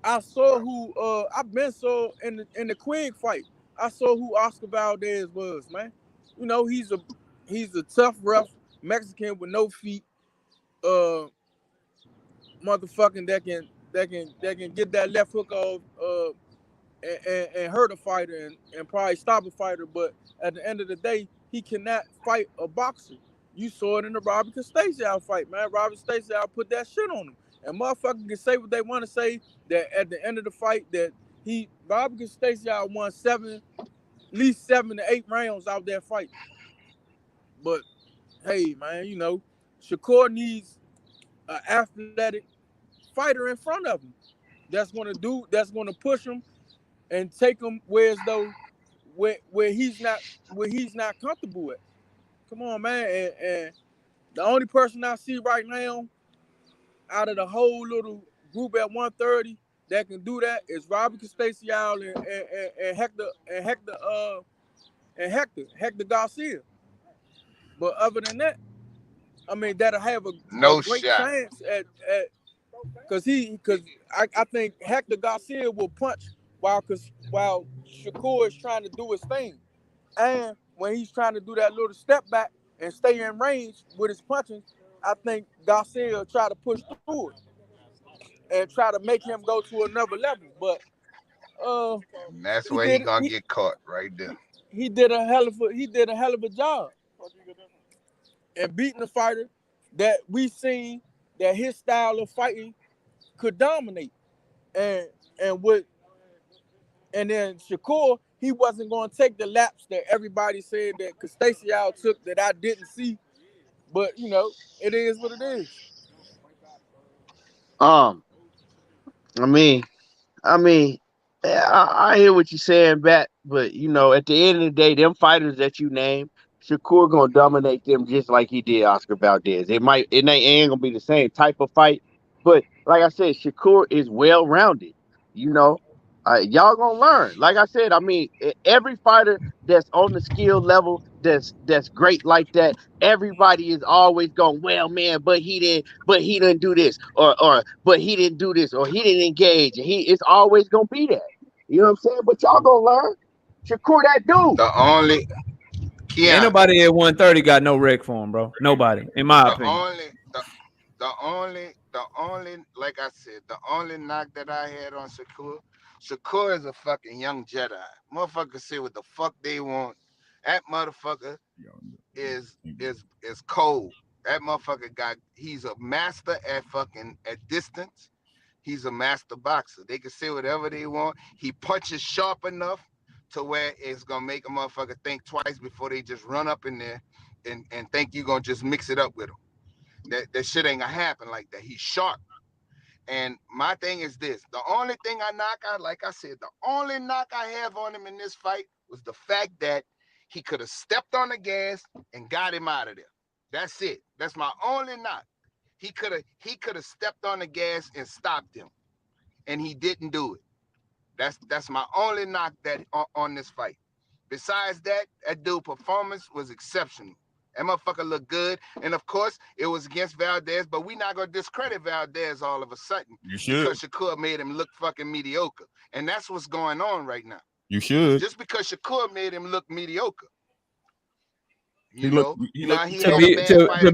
I saw who I've been saw in the Quig fight. I saw who Oscar Valdez was, man. You know, he's a tough, rough Mexican with no feet, uh, motherfucking that can get that left hook off, and hurt a fighter and probably stop a fighter. But at the end of the day, he cannot fight a boxer. You saw it in the Robert Castasiel fight, man. Robert Castasiel put that shit on him. And motherfuckers can say what they want to say, that at the end of the fight that Robert Castasiel won at least 7 to 8 rounds out that fight. But hey, man, you know, Shakur needs an athletic fighter in front of him that's gonna push him and take him where he's not comfortable at. Come on, man. And the only person I see right now out of the whole little group at 130 that can do that is Robert Castasiel and Hector Garcia. But other than that, I mean that'll have a No great shot. chance at because I think Hector Garcia will punch while Shakur is trying to do his thing. And when he's trying to do that little step back and stay in range with his punching, I think Garcia will try to push through it and try to make him go to another level. But uh, And that's he where he did gonna he, get caught right there. he did a hell of a job in beating the fighter that we seen that his style of fighting could dominate. And and with and then Shakur, he wasn't going to take the laps that everybody said that Castasiel took that I didn't see. But you know, it is what it is. Um, I mean, I mean, I hear what you're saying, Bat, but you know, at the end of the day, them fighters that you name, Shakur gonna dominate them just like he did Oscar Valdez. It ain't gonna be the same type of fight, but like I said, Shakur is well rounded. You know, y'all gonna learn. Like I said, I mean, every fighter that's on the skill level that's great like that, everybody is always going, well, man, but he didn't do this, or but he didn't do this, or he didn't engage, and it's always gonna be that. You know what I'm saying? But y'all gonna learn. Shakur that dude. The only Ain't Keon, nobody at 130 got no wreck for him, bro. Nobody, in my the opinion. only the only like I said, the only knock that I had on Shakur is a fucking young Jedi. Motherfuckers say what the fuck they want. That motherfucker is cold. That motherfucker he's a master at fucking at distance. He's a master boxer. They can say whatever they want. He punches sharp enough to where it's gonna make a motherfucker think twice before they just run up in there and think you're gonna just mix it up with him. That shit ain't gonna happen like that. He's sharp. And my thing is this: the only thing I knock out, like I said, the only knock I have on him in this fight was the fact that he could have stepped on the gas and got him out of there. That's it. That's my only knock. He could have stepped on the gas and stopped him, and he didn't do it. That's my only knock that on this fight. Besides that, that dude performance was exceptional. That motherfucker looked good. And of course, it was against Valdez, but we're not gonna discredit Valdez all of a sudden. You should. Because Shakur made him look fucking mediocre. And that's what's going on right now. You should. Just because Shakur made him look mediocre. To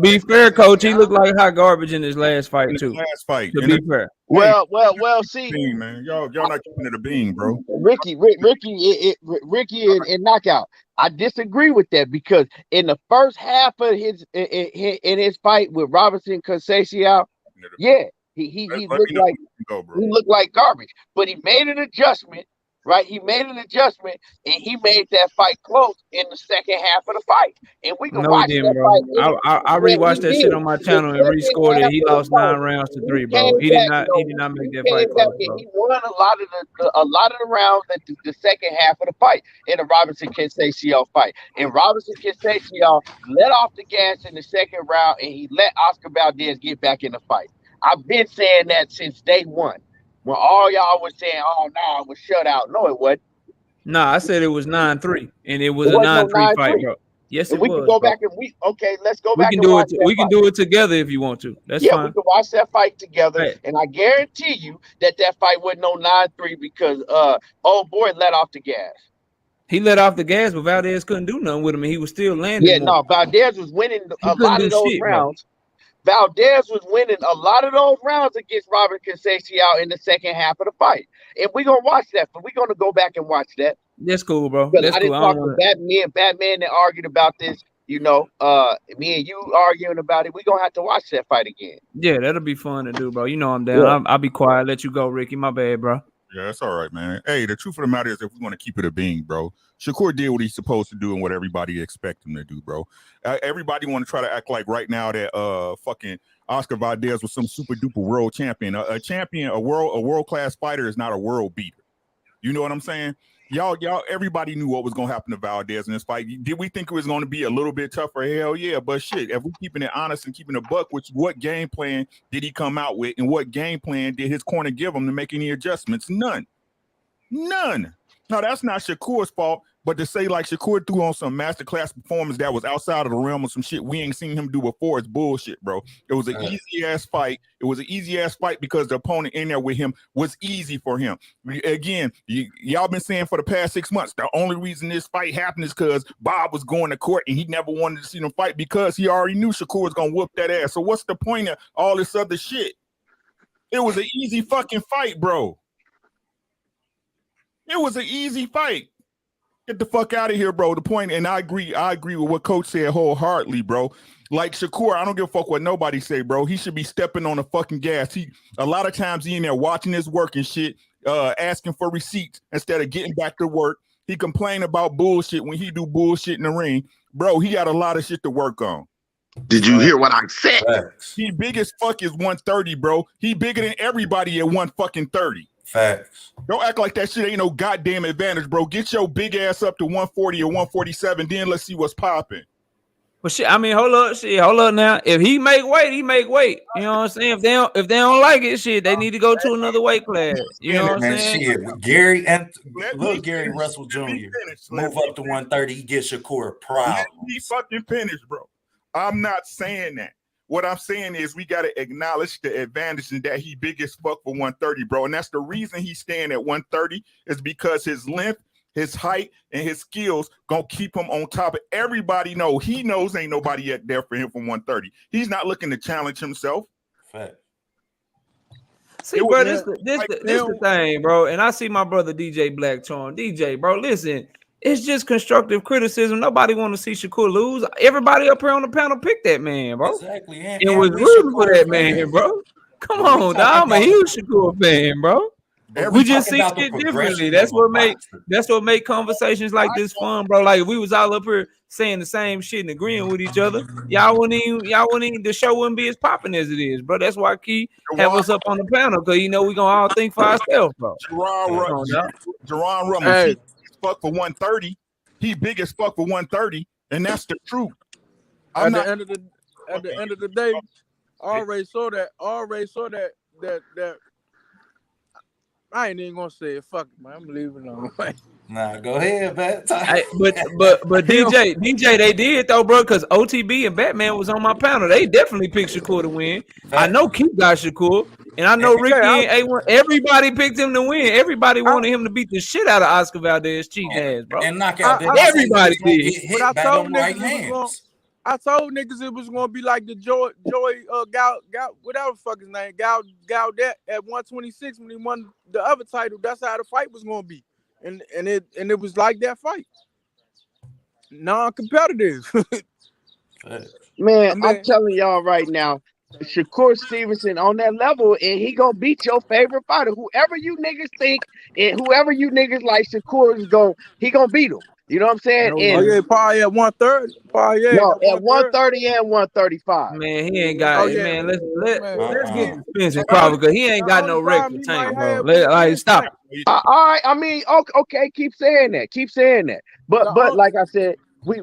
be fair, coach, he looked like hot garbage in his last fight too. Last fight. To be fair. Well, see, being, man, y'all not keeping it a being, bro. Ricky and knockout. I disagree with that because in the first half of his fight with Robinson Conceição, yeah, he looked like garbage, but he made an adjustment. Right, he made an adjustment, and he made that fight close in the second half of the fight. And we can watch that bro. I rewatched that shit on my channel and rescored it. He lost 9 rounds to 3, bro. He did not make that fight close, bro. He won a lot of the rounds at the second half of the fight in the Robinson Conceição fight. And Robinson Conceição let off the gas in the second round, and he let Oscar Valdez get back in the fight. I've been saying that since day one. When all y'all was saying, "Oh no, it was shut out." No, it wasn't. No, I said it was 9-3, and it was a 9-3 fight, bro. Yes, it was. We can go back and let's go back. We can do it together if you want to. That's fine. We can watch that fight together, and I guarantee you that fight wasn't no 9-3 because old boy let off the gas. He let off the gas, but Valdez couldn't do nothing with him, and he was still landing. Yeah, no, Valdez was winning a lot of those rounds. Valdez was winning a lot of those rounds against Robert Conceição in the second half of the fight. And we're going to watch that. But we're going to go back and watch that. That's cool, bro. That's cool. Talk to Batman that argued about this. Me and you arguing about it. We're going to have to watch that fight again. Yeah, that'll be fun to do, bro. You know I'm down. Yeah. I'll be quiet. Let you go, Ricky. My bad, bro. Yeah, that's all right, man. Hey, the truth of the matter is, if we want to keep it a being, bro, Shakur did what he's supposed to do and what everybody expect him to do, bro. Everybody want to try to act like right now that fucking Oscar Valdez was some super duper world champion. A champion, a world-class fighter is not a world beater. You know what I'm saying? Y'all, everybody knew what was gonna happen to Valdez in this fight. Did we think it was gonna be a little bit tougher? Hell yeah, but shit, if we're keeping it honest and keeping a buck, what game plan did he come out with, and what game plan did his corner give him to make any adjustments? None. No, that's not Shakur's fault, but to say like Shakur threw on some masterclass performance that was outside of the realm of some shit we ain't seen him do before is bullshit, bro. It was an easy-ass fight. It was an easy-ass fight because the opponent in there with him was easy for him. Again, y'all been saying for the past 6 months, the only reason this fight happened is because Bob was going to court and he never wanted to see them fight because he already knew Shakur was going to whoop that ass. So what's the point of all this other shit? It was an easy fucking fight, bro. It was an easy fight. Get the fuck out of here, bro. The point, and I agree with what Coach said wholeheartedly, bro. Like Shakur, I don't give a fuck what nobody say, bro. He should be stepping on the fucking gas. A lot of times he in there watching his work and shit, asking for receipts instead of getting back to work. He complain about bullshit when he do bullshit in the ring. Bro, he got a lot of shit to work on. Did you hear what I said? He big as fuck is 130, bro. He bigger than everybody at 130. Facts. Don't act like that shit ain't no goddamn advantage, bro. Get your big ass up to 140 or 147, then let's see what's popping. Well, shit, I mean, hold up now. If he make weight, he make weight. You know what I'm saying? If they don't like it, shit, they need to go to another weight class. You know what I'm saying? Shit, Gary and little Gary Russell Jr. move up to 130. He gets Shakur problems. Let me fucking finish, bro. I'm not saying that. What I'm saying is we got to acknowledge the advantage in that he big as fuck for 130, bro. And that's the reason he's staying at 130 is because his length, his height, and his skills gonna keep him on top of everybody. He knows ain't nobody up there for him from 130. He's not looking to challenge himself. Fact. See, bro, this the thing, bro. And I see my brother DJ Blackthorn. DJ, bro, listen. It's just constructive criticism. Nobody want to see Shakur lose. Everybody up here on the panel picked that man, bro. Exactly. And was rooting for that man, bro. Come on, dog. I'm a huge Shakur fan, bro. We just see shit differently. That's what make conversations like this fun, bro. Like if we was all up here saying the same shit and agreeing with each other, y'all wouldn't even the show wouldn't be as popping as it is, bro. That's why Key have us up on the panel because we gonna all think for ourselves, bro. Jerron Rummels. Fuck for 130. He big as fuck for 130, and that's the truth. At the end of the day, I already saw that I ain't even gonna say it. Fuck it, man. I'm leaving it alone. Nah, go ahead, man. But DJ, they did though, bro, because OTB and Batman was on my panel. They definitely picked Shakur to win. I know Keith got Shakur, and I know Ricky and A1. Everybody picked him to win. Everybody wanted him to beat the shit out of Oscar Valdez cheating ass, bro. And knock out that. Everybody did. Get hit by them right hands. I told niggas it was gonna be like the Joey Gal whatever the fuck his name, Gaudet at 126 when he won the other title. That's how the fight was gonna be. And it was like that fight. Non-competitive. Man, I'm telling y'all right now, Shakur Stevenson on that level, and he gonna beat your favorite fighter. Whoever you niggas think and whoever you niggas like Shakur he gonna beat him. You know what I'm saying? Probably at 130. No, at 130 and 135. Man, he ain't got it. Man, let's get to Spence-Crawford because he ain't got no record for tank, bro. Like, stop. All right. I mean, okay, keep saying that. But like I said, I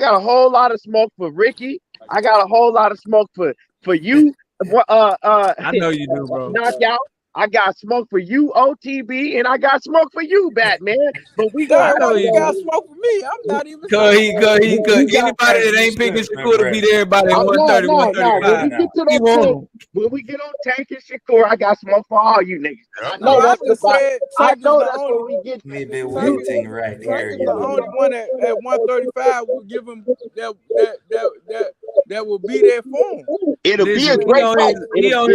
got a whole lot of smoke for Ricky. I got a whole lot of smoke for you. I know you do, bro. Knockout. I got smoke for you, OTB, and I got smoke for you, Batman. But we got smoke for me. I'm not even. Cause anybody that ain't picking Shakur to beat everybody at 130, 135. When we get on Tank and Shakur, I got smoke for all you niggas. I know that's what we get. Made that waiting right there. The only one at 135 will give him that will be there for him. It'll be a great fight. He on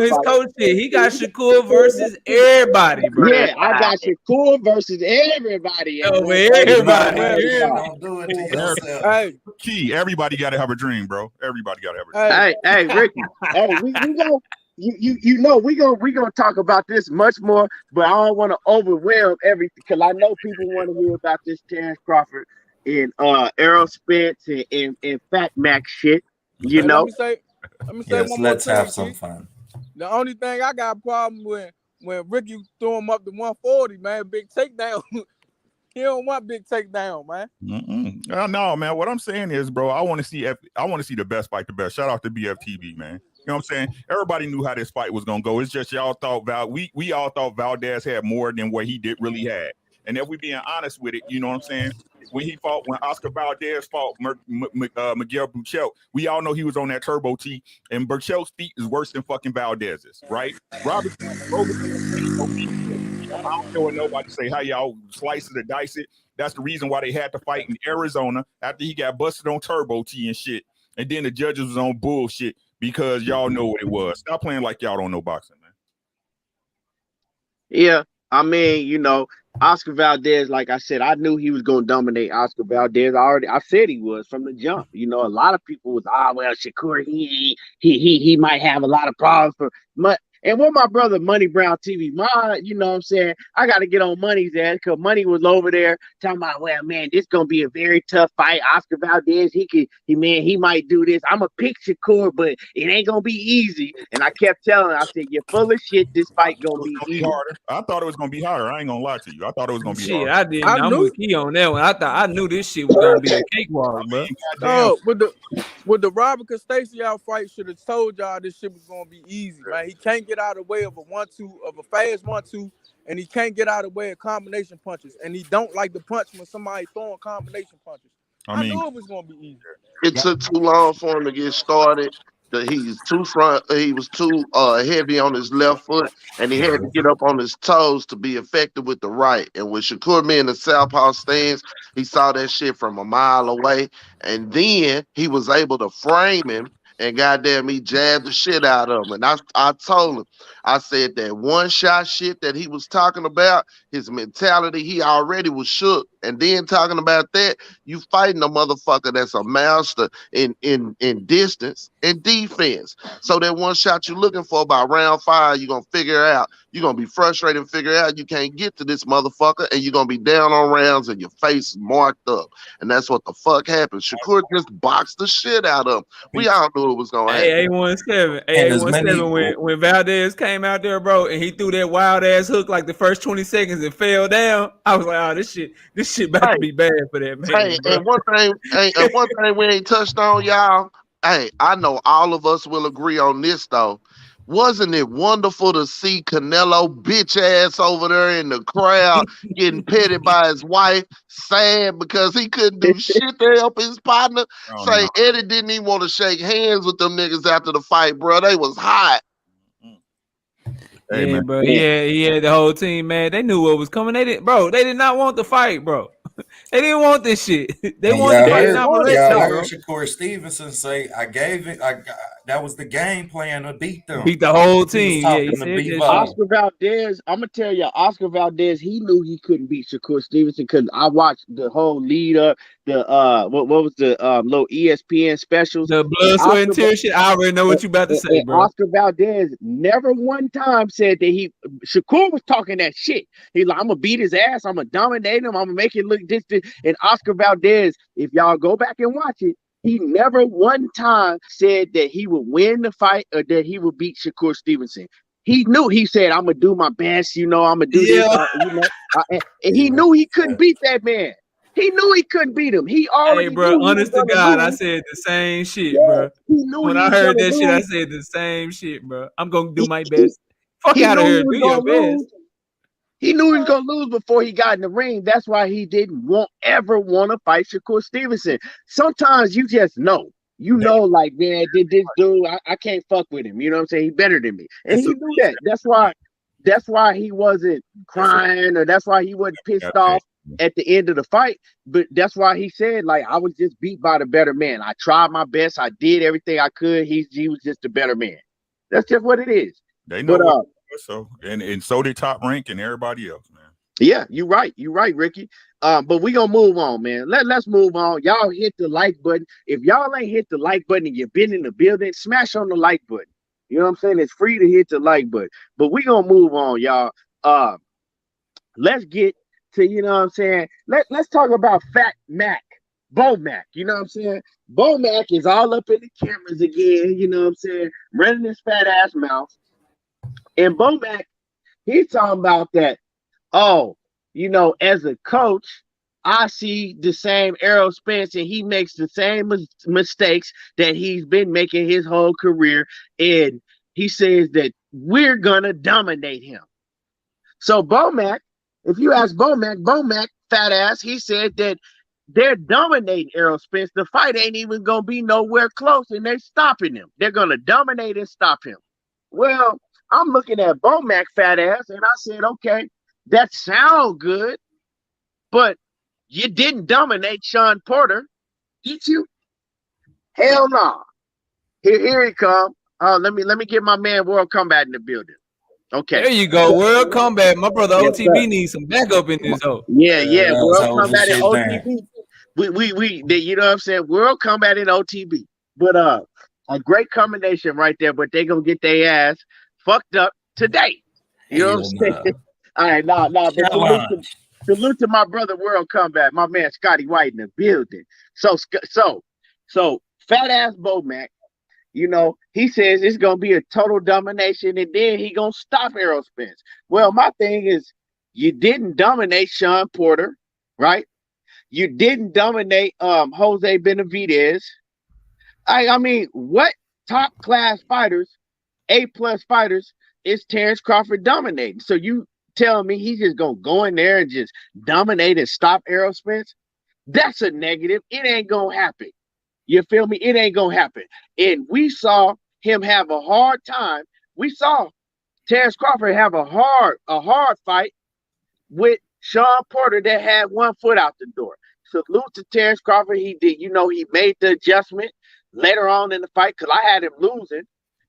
his coach shit. He got Shakur versus everybody, bro. Yeah, I got Shakur versus everybody. Everybody. Don't do it to yourself. Hey, Key, everybody got to have a dream, bro. Everybody got to have a dream. Hey, Ricky. Hey, we gonna, you know, we gonna talk about this much more, but I don't want to overwhelm everything because I know people want to hear about this Terence Crawford and Errol Spence and Fat Mac shit. You know. Let me say one more thing. Let's have some fun. The only thing I got a problem when Ricky threw him up to 140, man, big takedown. He don't want big takedown, man. No, man. What I'm saying is, bro, I want to see the best fight the best. Shout out to BFTV, man. You know what I'm saying? Everybody knew how this fight was gonna go. It's just y'all thought we all thought Valdez had more than what he really had. And if we being honest with it, you know what I'm saying? When Oscar Valdez fought Miguel Burchell, we all know he was on that turbo T, and Burchell's feet is worse than fucking Valdez's, right? Robert, I don't know what nobody say how y'all slice it or dice it. That's the reason why they had to fight in Arizona after he got busted on turbo T and shit. And then the judges was on bullshit because y'all know what it was. Stop playing like y'all don't know boxing, man. Yeah, I mean, you know, Oscar Valdez, like I said, I knew he was going to dominate Oscar Valdez. I said he was from the jump. You know, a lot of people was, well, Shakur, he might have a lot of problems and with my brother Money Brown TV, you know what I'm saying, I got to get on Money's ass because Money was over there talking about, well, man, this going to be a very tough fight. Oscar Valdez, he might do this. I'm going to pick Shakur, but it ain't going to be easy. And I kept telling him, I said, you're full of shit. This fight going to be easy. Harder. I thought it was going to be harder. I ain't going to lie to you. I thought it was going to be harder. I didn't. I'm with Key on that one. I knew this shit was going to be a cakewalk, bro. No, with the Robert Castasiao fight, should have told y'all this shit was going to be easy, man. He can't get out of the way of a 1-2, of a fast 1-2, and he can't get out of the way of combination punches. And he don't like to punch when somebody throwing combination punches. I knew it was going to be easy. It took too long for him to get started. He was too heavy on his left foot, and he had to get up on his toes to be effective with the right. And with Shakur being the southpaw stance, he saw that shit from a mile away, and then he was able to frame him. And goddamn, he jabbed the shit out of him. And I told him, I said that one shot shit that he was talking about, his mentality, he already was shook. And then talking about that, you fighting a motherfucker that's a master in distance and defense. So that one shot you're looking for by round 5, you're going to figure out, you're going to be frustrated and figure out you can't get to this motherfucker, and you're going to be down on rounds and your face is marked up. And that's what the fuck happened. Shakur just boxed the shit out of him. We all knew it was going to happen. A17, when Valdez came out there, bro, and he threw that wild ass hook like the first 20 seconds and fell down, I was like, oh, this shit about to be bad for that man. Hey, and one thing we ain't touched on, y'all. Hey, I know all of us will agree on this though. Wasn't it wonderful to see Canelo bitch ass over there in the crowd getting petted by his wife, sad because he couldn't do shit to help his partner? Oh, Say no. Eddie didn't even want to shake hands with them niggas after the fight, bro. They was hot. Hey, Yeah, man. bro. He had the whole team, man. They knew what was coming. They did not want the fight, bro. They didn't want this shit. They And wanted y'all to fight heard, Navarrete, bro. Shakur Stevenson say, that was the game plan to beat them. Beat the whole He was team. Yeah, he talking to said that shit. Bebo. Oscar Valdez, I'm gonna tell you, Oscar Valdez, he knew he couldn't beat Shakur Stevenson because I watched the whole lead up, the what was the little ESPN specials. The And blood, sweat, and tears shit. I already know what you about to say, bro. Oscar Valdez never one time said that Shakur was talking that shit. He's like, I'm gonna beat his ass, I'm gonna dominate him, I'm gonna make it look this. And Oscar Valdez, if y'all go back and watch it, he never one time said that he would win the fight or that he would beat Shakur Stevenson. He knew. He said, "I'm gonna do my best. I'm gonna do this." And he knew he couldn't beat that man. He knew he couldn't beat him. He already Hey, bro, knew he was honest to gonna God, I lose. said the same shit, Yeah, bro. he knew When he I was heard gonna that shit, I lose. said the same shit, bro. I'm gonna do He, my he, best. Fuck he out of knew he here. was Do your gonna best. lose. He knew he was gonna lose before he got in the ring. That's why he didn't ever want to fight Shakur Stevenson. Sometimes you just know. You know, like, man, this dude, I can't fuck with him. You know what I'm saying? He better than me. And he knew that. That's why he wasn't crying, or that's why he wasn't pissed off at the end of the fight. But that's why he said, like, I was just beat by the better man. I tried my best. I did everything I could. He was just the better man. That's just what it is. They know what. So and so did Top Rank and everybody else, man. Yeah, you're right. You're right, Ricky. But we gonna move on, man. Let's move on. Y'all hit the like button. If y'all ain't hit the like button and you've been in the building, smash on the like button. You know what I'm saying? It's free to hit the like button. But we gonna move on, y'all. Let's get to, you know what I'm saying? Let's talk about Fat Mac, BoMac. You know what I'm saying? BoMac is all up in the cameras again. You know what I'm saying? Running his fat ass mouth. And BoMac, he's talking about that. Oh, as a coach, I see the same Errol Spence, and he makes the same mistakes that he's been making his whole career. And he says that we're going to dominate him. So BoMac, if you ask BoMac, fat ass, he said that they're dominating Errol Spence. The fight ain't even going to be nowhere close, and they're stopping him. They're going to dominate and stop him. Well, I'm looking at BoMac, fat ass, and I said, okay, that sounds good, but you didn't dominate Shawn Porter, did you? Hell no. Here he come. Let me get my man World Combat in the building. Okay. There you go. World Combat. My brother OTB needs some backup in this hoe. Yeah. World Combat in OTB. We you know what I'm saying? World Combat in OTB. But a great combination right there, but they gonna get their ass fucked up today. You know what I'm saying? All right, but salute to my brother World Combat, my man Scotty White in the building. So fat ass BoMac, he says it's gonna be a total domination, and then he gonna stop Errol Spence. Well, my thing is, you didn't dominate Shawn Porter, right? You didn't dominate Jose Benavidez. I mean, what top class fighters, A+ fighters, is Terence Crawford dominating? So you telling me he's just gonna go in there and just dominate and stop Errol Spence? That's a negative. It ain't gonna happen. You feel me? It ain't gonna happen. And we saw him have a hard time. We saw Terence Crawford have a hard fight with Shawn Porter that had one foot out the door. Salute to Terence Crawford. He did, he made the adjustment later on in the fight, because I had him losing.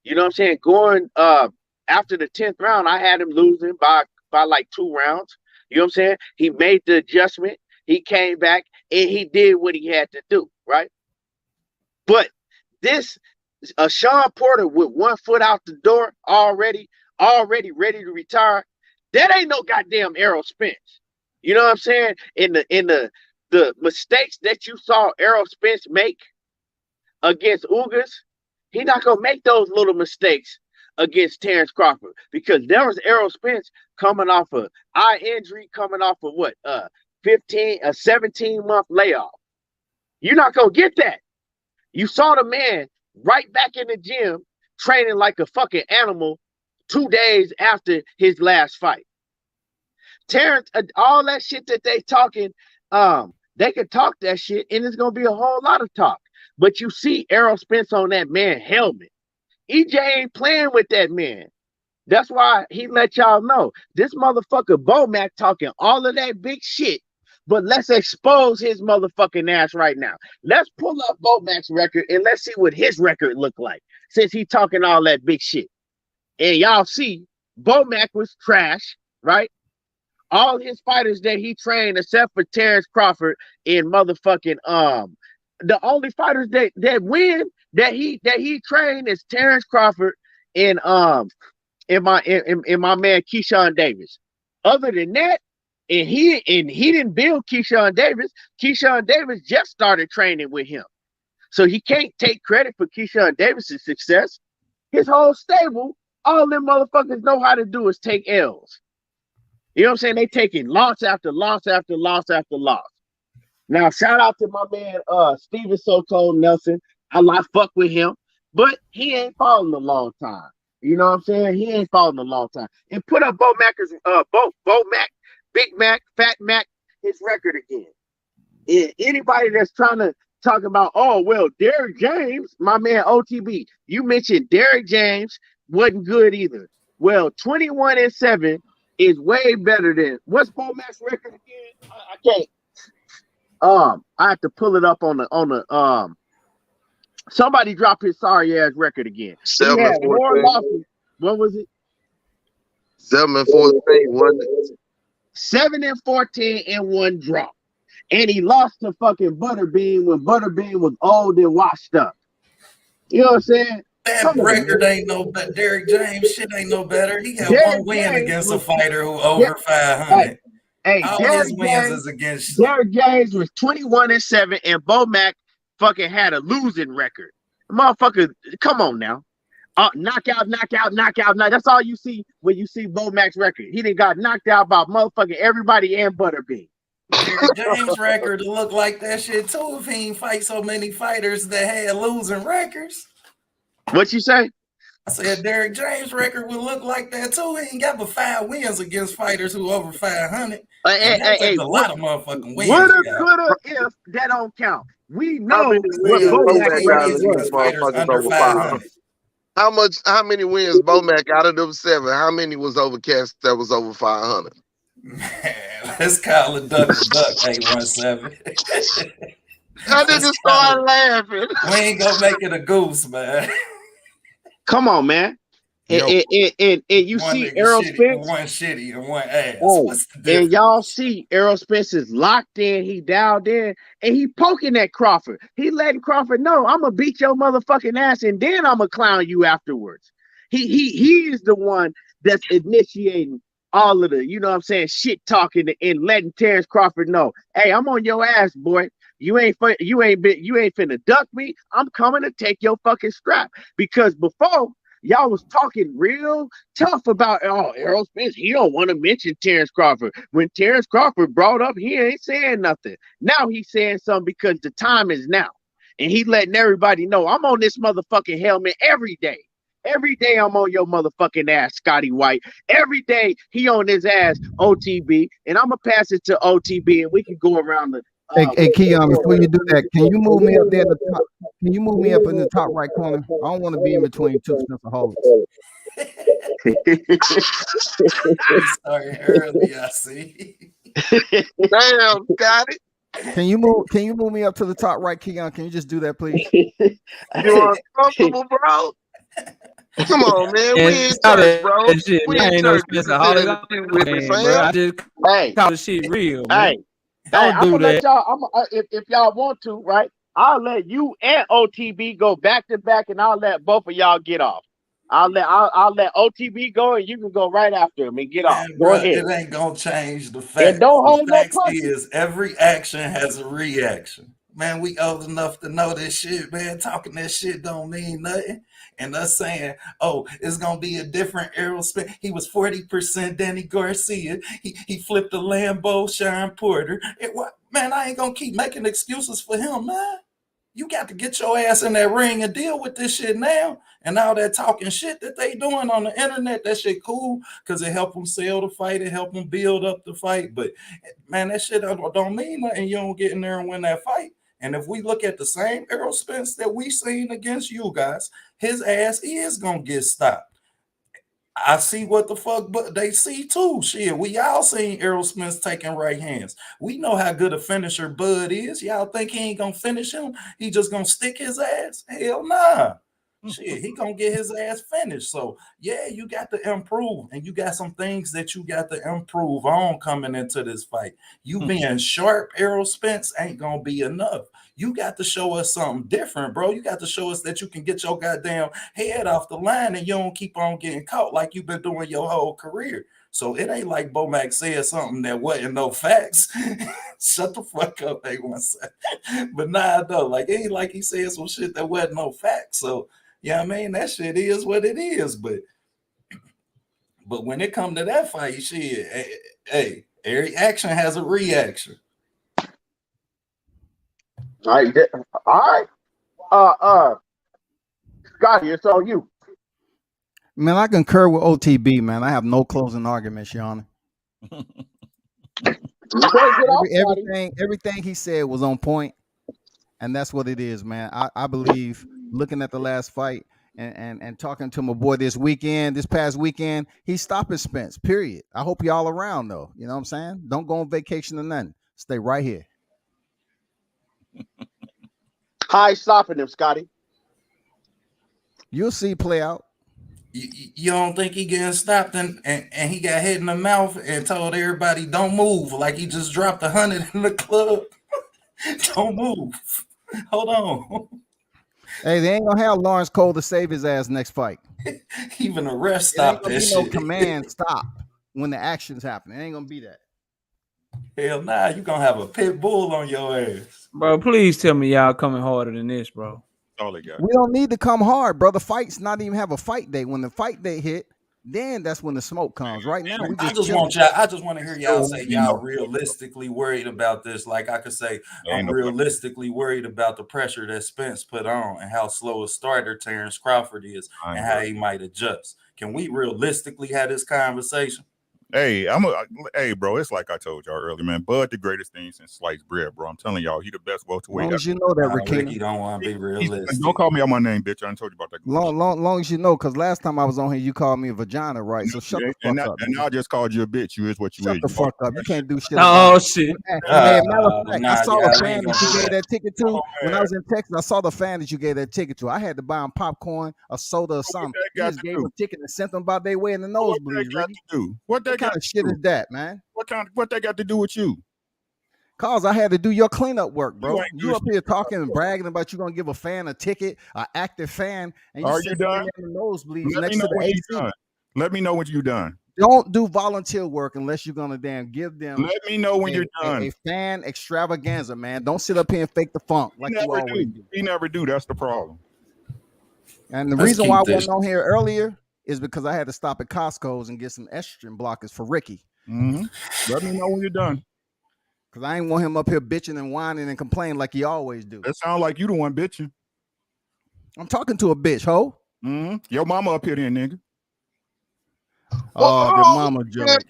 You know what I'm saying? Going after the 10th round, I had him losing by like 2 rounds. You know what I'm saying? He made the adjustment. He came back and he did what he had to do, right? But this Shawn Porter with one foot out the door, already ready to retire, that ain't no goddamn Errol Spence. You know what I'm saying? In the mistakes that you saw Errol Spence make against Ugas, he's not gonna make those little mistakes against Terence Crawford, because there was Errol Spence coming off of eye injury, coming off of what, 17-month layoff. You're not gonna get that. You saw the man right back in the gym training like a fucking animal 2 days after his last fight. Terence, all that shit that they talking, they can talk that shit, and it's gonna be a whole lot of talk. But you see Errol Spence on that man helmet. EJ ain't playing with that man. That's why he let y'all know this motherfucker BoMac talking all of that big shit. But let's expose his motherfucking ass right now. Let's pull up BoMac's record and let's see what his record look like since he talking all that big shit. And y'all see, BoMac was trash, right? All his fighters that he trained, except for Terence Crawford and motherfucking the only fighters that win that he trained is Terence Crawford and my man Keyshawn Davis. Other than that, and he didn't build Keyshawn Davis. Keyshawn Davis just started training with him, so he can't take credit for Keyshawn Davis's success. His whole stable, all them motherfuckers know how to do is take L's. You know what I'm saying? They taking loss after loss after loss after loss. Now, shout out to my man Steven So-Called Nelson. I fuck with him, but he ain't falling a long time. You know what I'm saying? He ain't falling a long time. And put up BoMac's BoMac, Big Mac, Fat Mac, his record again. And anybody that's trying to talk about, oh well, Derrick James, my man OTB, you mentioned Derrick James wasn't good either. Well, 21-7 is way better than what's BoMac's record again? I can't. I have to pull it up on the somebody dropped his sorry ass record again. He had more losses. What was it? 7-14, 7-14 and 1 draw. And he lost to fucking Butterbean when Butterbean was old and washed up. You know what I'm saying? That record ain't no better. Derrick James shit ain't no better. He got one win against a fighter who over 500. Hey, all Derrick his wins James, is against Derrick James was 21-7 and BoMac fucking had a losing record. Motherfucker, come on now. Knockout. That's all you see when you see BoMac's record. He done got knocked out by motherfucking everybody and Butterbean. Derrick James' record to look like that shit too if he ain't fight so many fighters that had losing records. What you say? I said Derrick James' record would look like that too. He ain't got but 5 wins against fighters who over 500. A lot of motherfucking wins. Coulda, if that don't count. We know what BoMac got record was. motherfuckers under 500. How many wins BoMac out of them 7? How many was over cats that was over 500? Man, let's call it duck to duck 817. I just started laughing. We ain't gonna make it a goose, man. Come on, man. And you one see Errol Spence, one shitty and one ass. What's the difference? And y'all see Errol Spence is locked in, he dialed in, and he poking at Crawford. He letting Crawford know, I'm gonna beat your motherfucking ass, and then I'm gonna clown you afterwards. He is the one that's initiating all of the, you know what I'm saying, shit talking and letting Terence Crawford know, hey, I'm on your ass, boy. You ain't finna duck me. I'm coming to take your fucking scrap. Because before, y'all was talking real tough about, oh, Errol Spence, he don't want to mention Terence Crawford. When Terence Crawford brought up, he ain't saying nothing. Now he's saying something because the time is now. And he letting everybody know, I'm on this motherfucking helmet every day. Every day I'm on your motherfucking ass, Scotty White. Every day he on his ass, OTB. And I'm going to pass it to OTB and we can go around the... Hey, Keon, before you do that, can you move me up there in the top? Can you move me up in the top right corner? I don't want to be in between two Spencer Hollins. Sorry, early, I see. Damn, got it. Can you move me up to the top right, Keon? Can you just do that, please? You uncomfortable, bro? Come on, man. We in church, bro. We in church. I just call the shit real, man. Don't do that. If y'all want to, right? I'll let you and OTB go back to back, and I'll let both of y'all get off. I'll let OTB go, and you can go right after him and get off. Go ahead. It ain't gonna change the fact. And don't hold the fact no is every action has a reaction. Man, we old enough to know this shit, man. Talking that shit don't mean nothing. And us saying, oh, it's gonna be a different Errol Spence. He was 40% Danny Garcia. He flipped a Lambo, Sean Porter. Man, I ain't gonna keep making excuses for him, man. You got to get your ass in that ring and deal with this shit now. And all that talking shit that they doing on the internet, that shit cool because it help them sell the fight, it help them build up the fight. But man, that shit don't mean nothing. You don't get in there and win that fight. And if we look at the same Errol Spence that we seen against you guys, his ass is gonna get stopped. I see what the fuck, but they see too. Shit, we all seen Errol Spence taking right hands. We know how good a finisher Bud is. Y'all think he ain't gonna finish him? He just gonna stick his ass? Hell nah. Shit, he gonna get his ass finished. So yeah, you got to improve, and you got some things that you got to improve on coming into this fight. You being sharp, Errol Spence, ain't gonna be enough. You got to show us something different, bro. You got to show us that you can get your goddamn head off the line and you don't keep on getting caught like you've been doing your whole career. So it ain't like BoMac said something that wasn't no facts. Shut the fuck up, A1. But nah, though, like it ain't like he said some shit that wasn't no facts. So yeah, I mean that shit is what it is. But when it come to that fight, shit, hey, every action has a reaction. All right. Scotty, it's on you. Man, I concur with OTB, man. I have no closing arguments, Your Honor. Everything he said was on point, and that's what it is, man. I believe, looking at the last fight and talking to my boy this past weekend, he's stopping Spence, period. I hope y'all around, though. You know what I'm saying? Don't go on vacation or nothing. Stay right here. How you stopping him, Scotty? You'll see play out. You don't think he getting stopped and he got hit in the mouth and told everybody don't move, like he just dropped 100 in the club? Don't move. Hold on. Hey, they ain't gonna have Lawrence Cole to save his ass next fight. Even a ref stop that shit. No command stop when the action's happening. It ain't gonna be that. Hell nah, you gonna have a pit bull on your ass. Bro, please tell me y'all coming harder than this, bro. All they got. We don't need to come hard, bro. The fight's not even have a fight date. When the fight date hit, then that's when the smoke comes. Right now, I just want to hear y'all say y'all realistically worried about this. Like I could say, I'm realistically worried about the pressure that Spence put on and how slow a starter Terence Crawford is and how he might adjust. Can we realistically have this conversation? Hey, bro, it's like I told y'all earlier, man. Bud, the greatest thing since sliced bread, bro. I'm telling y'all, he the best welterweight. Long as you know that, Ricky don't want to be realistic. Don't call me out my name, bitch. I done told you about that. Long as you know, because last time I was on here, you called me a vagina, right? So shut the fuck up. And I just called you a bitch. You is what you is. Shut the fuck up. You can't do shit. Oh, shit. Matter of fact, I saw the fan that you gave that ticket to. When I was in Texas, I saw the fan that you gave that ticket to. I had to buy him popcorn, a soda, or something. You just gave him a ticket and sent them about their way in the nosebleeds, Ricky. What kind of shit is that, man? What that got to do with you? Cause I had to do your cleanup work, bro. You up here talking and bragging about you gonna give a fan a ticket, an active fan, and are you done? In the nosebleeds next to the AC. Let me know when you're done. Don't do volunteer work unless you're gonna give them. Let me know when you're done. A fan extravaganza, man. Don't sit up here and fake the funk like you always do. We never do. That's the problem. And the reason why I wasn't on here earlier is because I had to stop at Costco's and get some estrogen blockers for Ricky. Let me know when you're done. Because I ain't want him up here bitching and whining and complaining like he always do. It sounds like you the one bitching. I'm talking to a bitch, ho. Your mama up here then, nigga. Oh, the mama joke.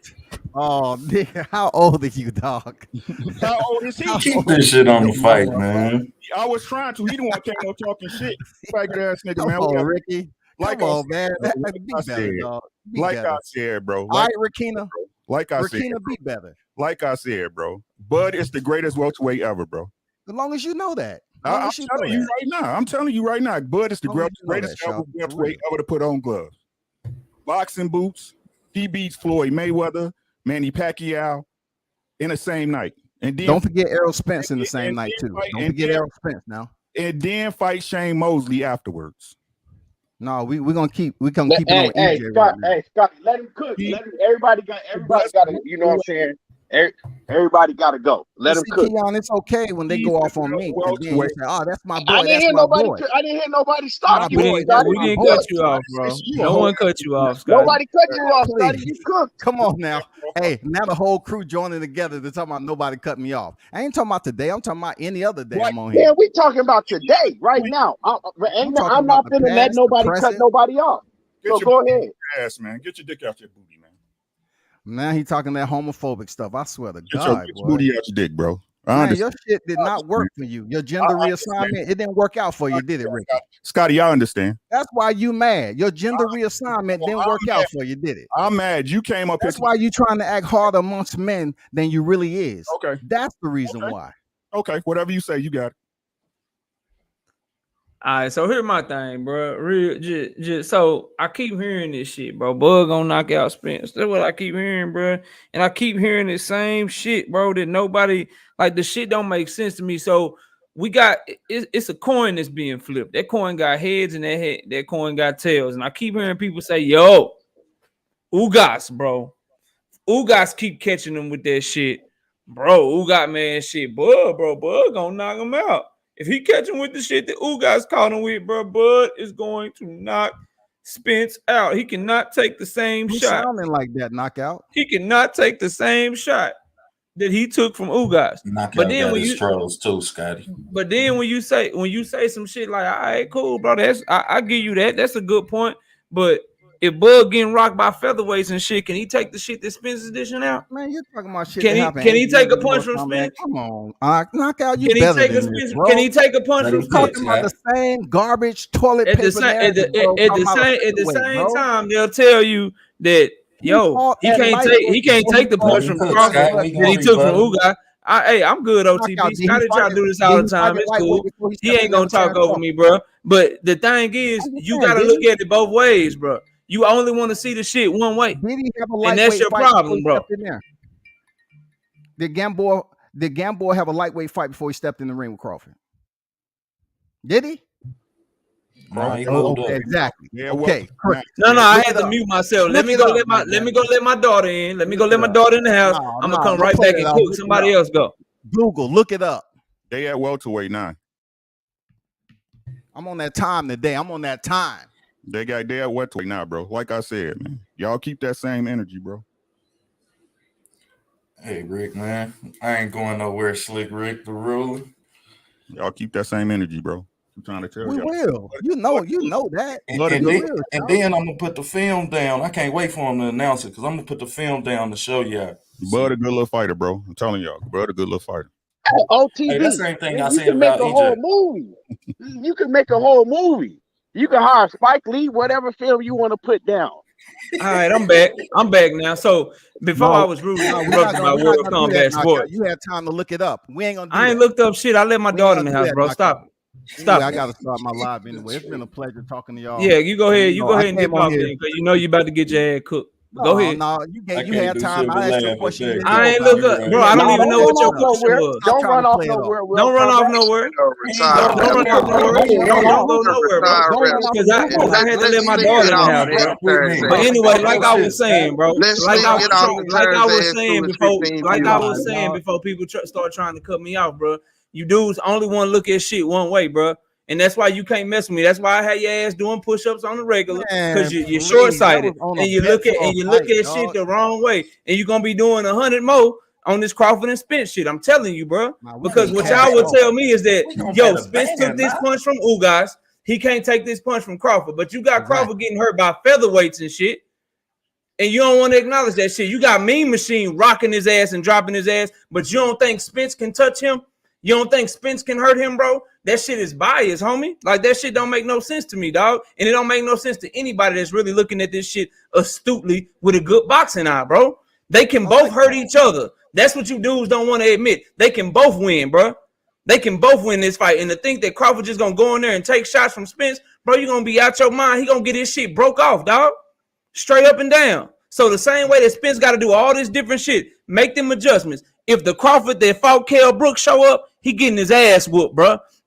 Oh, nigga, how old are you, dog? How old is he? Keep this shit on the fight, man. I was trying to. He the one came on talking shit. Faggot ass nigga, man. Come on, Ricky. Like Come on, man. I said, bro. All right, Rakina. Like I said, Rakina, be better. Like I said, bro. Bud is the greatest welterweight ever, bro. As long as you know that. I'm telling you right now. I'm telling you right now. Bud is the greatest welterweight ever to put on gloves. Boxing boots. He beats Floyd Mayweather, Manny Pacquiao in the same night. And then, don't forget Errol Spence in the same night too. Don't forget Errol Spence now. And then fight Shane Mosley afterwards. No, we're gonna keep it on EJ Scott, right now. Scott, let him cook. Everybody got it, you know what I'm saying? Everybody got to go. Let them cook. Keon, it's okay when they go off on me. And then you say, "Oh, that's my boy. I didn't hear nobody stop you. We didn't cut you off, bro. No one cut you off, Scotty. Nobody cut you off, Scotty. You cooked. Come on now. Hey, now the whole crew joining together to talk about nobody cut me off. I ain't talking about today. I'm talking about any other day I'm on here. Yeah, we talking about today, right now. I'm not finna let nobody cut nobody off. So go ahead. Ass, man. Get your dick out your booty, man. Now he talking that homophobic stuff. I swear to Get God, your booty out your dick, bro. Man, your shit did not work for you. Your gender reassignment, it didn't work out for you, did it, Rick? Scotty, I understand. That's why you mad. Your gender reassignment didn't work out for you, did it? I'm mad. You came up. That's why you trying to act harder amongst men than you really is. Okay. That's the reason why. Okay, whatever you say, you got it. All right, so here's my thing, bro. Just so I keep hearing this shit, bro. Bug gonna knock out Spence. That's what I keep hearing, bro. And I keep hearing the same shit, bro. That nobody like the shit don't make sense to me. So we got it's a coin that's being flipped. That coin got heads and that coin got tails. And I keep hearing people say, "Yo, Ugas, bro. Ugas keep catching them with that shit, bro. Ugas, man, shit, Bud gonna knock him out." If he catch him with the shit that Ugas caught him with, bro, Bud is going to knock Spence out. He cannot take the same shot. Sounding like that knockout. He cannot take the same shot that he took from Ugas. But then when you trolls too, Scotty. But then when you say some shit like, all right, cool, bro, I give you that. That's a good point. But if Bud getting rocked by featherweights and shit, can he take the shit that Spence is dishing out? Man, you're talking about shit. Can he take a punch from Spence? Come on, knockout. You can better he take than a this, bro. Can he take a punch from Spence? Talking about the same garbage toilet at paper. the same time, they'll tell you that he can't take the punch from Crawford that he took from Ugas. I'm good, OTB. Scotty try to do this all the time. It's cool. He ain't gonna talk over me, bro. But the thing is, you gotta look at it both ways, bro. You only want to see the shit one way, and that's your problem, bro. Did Gamboa have a lightweight fight before he stepped in the ring with Crawford? Did he? No, he moved up. Exactly. Yeah, okay. No, I had to mute myself. Let me go let my daughter in. Let me go let my daughter in the house. I'm gonna come right back and cook. Somebody else go. Google, look it up. They at welterweight now. I'm on that time today. I'm on that time. They at welterweight now, bro. Like I said, man, y'all keep that same energy, bro. Hey, Rick, man, I ain't going nowhere. Slick Rick, the ruler. Y'all keep that same energy, bro. I'm trying to tell we y'all. will. You know that. And then I'm gonna put the film down. I can't wait for him to announce it because I'm gonna put the film down to show y'all. Bud a good little fighter, bro. I'm telling y'all, Bud a good little fighter. OTB. Hey, that's the same thing I you said can make about a whole movie. You can make a whole movie. You can hire Spike Lee, whatever film you want to put down. All right, I'm back. I'm back now. So before I was rude about World Combat Sports. You had time to look it up. We ain't gonna do I ain't looked up shit. I let my daughter in the house, bro. Stop. I gotta start my live anyway. It's been a pleasure talking to y'all. Yeah, you go ahead. You go ahead and get off there because you know you about to get your ass cooked. Go ahead. No, you had time. I asked you a question. I ain't look up, bro. I don't even know what your question was. Don't run off nowhere. Don't run off nowhere. Don't run off nowhere. Don't go nowhere, bro. Because I had to let my daughter in the house, bro. But anyway, like I was saying, bro. Like I was saying before people start trying to cut me off, bro. You dudes only want to look at shit one way, bro. And that's why you can't mess with me. That's why I had your ass doing push-ups on the regular because you're short-sighted and you look at shit the wrong way. And you're gonna be doing 100 more on this Crawford and Spence shit. I'm telling you, bro. Because what y'all would tell me is that Spence took this punch from Ugas. He can't take this punch from Crawford. But you got Crawford getting hurt by featherweights and shit. And you don't want to acknowledge that shit. You got Mean Machine rocking his ass and dropping his ass, but you don't think Spence can touch him? You don't think Spence can hurt him, bro? That shit is biased, homie. Like, that shit don't make no sense to me, dog. And it don't make no sense to anybody that's really looking at this shit astutely with a good boxing eye, bro. They can both hurt each other. That's what you dudes don't want to admit. They can both win, bro. They can both win this fight. And to think that Crawford just going to go in there and take shots from Spence, bro, you're going to be out your mind. He going to get his shit broke off, dog. Straight up and down. So the same way that Spence got to do all this different shit, make them adjustments. If the Crawford that fought Kell Brooks show up, he getting his ass whooped, bro.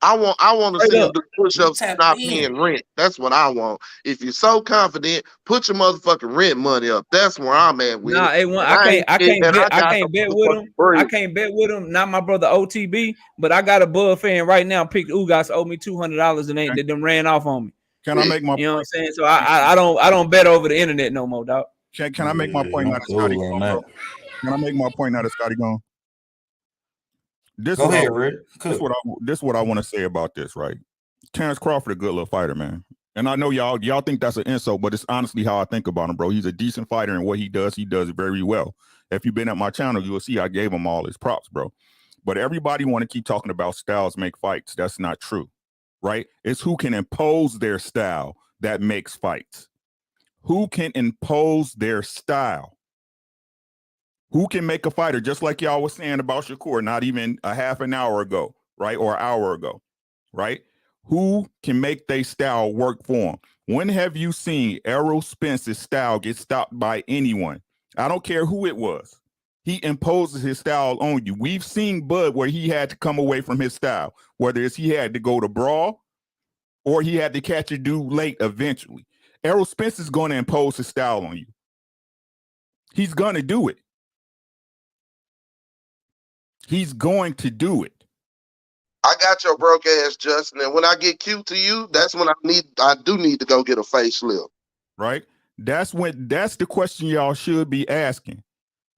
I want to Straight see him up. do push-ups and not paying rent. That's what I want. If you're so confident, put your motherfucking rent money up. That's where I'm at with Nah, it. A1, And I can't bet. I got can't the bet with motherfucking him. I bread. can't bet with him. Not my brother OTB, but I got a Bud fan right now. Picked Ugas owe me $200 and they them ran off on me. Can I make my You know what I'm saying? So I don't bet over the internet no more, dog. can I make my point now that Scotty gone, bro? Can I make my point now that Scotty gone? Go ahead, Rick. This what I want to say about this, right? Terence Crawford, a good little fighter, man. And I know y'all think that's an insult, but it's honestly how I think about him, bro. He's a decent fighter, and what he does very well. If you've been at my channel, you'll see I gave him all his props, bro. But everybody want to keep talking about styles make fights. That's not true, right? It's who can impose their style that makes fights. Who can impose their style? Who can make a fighter, just like y'all was saying about Shakur, not even a half an hour ago, right? Or an hour ago, right? Who can make their style work for them? When have you seen Errol Spence's style get stopped by anyone? I don't care who it was. He imposes his style on you. We've seen Bud where he had to come away from his style, whether it's he had to go to brawl or he had to catch a dude late eventually. Errol Spence is going to impose his style on you. He's going to do it. He's going to do it. I got your broke ass, Justin, and when I get cute to you, that's when I do need to go get a facelift. Right? That's the question y'all should be asking.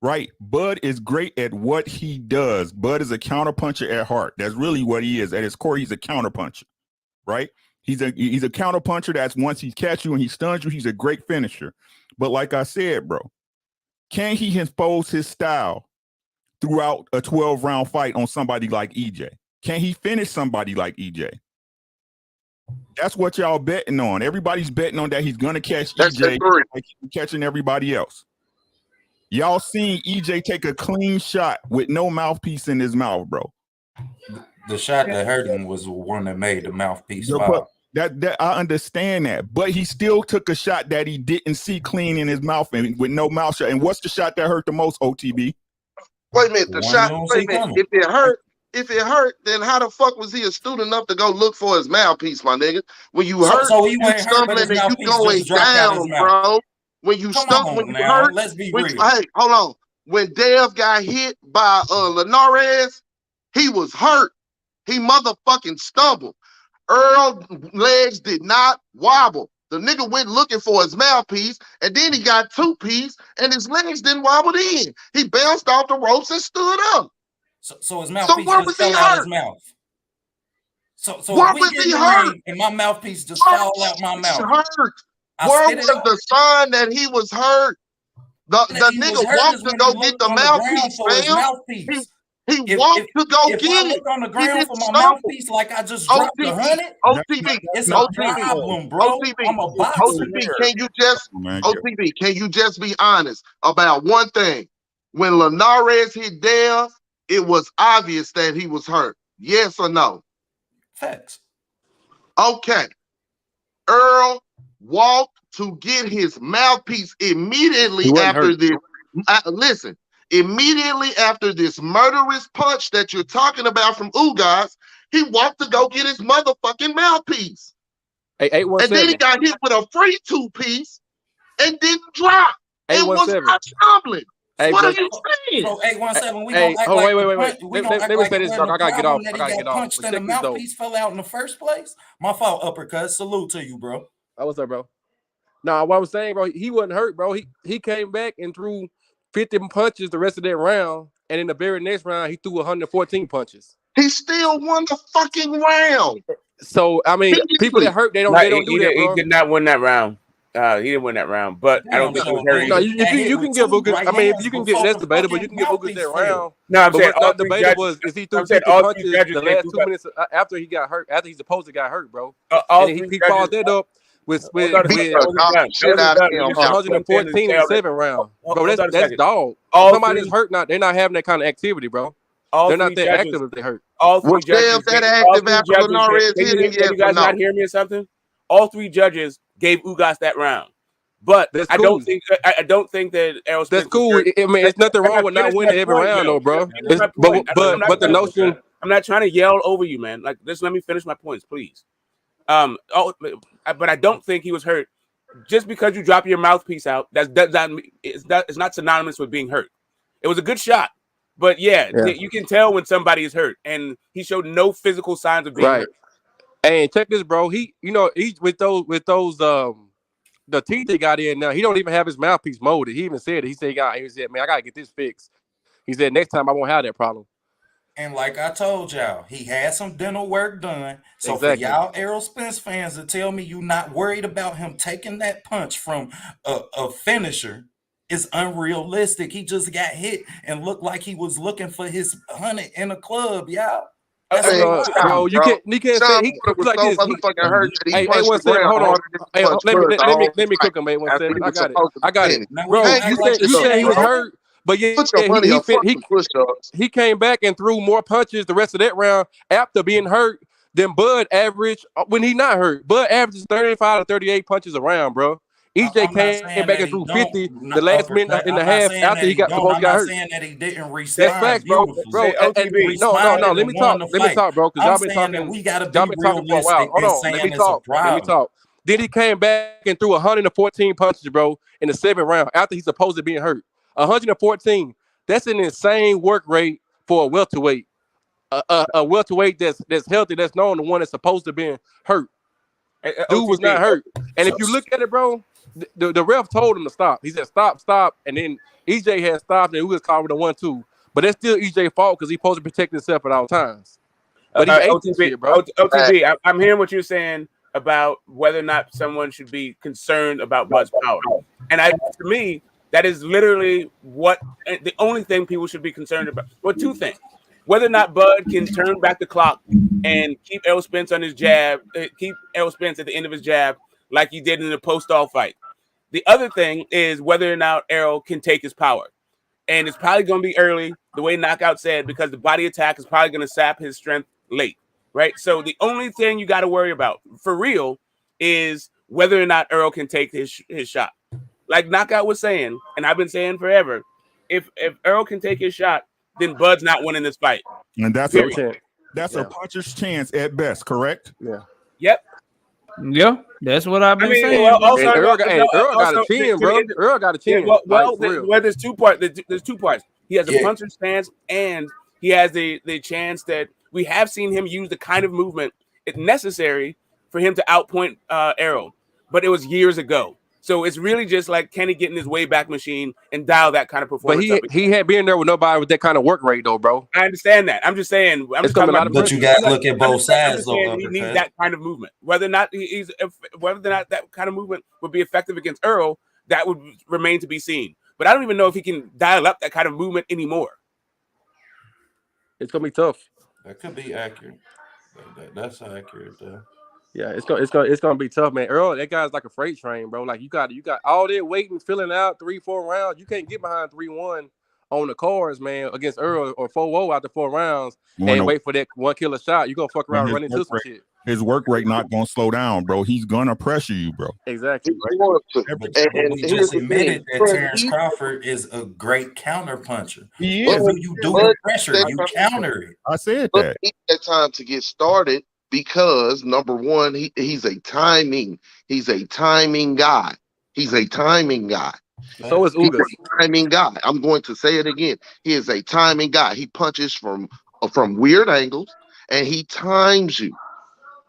Right? Bud is great at what he does. Bud is a counterpuncher at heart. That's really what he is. At his core, he's a counterpuncher. Right? He's a counterpuncher that's once he catch you and he stuns you, he's a great finisher. But like I said, bro, can he impose his style throughout a 12-round fight on somebody like EJ? Can he finish somebody like EJ? That's what y'all betting on. Everybody's betting on that he's gonna catch EJ like he's catching everybody else. Y'all seen EJ take a clean shot with no mouthpiece in his mouth, bro. The shot that hurt him was the one that made the mouthpiece fall. That I understand that, but he still took a shot that he didn't see clean in his mouth and with no mouth shot. And what's the shot that hurt the most, OTB? Wait a minute, wait a minute. If it hurt, then how the fuck was he astute enough to go look for his mouthpiece, my nigga? When you hurt, you stumbling and you going down, bro. When you hurt, let's be real. Hey, hold on. When Dev got hit by Linares, he was hurt. He motherfucking stumbled. Earl's legs did not wobble. The nigga went looking for his mouthpiece, and then he got two-piece, and his legs didn't wobble in. He bounced off the ropes and stood up. So his mouthpiece just fell out his mouth. So where was he hurt? And my mouthpiece just fell out my mouth. Hurt. Where was the sign that he was hurt? The nigga walked to go get the mouthpiece, fam. He walked to go get it. If I look on the ground for my mouthpiece like I just dropped the 100, it's a problem, bro. I'm a boxer. OTB, can you just be honest about one thing? When Linares hit Dev, it was obvious that he was hurt. Yes or no? Facts. Okay. Earl walked to get his mouthpiece immediately after this. Listen. Immediately after this murderous punch that you're talking about from Ugas, he walked to go get his motherfucking mouthpiece. Hey, and then he got hit with a free two-piece and didn't drop. It was not stumbling. Hey, what are you saying? Bro, 817, we hey, gonna act wait. Let me say this, dog. I gotta get off. Punched and the mouthpiece fell out in the first place. My fault, uppercut. Salute to you, bro. What's up, bro? Nah, what I was saying, bro, he wasn't hurt, bro. He came back and threw 50 punches the rest of that round, and in the very next round, he threw 114 punches. He still won the fucking round. So I mean, people that hurt, they don't do that, bro. He did not win that round. He didn't win that round, but I don't think he was hurt. No, you can give Ugas. I mean, if you can get that's debatable. You can give Ugas that round. No, I'm saying all debatable is he threw 50 punches the last 2 minutes after he got hurt. After he supposed to got hurt, bro. And he followed that up with 114 in the 7th round, bro. That's dog. Somebody's hurt. They're not having that kind of activity, bro. They're not that active if they hurt. All three judges. You guys not hear me or something? All three judges gave Ugas that round, but I don't think that Errol Spence. That's cool. I mean, it's nothing wrong with not winning every round, though, bro. But the notion. I'm not trying to yell over you, man. Like, just let me finish my points, please. But I don't think he was hurt. Just because you drop your mouthpiece out, it's not synonymous with being hurt. It was a good shot, but you can tell when somebody is hurt, and he showed no physical signs of being hurt. Hey, check this, bro. He with those the teeth he got in now. He don't even have his mouthpiece molded. He even said it. He said, man, I gotta get this fixed. He said next time I won't have that problem. And like I told y'all, he had some dental work done. So Exactly. for y'all Errol Spence fans to tell me you're not worried about him taking that punch from a finisher is unrealistic. He just got hit and looked like he was looking for his 100 in a club, y'all. That's Man, wild. Bro, you can't Sean say he Porter was like so this. motherfucking hurt that he Hey, punched the 17, ground hold on. harder than he Hey, punched let Bud the whole me fight cook him, 817. after he I was got it. supposed to I got it. finish. Now we Bro, don't Man, act you like said this shit he was ain't hurt, but yeah, put your money on fucking push-ups. he came back and threw more punches the rest of that round after being hurt than Bud averaged when he not hurt. Bud averages 35 to 38 punches a round, bro. EJ I'm not came saying back that and he threw don't 50 the last minute and a I'm not half saying after that he he got don't. supposed to I'm got not hurt. saying that he didn't That's respond facts, bro. beautifully. Bro, Say and OTB. no, Responded let and me won talk. the Let me fight. talk, bro, because I'm saying that we got to y'all be been talking for a while. realistic Hold and on, let me saying it's a talk. Let me problem. talk. Then he came back and threw 114 punches, bro, in the 7th round after he's supposed to be hurt. 114. That's an insane work rate for a welterweight. A welterweight that's healthy, that's known the one that's supposed to be hurt. Dude was not OTB. hurt. And if you look at it, bro, the ref told him to stop. He said, stop. And then EJ had stopped and he was called with a 1-2. But that's still EJ's fault because he's supposed to protect himself at all times. But he ate this shit, bro. OTB. I'm hearing what you're saying about whether or not someone should be concerned about Bud's power. And to me, that is literally what the only thing people should be concerned about. Well, two things. Whether or not Bud can turn back the clock and keep Errol Spence on his jab, keep Errol Spence at the end of his jab like he did in the post-all fight. The other thing is whether or not Errol can take his power. And it's probably going to be early, the way Knockout said, because the body attack is probably going to sap his strength late, right? So the only thing you got to worry about, for real, is whether or not Errol can take his shot. Like Knockout was saying, and I've been saying forever, if Errol can take his shot, then Bud's not winning this fight. And that's Yeah. a puncher's chance at best, correct? Yeah. Yep. Yeah, that's what I've been saying. Well, also, And Earl got a chin, bro. Earl got a chin. There's two parts. There's two parts. He has a puncher's stance, and he has the chance that we have seen him use the kind of movement it's necessary for him to outpoint Errol. But it was years ago. So it's really just like Kenny getting his way back machine and dial that kind of performance. But he had been there with nobody with that kind of work rate, though, bro. I understand that. I'm just saying. It's coming out of But you got to look at both sides, though. He needs that kind of movement. Whether or not that kind of movement would be effective against Errol, that would remain to be seen. But I don't even know if he can dial up that kind of movement anymore. It's gonna be tough. That could be accurate. That's accurate, though. Yeah, it's gonna be tough, man. Earl, that guy's like a freight train, bro. Like you got all that waiting, filling out 3-4 rounds. You can't get behind 3-1 on the cards, man, against Earl or 4-0 after 4 rounds and wait for that one killer shot. You gonna fuck around and run into some shit. His work rate not gonna slow down, bro. He's gonna pressure you, bro. Exactly. But we just admitted that Terence Crawford is a great counter puncher. He is. When you do the pressure, you counter it. I said that. He had time to get started because number one, he's a timing guy. He's a timing guy. So is Ugas. He's a timing guy. I'm going to say it again. He is a timing guy. He punches from weird angles and he times you.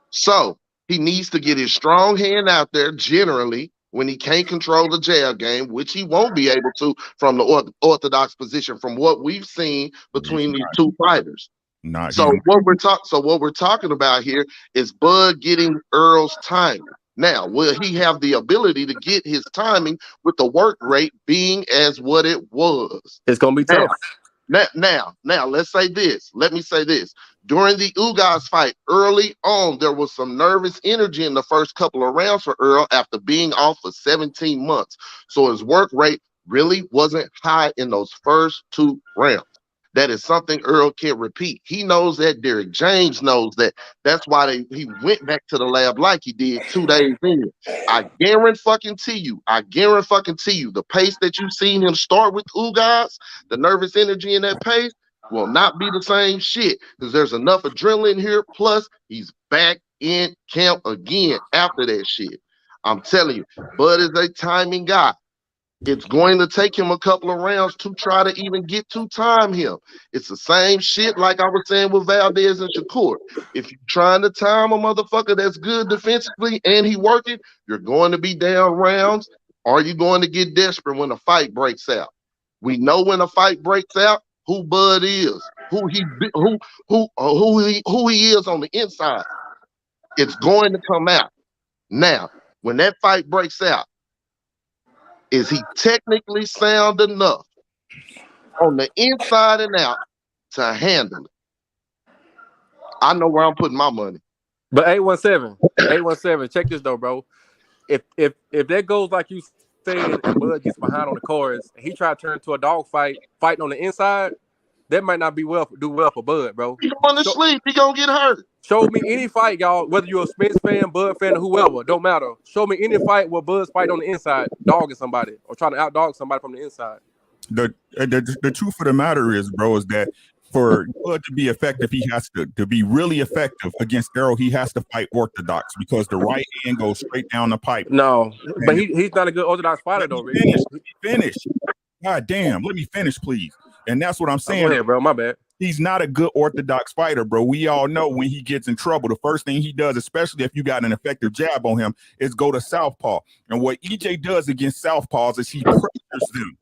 So he needs to get his strong hand out there generally when he can't control the jab game, which he won't be able to from the orthodox position from what we've seen between these two fighters. So what we're talking about here is Bud getting Earl's timing. Now, will he have the ability to get his timing with the work rate being as what it was? It's gonna be tough. Now, let's say this. Let me say this. During the Ugas fight, early on, there was some nervous energy in the first couple of rounds for Earl after being off for 17 months. So his work rate really wasn't high in those first 2 rounds. That is something Earl can't repeat. He knows that. Derek James knows that. That's why he went back to the lab like he did 2 days in. I guarantee you, the pace that you've seen him start with Ugas, the nervous energy in that pace, will not be the same shit because there's enough adrenaline here. Plus, he's back in camp again after that shit. I'm telling you, Bud is a timing guy. It's going to take him a couple of rounds to try to even get to time him. It's the same shit like I was saying with Valdez and Shakur. If you're trying to time a motherfucker that's good defensively and he working, you're going to be down rounds. Are you going to get desperate when a fight breaks out? We know when a fight breaks out who Bud is. who he is on the inside. It's going to come out. Now, when that fight breaks out, is he technically sound enough on the inside and out to handle it? I know where I'm putting my money. But 817, check this though, bro. If that goes like you said, and Bud gets behind on the cards, and he try to turn into a dog fighting on the inside, that might not do well for Bud, bro. He going to sleep. He gonna get hurt. Show me any fight, y'all, whether you're a Spence fan, Bud fan, or whoever, don't matter. Show me any fight where Bud's fighting on the inside, dogging somebody, or trying to outdog somebody from the inside. The truth of the matter is, bro, is that for Bud to be effective, he has to be really effective against Errol. He has to fight orthodox because the right hand goes straight down the pipe. No, but he's not a good orthodox fighter, though. Finish. God damn, let me finish, please. And that's what I'm saying. Go ahead, bro. My bad. He's not a good orthodox fighter, bro. We all know when he gets in trouble, the first thing he does, especially if you got an effective jab on him, is go to southpaw. And what EJ does against southpaws is he pressures them.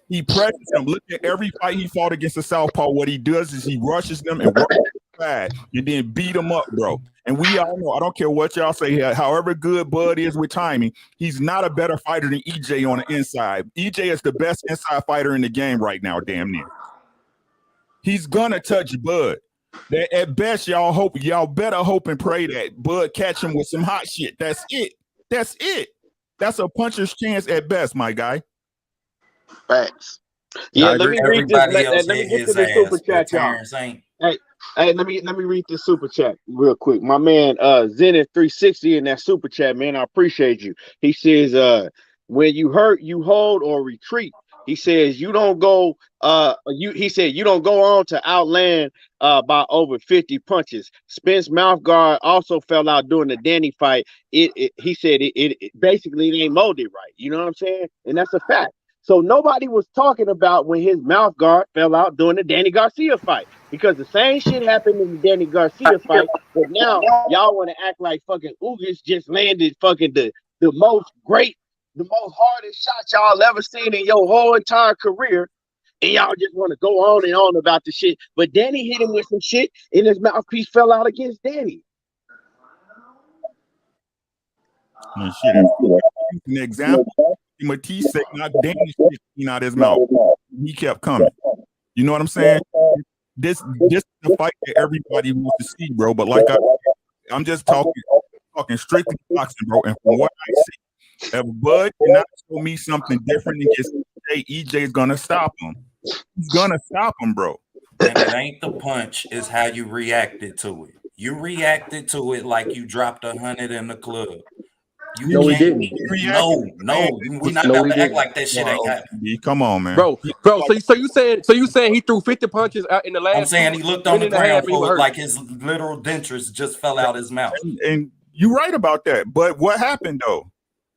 He pressures them. Look at every fight he fought against a southpaw. What he does is he rushes them and rushes them and then beat them up, bro. And we all know, I don't care what y'all say, however good Bud is with timing, he's not a better fighter than EJ on the inside. EJ is the best inside fighter in the game right now, damn near. He's gonna touch Bud. At best, y'all better hope and pray that Bud catch him with some hot shit. That's it. That's a puncher's chance at best, my guy. Facts. Yeah, let me read this. Let me get to the super chat, y'all. Hey, let me read this super chat real quick. My man Zenith 360 in that super chat, man. I appreciate you. He says, when you hurt, you hold or retreat. He says you don't go he said you don't go on to outland by over 50 punches. Spence mouth guard also fell out during the Danny fight. He said it basically it ain't molded right. You know what I'm saying? And that's a fact. So nobody was talking about when his mouth guard fell out during the Danny Garcia fight, because the same shit happened in the Danny Garcia fight. But now y'all want to act like fucking Ugas just landed fucking the most hardest shot y'all ever seen in your whole entire career. And y'all just want to go on and on about the shit. But Danny hit him with some shit and his mouthpiece fell out against Danny. Shit. An example, Matisse said not Danny shit came out his mouth. He kept coming. You know what I'm saying? This is the fight that everybody wants to see, bro. But like I'm just talking strictly boxing, bro. And from what I see, if Bud cannot show me something different against EJ is gonna stop him. He's gonna stop him, bro. And it ain't the punch, it's how you reacted to it. You reacted to it like you dropped 100 in the club. No, we didn't. We're not about to act like that shit ain't happening. Come on, man, bro. So you saying he threw 50 punches out in the last? I'm saying he looked on the ground for it like his literal dentures just fell out his mouth. And you're right about that. But what happened though?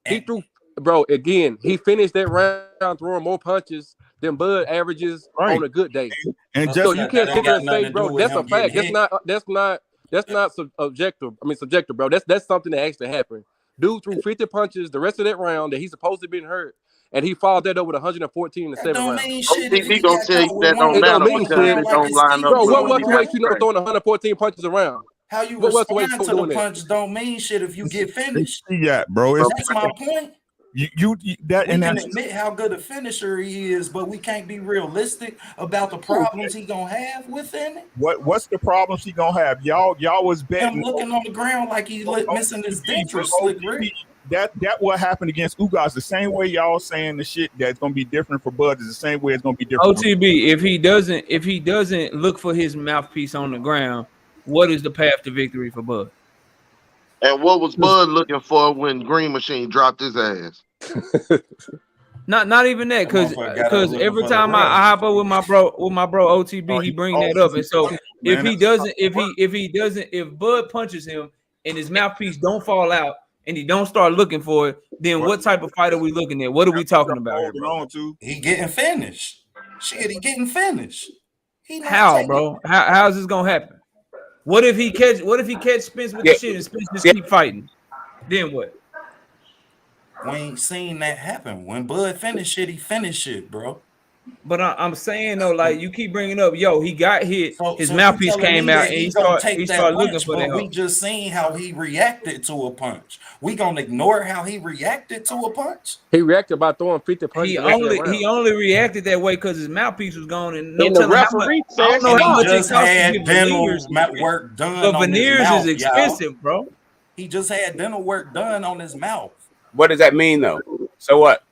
He threw, bro. Again, he finished that round throwing more punches than Bud averages on a good day. And just so you can't sit there and say, bro, that's a fact. That's not subjective. I mean, subjective, bro. That's something that actually happened. Dude threw 50 punches the rest of that round that he's supposed to be hurt, and he followed that over 114 in the 7th round. He gonna tell you that don't matter because it don't line up. Bro, what welterweight you know throwing 114 punches around? How you respond to the punch don't mean shit if you get finished. Yeah, bro. That's my point. You that we and can that's admit how good a finisher he is, but we can't be realistic about the problems he gonna have within it. What's the problems he gonna have? Y'all was betting. Him looking on the ground like he's missing his dentures. Slick Rick. That what happened against Ugas. The same way y'all saying the shit that's gonna be different for Bud is the same way it's gonna be different. OTB, if he doesn't look for his mouthpiece on the ground, what is the path to victory for Bud? And what was Bud looking for when Green Machine dropped his ass? Not even that, because every time I hop up with my bro OTB, he bring that up. And so if Bud punches him and his mouthpiece don't fall out and he don't start looking for it, then what type of fight are we looking at? What are we talking about here, bro? He getting finished. Shit, he getting finished. How, bro? How is this gonna happen? What if he catch Spence with the shit and Spence just keep fighting? Then what? We ain't seen that happen. When Bud finished shit, he finished shit, bro. But I'm saying though, like you keep bringing up, yo, he got hit. His So you mouthpiece telling came me out, that and he gonna he take that started looking punch, for that but we hoe. just seen how he reacted to a punch. We gonna ignore how he reacted to a punch? He reacted by throwing 50 punches the rest of that He round. only reacted that way because his mouthpiece was gone, and no And the telling how much. referee I said don't know And how he stop. much it just costs to had get veneers dental and shit. work done But on his veneers is mouth, y'all. expensive, bro. He just had dental work done on his mouth. What does that mean, though? So what?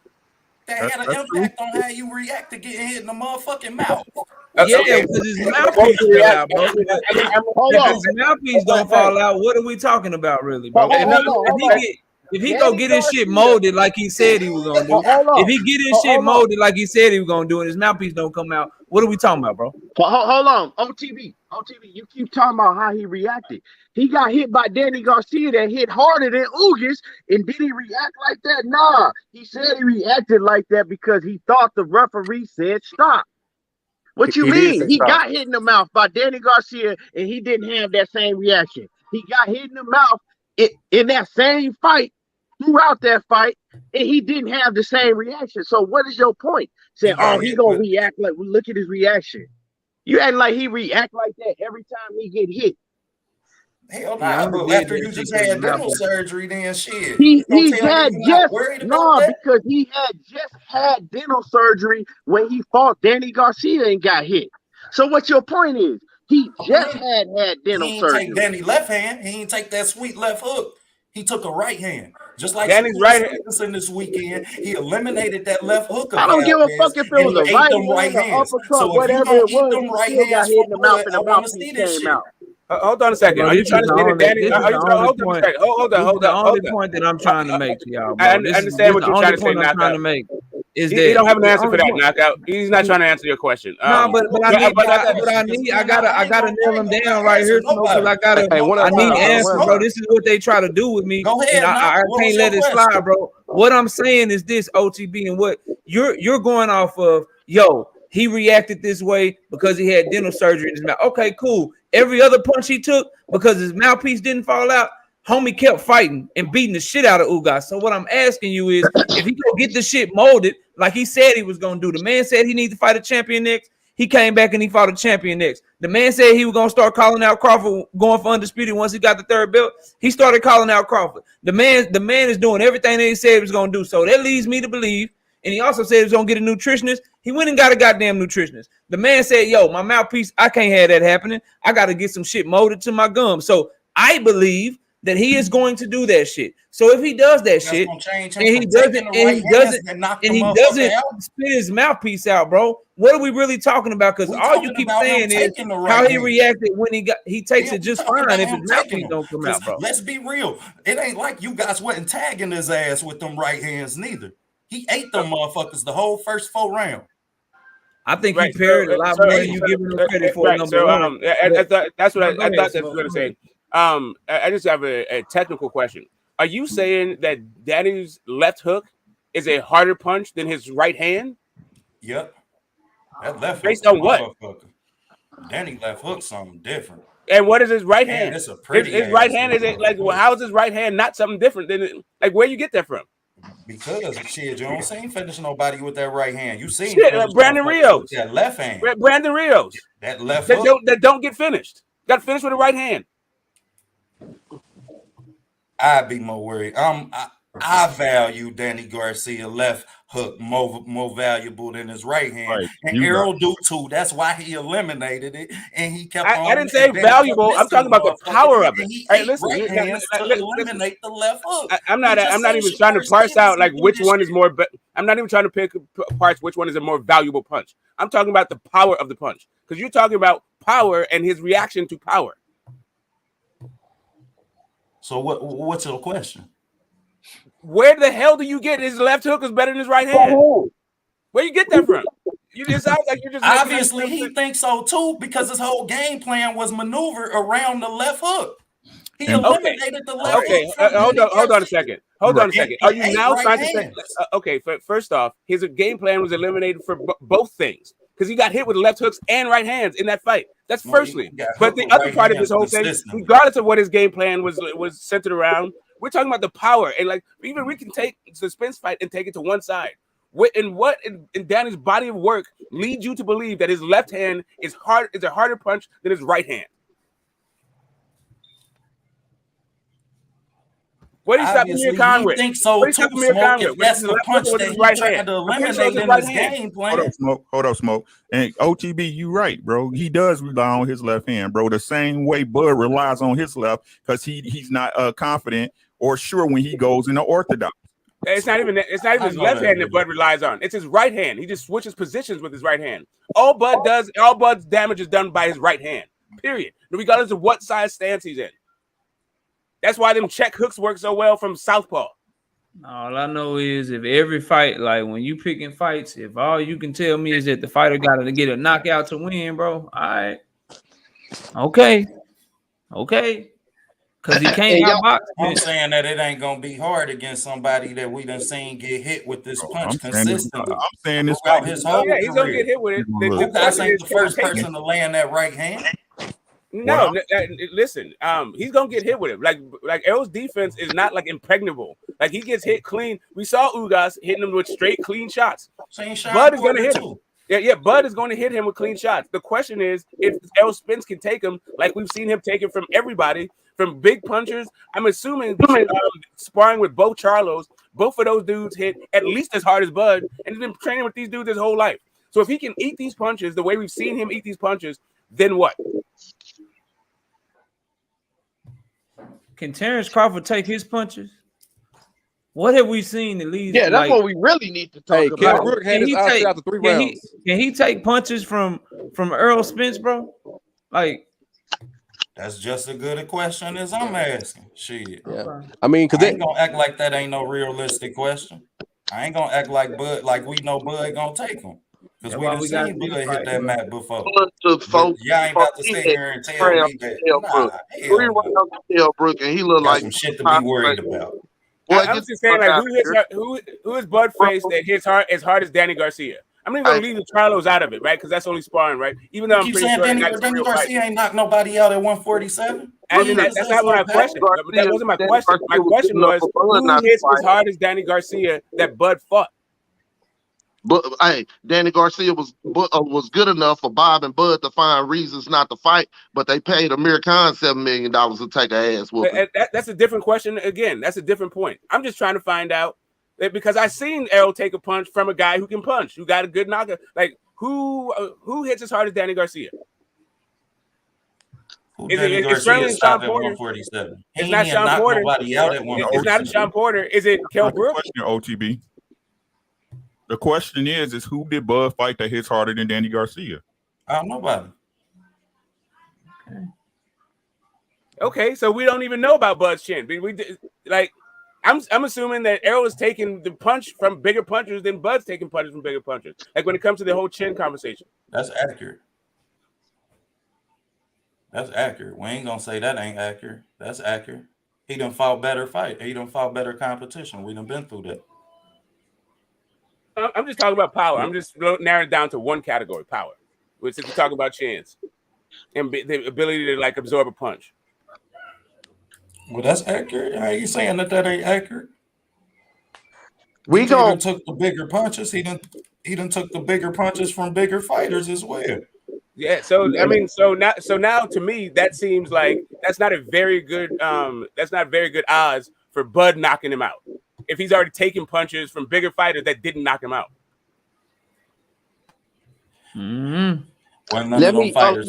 That had an That's true. impact on how you react to getting hit in the motherfucking mouth. Yeah, Okay. because his What mouthpiece was the fell reaction? out, bro. But Hold if on. his mouthpiece don't Hey, fall out, what are we talking about, really, hold bro? on, hold on. If he go Danny get his shit Garcia. molded like he said he was gonna do, Hold if on. he get his shit Hold on. molded like he said he was gonna do, and his mouthpiece don't come out, what are we talking about, bro? Hold on. On TV, you keep talking about how he reacted. He got hit by Danny Garcia that hit harder than Ugas, and did he react like that? Nah. He said he reacted like that because he thought the referee said stop. What you He did mean? say He stop. got hit in the mouth by Danny Garcia, and he didn't have that same reaction. He got hit in the mouth in that same fight, throughout that fight, and he didn't have the same reaction. So what is your point? Saying, oh, he gonna react like, well, look at his reaction. You act like he react like that every time he get hit. Hell Yeah, nah, but after you just had dental surgery, then shit. He You gonna tell had me you're not worried about that? because he had just had dental surgery when he fought Danny Garcia and got hit. So what your point is? He just had dental He ain't surgery. take Danny left hand. He ain't take that sweet left hook. He took a right hand. Just like Danny's Shakur right hand. Stevenson this weekend, he eliminated that left hook of I don't give a fuck if it and was he a ate right them right hand or hands. uppercut, So if you whatever gonna it eat was, them he right still got hands hit for in the mouth blood, and I the want to see mouthpiece this came shit. out. Hold on a second. Bro, Are you this trying is to the say that only, Danny? this is Are the you only hold on a point. second? Hold This is the on. only point that I'm trying to make to y'all, I bro. This is understand what the you're trying only to say, point I'm trying to Knockout. make. Is He that don't have an the answer for only that, point? Knockout. He's not trying to answer your question. No, but I need I gotta nail him down right here, Smoke, because Hey, one I at a need time, bro. answers, One at a bro. time. This is what they try to do with me, Go and ahead, Knock. I What was can't your let it question? slide, bro. What I'm saying is this, OTB, and what you're going off of, yo, he reacted this way because he had dental surgery in his mouth. Okay, cool. Every other punch he took because his mouthpiece didn't fall out, homie kept fighting and beating the shit out of Ugas. So what I'm asking you is, if he go get the shit molded like he said he was gonna do, the man said he needs to fight a champion next. He came back and he fought a champion next. The man said he was gonna start calling out Crawford, going for undisputed once he got the third belt. He started calling out Crawford. The man is doing everything that he said he was gonna do. So that leads me to believe. And he also said he was gonna get a nutritionist. He went and got a goddamn nutritionist. The man said, yo, my mouthpiece, I can't have that happening. I gotta get some shit molded to my gums. So I believe that he is going to do that shit. So if he does that That's shit, gonna change him and he from doesn't, taking the and right he hands doesn't, and knock and the he motherfucker doesn't out. spit his mouthpiece out, bro, what are we really talking about? Because We all you talking keep about him saying is taking the how right he hand. reacted when he takes Yeah, it we just talking fine about if him his taking mouthpiece them. don't come Because out, bro. let's be real, it ain't like you guys wasn't tagging his ass with them right hands neither. He ate them motherfuckers the whole first 4 rounds. I think he Right. parried a lot more than you giving him credit for. Right. Number So one, I thought that's what go I ahead, thought that was Smoke. going to Go ahead. say. I just have a technical question. Are you saying that Danny's left hook is a harder punch than his right hand? Yep. That left Based hook's a on what? motherfucker. Danny left hook something different. And what is his right Man, hand? it's a pretty His right ass hand is it like hook. well, how is his right hand not something different than like where you get that from? Because shit, you don't see finish nobody with that right hand. You seen Shit, finish Brandon motherfuckers Rios. with that left hand. Brandon Rios. That left That hook. don't get finished. Got finished with the right hand. I'd be more worried. I value Danny Garcia left hook more valuable than his right hand, Right. and You got Errol do too. That's why he eliminated it, and he kept on. I didn't say valuable. I'm talking about the power of it. And he Hey, ate listen, right hands to eliminate the left hook. I'm not even trying to parse out like which one is more. I'm not even trying to pick parts which one is a more valuable punch. I'm talking about the power of the punch because you're talking about power and his reaction to power. So what's your question? Where the hell do you get his left hook is better than his right hand? Where you get that from? You just sound like you're just obviously he thinks so too because his whole game plan was maneuvered around the left hook. He eliminated the left hook. Hold on a second. Hold on a second. Are you now trying to say? Okay, first off, his game plan was eliminated for both things because he got hit with left hooks and right hands in that fight. That's firstly. But the other part of this whole thing, regardless of what his game plan was centered around, we're talking about the power and like even we can take the Spence fight and take it to one side. What in Danny's body of work leads you to believe that his left hand is a harder punch than his right hand? What do you stop Amir Khan with? Think so What do you too, stop Amir Smoke. Khan If with? that's the punch that his he's right trying hand. to I'm pretty sure it's eliminate his in right his hand. game Hold plan. up, Smoke. And OTB, you right, bro. He does rely on his left hand, bro. The same way Bud relies on his left because he's not confident or sure when he goes in the orthodox. It's not even his left hand that Bud relies on. It's his right hand. He just switches positions with his right hand. All Bud's damage is done by his right hand. Period. Regardless of what side stance he's in. That's why them check hooks work so well from southpaw. All I know is if every fight, like when you picking fights, if all you can tell me is that the fighter got to get a knockout to win, bro. All right. Okay. Because he can't outbox. I'm saying that it ain't gonna be hard against somebody that we done seen get hit with this punch consistently. I'm saying this throughout his whole career. He's gonna get hit with it. Ugas ain't the first person to land that right hand. No, listen. He's gonna get hit with it. Like Errol's defense is not like impregnable. Like he gets hit clean. We saw Ugas hitting him with straight clean shots. Bud is gonna hit him. Yeah, Bud is going to hit him with clean shots. The question is if Errol Spence can take him, like we've seen him take it from everybody, from big punchers. I'm assuming sparring with both Charlos, both of those dudes hit at least as hard as Bud, and he's been training with these dudes his whole life. So if he can eat these punches the way we've seen him eat these punches, then what? Can Terence Crawford take his punches? What have we seen that leads? Yeah, that's what we really need to talk about. Kell Brook had his outfit after 3 rounds. Can he take punches from Errol Spence, bro? Like, that's just as good a question as I'm asking. Shit. Yeah. I mean, because I ain't gonna act like that ain't no realistic question. I ain't gonna act like Bud, like we know Bud gonna take him. Because we done seen Bud hit that mat before. Y'all ain't about to sit here and tell me that. Kell Brook, and he look like some shit to be worried about. I'm just saying, like, who is Bud face that hits as hard as Danny Garcia? I'm not even gonna leave the Charlos out of it, right? Because that's only sparring, right? Even though I'm pretty sure Danny Garcia ain't knocked nobody out at 147. I mean, that's not what I questioned. That wasn't my question. My question was, who hits as hard as Danny Garcia that Bud fought? But hey, Danny Garcia was good enough for Bob and Bud to find reasons not to fight, but they paid Amir Khan $7 million to take an ass whooping. That's a different question. Again, that's a different point. I'm just trying to find out because I seen Errol take a punch from a guy who can punch, who got a good knockout. Like who hits as hard as Danny Garcia? It's certainly Sean Porter. It's not Sean Porter. It's not Sean Porter. Is it Kell Brook? OTB. The question is who did Bud fight that hits harder than Danny Garcia? Nobody. Okay, so we don't even know about Bud's chin. I'm assuming that Errol is taking the punch from bigger punchers than Bud's taking punches from bigger punchers. Like when it comes to the whole chin conversation. That's accurate. That's accurate. We ain't gonna say that ain't accurate. That's accurate. He done fought better fight. He done fought better competition. We done been through that. I'm just talking about power. I'm just narrowing it down to one category, power. Which is we talk about chins and the ability to like absorb a punch. Well, that's accurate. How you saying that ain't accurate? We done took the bigger punches. He done took the bigger punches from bigger fighters as well. Yeah. So I mean, so now to me that seems like that's not very good odds for Bud knocking him out. If he's already taken punches from bigger fighters that didn't knock him out. Let me pause it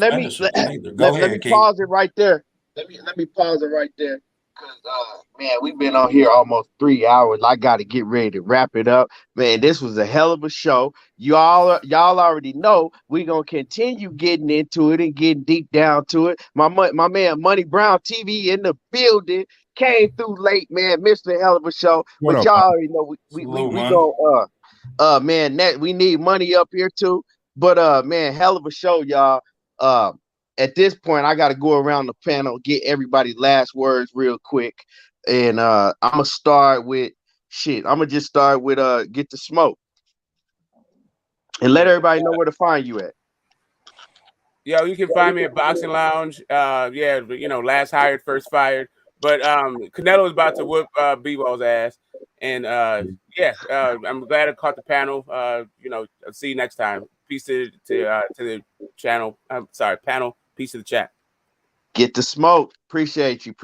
right there. Let me pause it right there. Because man, we've been on here almost 3 hours. I got to get ready to wrap it up. Man, this was a hell of a show. Y'all already know we're gonna continue getting into it and getting deep down to it. My man Money Brown TV in the building. Came through late, man. Missed a hell of a show. But y'all already know we go man, we need money up here too. But man, hell of a show, y'all. At this point, I gotta go around the panel, get everybody's last words real quick. And I'm gonna start with I'm gonna just start with Get the Smoke. And let everybody know where to find you at. Yo, you can find me at Boxing Lounge. Last hired, first fired. But Canelo is about to whip B-Ball's ass, and I'm glad I caught the panel. I'll see you next time. Peace to the channel. I'm sorry, panel. Peace to the chat. Get the smoke. Appreciate you.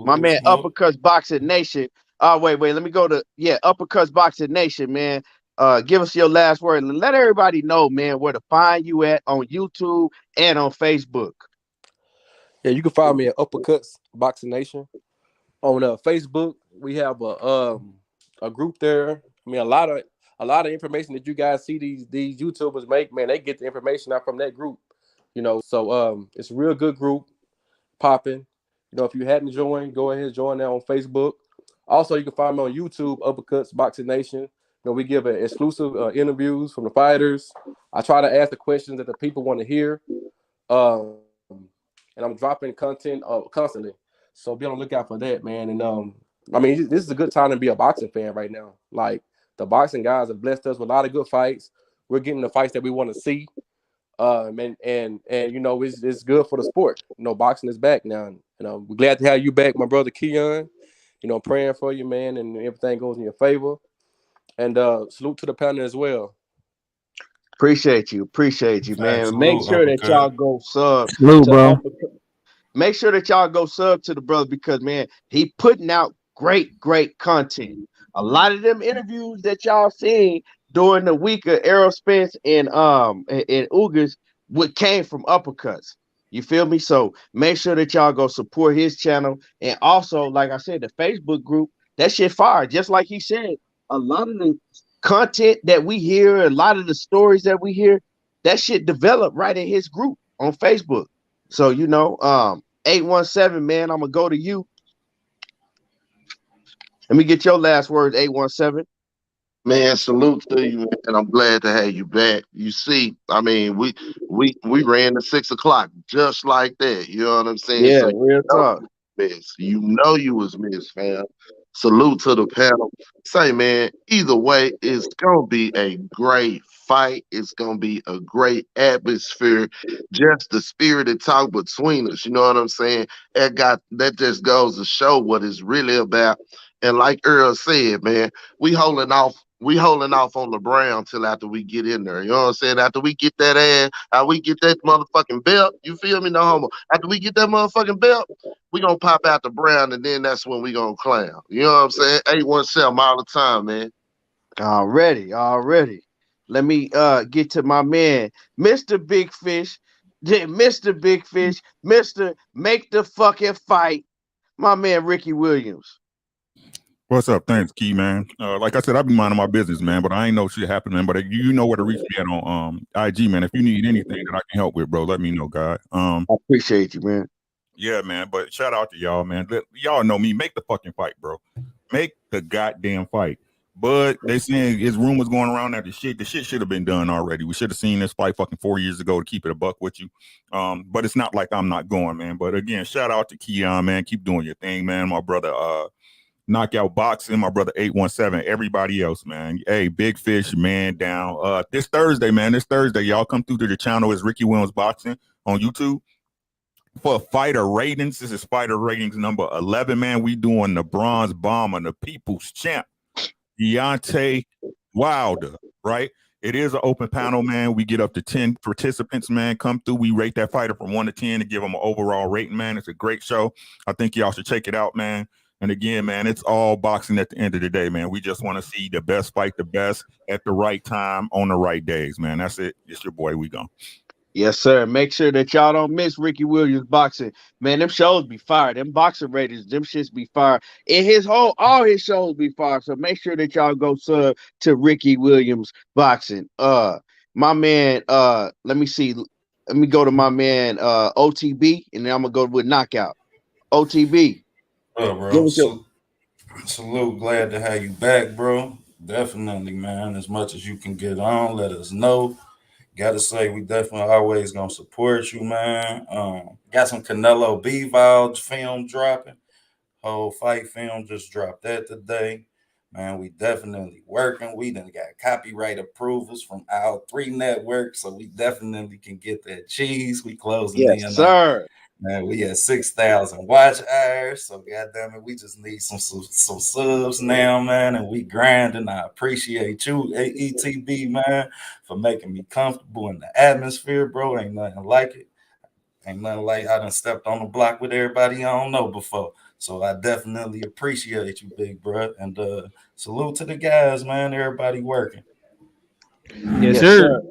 My man, Uppercuts Boxing Nation. Wait. Let me go to Uppercuts Boxing Nation, man. Give us your last word. Let everybody know, man, where to find you at on YouTube and on Facebook. Yeah, you can find me at Uppercuts Boxing Nation on Facebook. We have a group there. I mean, a lot of information that you guys see these YouTubers make, man, they get the information out from that group. So it's a real good group popping. If you hadn't joined, go ahead and join that on Facebook. Also, you can find me on YouTube, Uppercuts Boxing Nation. We give exclusive interviews from the fighters. I try to ask the questions that the people want to hear. And I'm dropping content constantly. So be on the lookout for that, man. And this is a good time to be a boxing fan right now. Like, the boxing guys have blessed us with a lot of good fights. We're getting the fights that we want to see. And it's good for the sport. Boxing is back now. We're glad to have you back, my brother Keon. Praying for you, man, and everything goes in your favor. And salute to the panel as well. Appreciate you, man. Make sure that y'all go sub. Salute, bro. Make sure that y'all go sub to the brother, because, man, he putting out great content. A lot of them interviews that y'all seen during the week of Errol Spence and Ugas came from Uppercuts. You feel me? So make sure that y'all go support his channel. And also, like I said, the Facebook group, that shit fire. Just like he said, a lot of the content that we hear, a lot of the stories that we hear, that shit developed right in his group on Facebook. So 817, man, I'm gonna go to you. Let me get your last words, 817. Man, salute to you, and I'm glad to have you back. You see, I mean, we ran to 6 o'clock just like that. You know what I'm saying? Yeah, So real talk. you was missed, fam. Salute to the panel. Say, man, either way, it's gonna be a great fight. It's gonna be a great atmosphere. Just the spirited talk between us. You know what I'm saying? That just goes to show what it's really about. And like Earl said, man, we holding off on the Brown till after we get in there. You know what I'm saying? After we get that ass, after we get that motherfucking belt, you feel me? No homo. After we get that motherfucking belt, we gonna pop out the Brown, and then that's when we gonna clown. You know what I'm saying? 817 all the time, man. Already. Let me get to my man, Mr. Big Fish. Mr. Big Fish, Mr. Make the fucking fight. My man Ricky Williams. What's up? Thanks, Key, man. Like I said, I've been minding my business, man, but I ain't know shit happening. But you know where to reach me at on IG, man. If you need anything that I can help with, bro, let me know, God. I appreciate you, man. Yeah, man. But shout out to y'all, man. Y'all know me. Make the fucking fight, bro. Make the goddamn fight. But they saying his rumors going around that the shit should have been done already. We should have seen this fight fucking 4 years ago, to keep it a buck with you. But it's not like I'm not going, man. But again, shout out to Keon, man. Keep doing your thing, man. My brother, Knockout Boxing, my brother 817, everybody else, man. Hey, Big Fish, man down. This Thursday, y'all come through to the channel. Is Ricky Williams Boxing on YouTube for fighter ratings. This is fighter ratings number 11, man. We doing the bronze bomber, the people's champ, Deontay Wilder, right? It is an open panel, man. We get up to 10 participants, man. Come through. We rate that fighter from 1 to 10 to give them an overall rating, man. It's a great show. I think y'all should check it out, man. And again, man, it's all boxing at the end of the day, man. We just want to see the best fight the best at the right time on the right days, man. That's it. It's your boy. We gone. Yes, sir. Make sure that y'all don't miss Ricky Williams Boxing. Man, them shows be fire. Them boxing ratings, them shits be fire. And all his shows be fire. So make sure that y'all go sub to Ricky Williams Boxing. My man, let me see. Let me go to my man OTB, and then I'm gonna go with Knockout. OTB. Oh, bro. Salute. Glad to have you back, bro. Definitely, man. As much as you can get on, let us know. Gotta say, we definitely always gonna support you, man. Got some Canelo B-Val film dropping. Whole fight film just dropped that today. Man, we definitely working. We done got copyright approvals from all 3 networks, so we definitely can get that cheese. We closing in. Yes, sir. Man, we at 6,000 watch hours, so goddamn it, we just need some subs now, man, and we grinding. I appreciate you, AETB, man, for making me comfortable in the atmosphere, bro. Ain't nothing like it. Ain't nothing like I done stepped on the block with everybody I don't know before. So I definitely appreciate you, big bro. And salute to the guys, man. Everybody working. Yes, sir.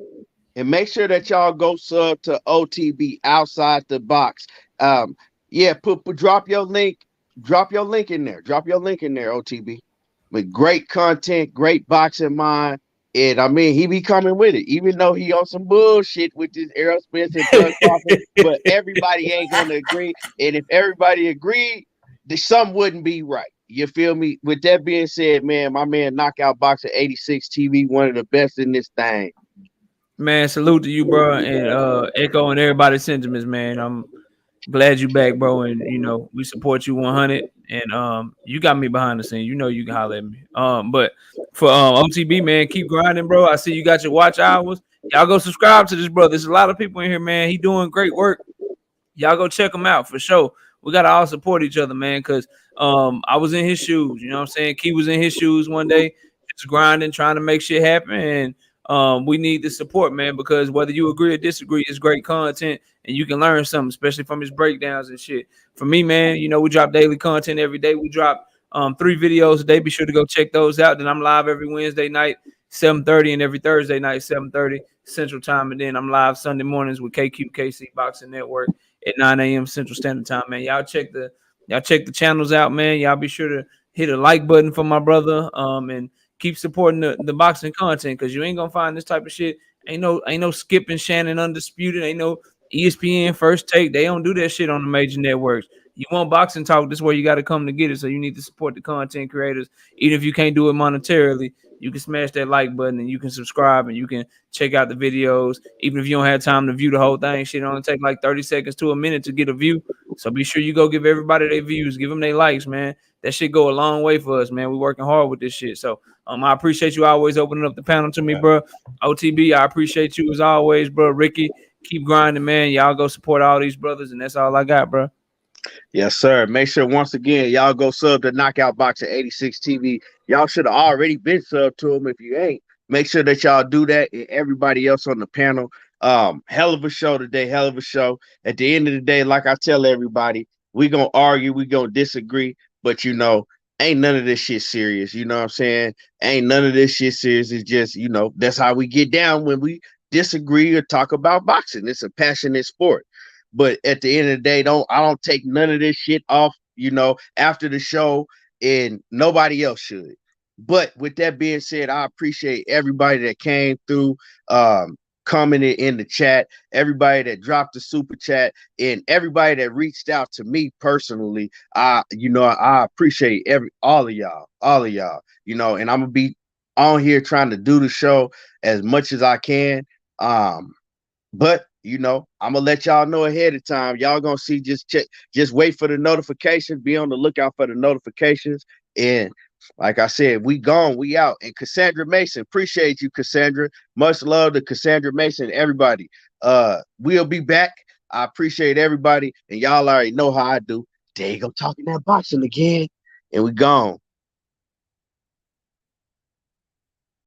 And make sure that y'all go sub to OTB Outside the Box. Yeah, drop your link. Drop your link in there. Drop your link in there, OTB. With great content, great boxing mind. And I mean, he be coming with it, even though he on some bullshit with this Errol Spence and Spence-Crawford. But everybody ain't gonna agree. And if everybody agreed, something wouldn't be right. You feel me? With that being said, man, my man Knockout Boxer 86 TV, one of the best in this thing. Man, salute to you, bro, and echoing everybody's sentiments, man. I'm glad you back, bro, and you know we support you 100. And you got me behind the scene. You know you can holler at me. But for OTB, man, keep grinding, bro. I see you got your watch hours. Y'all go subscribe to this, bro. There's a lot of people in here, man. He doing great work. Y'all go check him out for sure. We gotta all support each other, man, because I was in his shoes. You know what I'm saying? Key was in his shoes one day, just grinding, trying to make shit happen, and we need the support, man, because whether you agree or disagree, it's great content and you can learn something, especially from his breakdowns and shit. For me, man, you know, we drop daily content every day. We drop 3 videos a day. Be sure to go check those out. Then I'm live every Wednesday night, 7:30, and every Thursday night, 7:30 Central Time. And then I'm live Sunday mornings with KQKC Boxing Network at 9 a.m. Central Standard Time, man. Y'all check the channels out, man. Y'all be sure to hit a like button for my brother. And keep supporting the boxing content, because you ain't gonna find this type of shit. Ain't no skipping Shannon Undisputed. Ain't no ESPN First Take. They don't do that shit on the major networks. You want boxing talk, this is where you got to come to get it. So you need to support the content creators. Even if you can't do it monetarily, you can smash that like button and you can subscribe and you can check out the videos. Even if you don't have time to view the whole thing, shit only take like 30 seconds to a minute to get a view. So be sure you go give everybody their views, give them their likes, man. That shit go a long way for us, man. We working hard with this shit. So I appreciate you always opening up the panel to me, bro. OTB, I appreciate you as always, bro. Ricky, keep grinding, man. Y'all go support all these brothers, and that's all I got, bro. Yes, sir. Make sure once again, y'all go sub to Knockout Boxer 86 TV. Y'all should have already been subbed to him. If you ain't, make sure that y'all do that, and everybody else on the panel. Hell of a show today. Hell of a show. At the end of the day, like I tell everybody, we gonna argue, we gonna disagree, but you know, ain't none of this shit serious. You know what I'm saying? Ain't none of this shit serious. It's just, you know, that's how we get down when we disagree or talk about boxing. It's a passionate sport. But at the end of the day, I don't take none of this shit off, you know, after the show, and nobody else should. But with that being said, I appreciate everybody that came through, commented in the chat, everybody that dropped the super chat, and everybody that reached out to me personally. I appreciate all of y'all, you know, and I'm gonna be on here trying to do the show as much as I can. But you know, I'm gonna let y'all know ahead of time. Y'all gonna see, just wait for the notifications, be on the lookout for the notifications. And like I said, we gone, we out. And Cassandra Mason, appreciate you, Cassandra. Much love to Cassandra Mason, everybody. We'll be back. I appreciate everybody, and y'all already know how I do. There you go, talking that boxing again, and we gone.